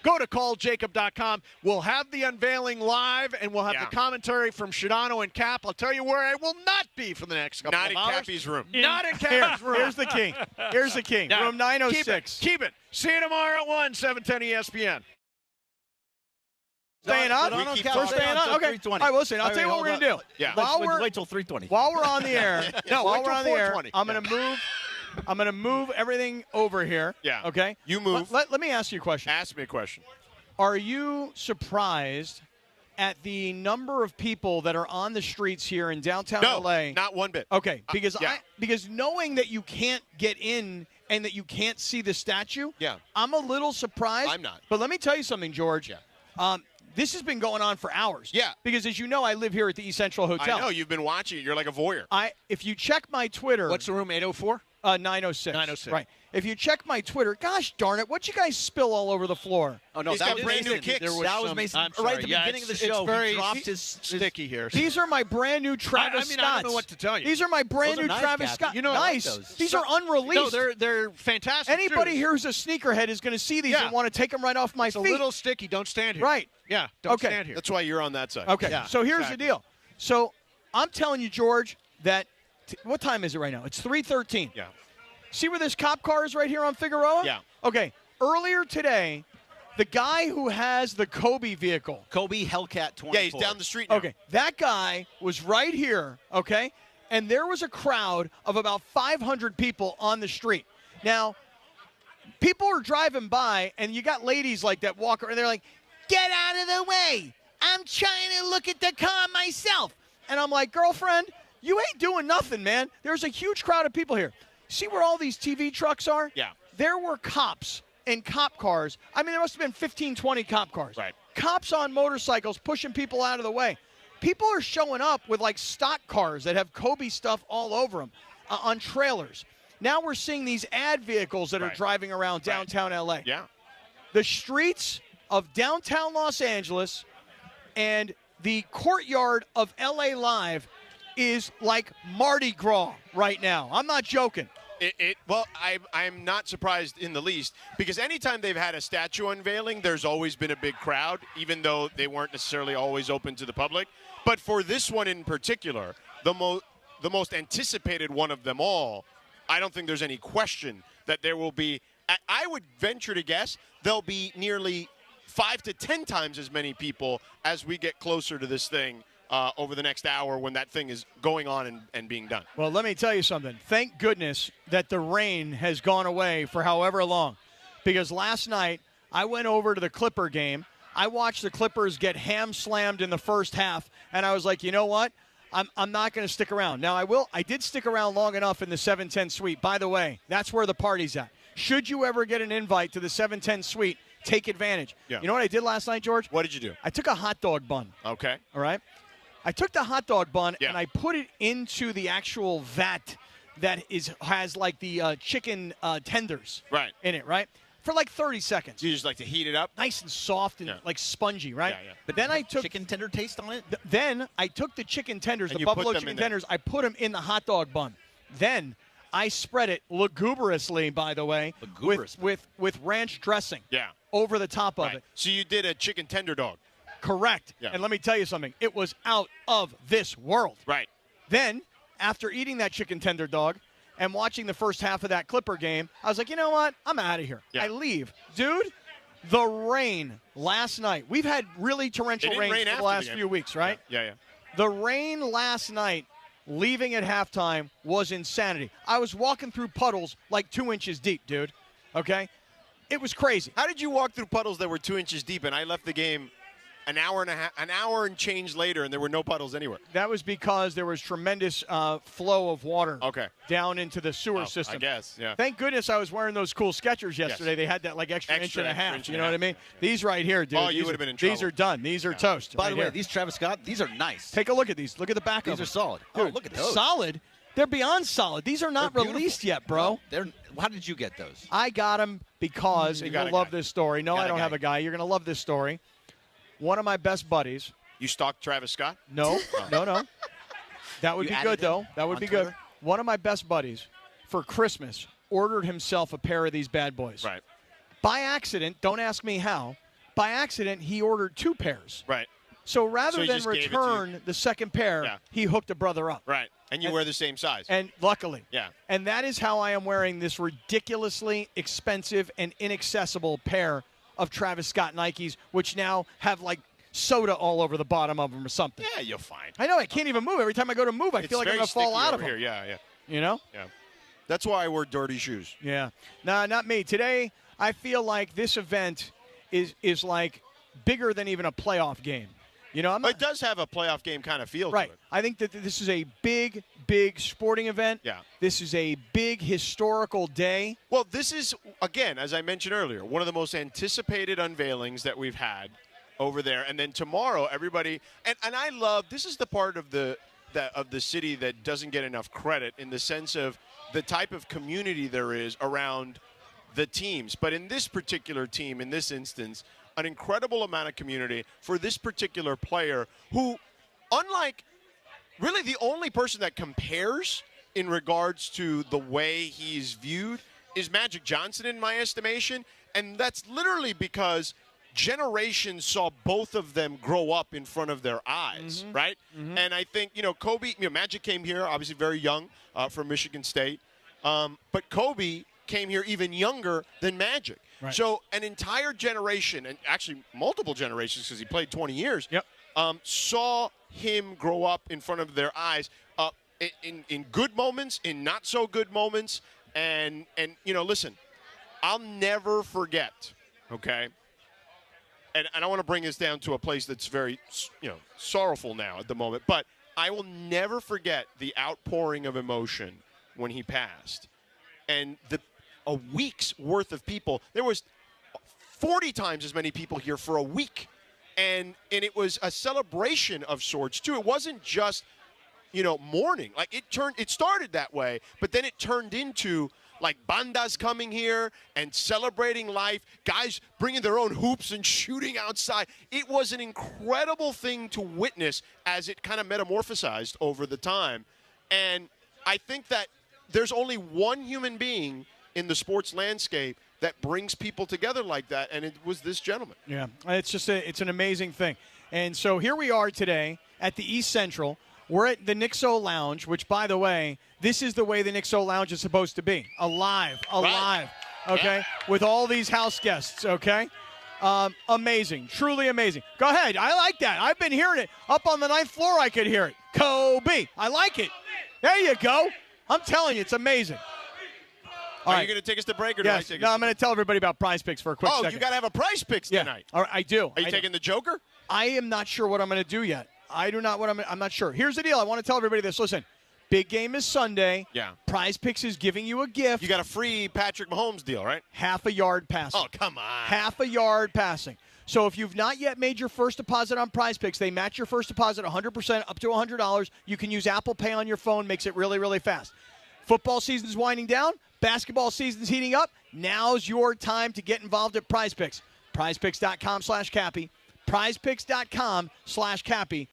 go to calljacob.com. We'll have the unveiling live, and we'll have the commentary from Shadano and Cap. I'll tell you where I will not be for the next couple Not of in hours. Cappy's room. Not in Cappy's room. Here's the king. Here's the king. Now, Room 906. Keep it. See you tomorrow at 1, 710 ESPN. Staying up? We're Staying up? Okay. All right, well, listen, I'll tell you what we're going to do. Yeah. Wait till 3:20. While we're on the air, wait till 4:20. I'm going to move everything over here. Yeah. Okay? You move. Let me ask you a question. Ask me a question. Are you surprised at the number of people that are on the streets here in downtown LA? Not one bit. Okay, because yeah. because knowing that you can't get in and that you can't see the statue, I'm a little surprised. I'm not. But let me tell you something, George. Yeah. This has been going on for hours. Yeah. Because as you know, I live here at the East Central Hotel. I know. You've been watching it. You're like a voyeur. If you check my Twitter. What's the room, 804? 906. 906. Right. If you check my Twitter, gosh darn it, what you guys spill all over the floor? Oh, no, He's that got was brand new Mason. kicks. That was Mason. I'm Right at sorry. the Yeah, beginning of the it's show, very he dropped sticky here. These are my brand new Travis I Scotts. don't know what to tell you. These are my brand Those are new nice, Travis Captain. Scott. You know, I like nice. those. These are unreleased. No, they're fantastic. Anybody shoes. here who's a sneakerhead is going to see these and want to take them right off my It's feet. a little sticky. Don't stand here. Right. Yeah. Don't Okay. stand here. That's why you're on that side. Okay. Yeah, So here's exactly. the deal. So I'm telling you, George, that what time is it right now? It's 3:13. Yeah. See where this cop car is right here on Figueroa? Yeah. Okay. Earlier today, the guy who has the Kobe vehicle. Kobe Hellcat 24. Yeah, he's down the street now. Okay. That guy was right here, okay? And there was a crowd of about 500 people on the street. Now, people are driving by, and you got ladies like that walk around. They're like, get out of the way. I'm trying to look at the car myself. And I'm like, girlfriend, you ain't doing nothing, man. There's a huge crowd of people here. See where all these TV trucks are? Yeah. There were cops in cop cars. I mean, there must have been 15, 20 cop cars. Right. Cops on motorcycles pushing people out of the way. People are showing up with, like, stock cars that have Kobe stuff all over them on trailers. Now we're seeing these ad vehicles that are driving around downtown L.A. Yeah. The streets of downtown Los Angeles and the courtyard of L.A. Live is like Mardi Gras right now. I'm not joking. Well, I'm not surprised in the least because anytime they've had a statue unveiling, there's always been a big crowd, even though they weren't necessarily always open to the public. But for this one in particular, the most anticipated one of them all, I don't think there's any question that there will be. I would venture to guess there'll be nearly 5 to 10 times as many people as we get closer to this thing over the next hour when that thing is going on and being done. Well, let me tell you something. Thank goodness that the rain has gone away for however long. Because last night I went over to the Clipper game I watched the Clippers get ham-slammed in the first half, and I was like, you know what? I'm not going to stick around. Now, I did stick around long enough in the 710 suite. By the way, that's where the party's at. Should you ever get an invite to the 710 suite, take advantage. Yeah. You know what I did last night, George? What did you do? I took a hot dog bun. Okay. All right? I took the hot dog bun, and I put it into the actual vat that has like the chicken tenders in it, right? For like 30 seconds. You just like to heat it up? Nice and soft and like spongy, right? Yeah. But then I took chicken tender taste on it? Then I took the chicken tenders, And the you buffalo put them chicken in there. tenders, I put them in the hot dog bun. Then I spread it lugubriously, by the way, with ranch dressing over the top of it. So you did a chicken tender dog. Correct. Yeah. And let me tell you something. It was out of this world. Right. Then, after eating that chicken tender dog and watching the first half of that Clipper game, I was like, you know what? I'm out of here. I leave. Dude, the rain last night. We've had really torrential rain for the last few weeks, right? Yeah. The rain last night, leaving at halftime, was insanity. I was walking through puddles like 2 inches deep, dude. Okay? It was crazy. How did you walk through puddles that were 2 inches deep and I left the game an hour and change later and there were no puddles anywhere? That was because there was tremendous flow of water down into the sewer system. I guess, yeah. Thank goodness I was wearing those cool Skechers yesterday. Yes. They had that like extra inch and a half. inch You and know a what I half. mean? These right here, dude. Oh, you would have been in trouble. These are done. These are toast. By right the way, here. these Travis Scott, these are nice. Take a look at these. Look at the back of These them. are solid. Dude, Oh, look at those. Solid? They're beyond solid. These are not They're released beautiful. yet, bro. How did you get those? I got them because, and got you'll a love guy. this story. No, Got I a don't guy. have a guy. You're going to love this story. One of my best buddies. You stalked Travis Scott? No, no. That would You be added good, though. him That would on be good. Twitter? One of my best buddies, for Christmas, ordered himself a pair of these bad boys. Right. By accident, don't ask me how, by accident, he ordered 2 pairs. Right. So rather So he than just gave it to return the second pair, he hooked a brother up. Right. And you wear the same size. And luckily. Yeah. And that is how I am wearing this ridiculously expensive and inaccessible pair of Travis Scott Nikes, which now have like soda all over the bottom of them or something. Yeah, you're fine. I know. I can't even move. Every time I go to move, I feel like I'm going to fall out of them. Here. Yeah. You know? Yeah. That's why I wear dirty shoes. Yeah. No, not me. Today, I feel like this event is like bigger than even a playoff game. You know, It does have a playoff game kind of feel right. to it. I think that this is a big sporting event. Yeah. This is a big historical day. Well, this is, again, as I mentioned earlier, one of the most anticipated unveilings that we've had over there. And then tomorrow, everybody, and I love, this is the part of the city that doesn't get enough credit in the sense of the type of community there is around the teams. But in this particular team, in this instance, an incredible amount of community for this particular player who, unlike really the only person that compares in regards to the way he's viewed is Magic Johnson in my estimation. And that's literally because generations saw both of them grow up in front of their eyes, right? And I think, Kobe, Magic came here obviously very young from Michigan State. But Kobe came here even younger than Magic. Right. So an entire generation, and actually multiple generations because he played 20 years, saw him grow up in front of their eyes in good moments, in not so good moments. And listen, I'll never forget, okay? And I don't want to bring this down to a place that's very, sorrowful now at the moment, but I will never forget the outpouring of emotion when he passed. And a week's worth of people. There was 40 times as many people here for a week. And it was a celebration of sorts, too. It wasn't just, mourning. Like, it started that way, but then it turned into, like, bandas coming here and celebrating life, guys bringing their own hoops and shooting outside. It was an incredible thing to witness as it kind of metamorphosized over the time. And I think that there's only one human being in the sports landscape that brings people together like that, and it was this gentleman. Yeah, it's an amazing thing. And so here we are today at the East Central. We're at the Nixo Lounge, which, by the way, this is the way the Nixo Lounge is supposed to be. Alive, Right. okay, Yeah. with all these house guests, okay? Amazing, truly amazing. Go ahead, I like that. I've been hearing it. Up on the 9th floor, I could hear it. Kobe, I like it. There you go. I'm telling you, it's amazing. Are you going to take us to break or do I Yes. take No, us? I'm going to tell everybody about Prize Picks for a quick second. You got to have a Prize Picks tonight. All right, I do. Are you taking the Joker? I am not sure what I'm going to do yet. I'm not sure. Here's the deal. I want to tell everybody this. Listen, big game is Sunday. Yeah. Prize Picks is giving you a gift. You got a free Patrick Mahomes deal, right? Half a yard passing. Oh, come on. Half a yard passing. So if you've not yet made your first deposit on Prize Picks, they match your first deposit 100% up to $100. You can use Apple Pay on your phone. Makes it really, really fast. Football season's winding down. Basketball season's heating up. Now's your time to get involved at Prize Picks. PrizePicks.com/Cappy. PrizePicks.com/Cappy.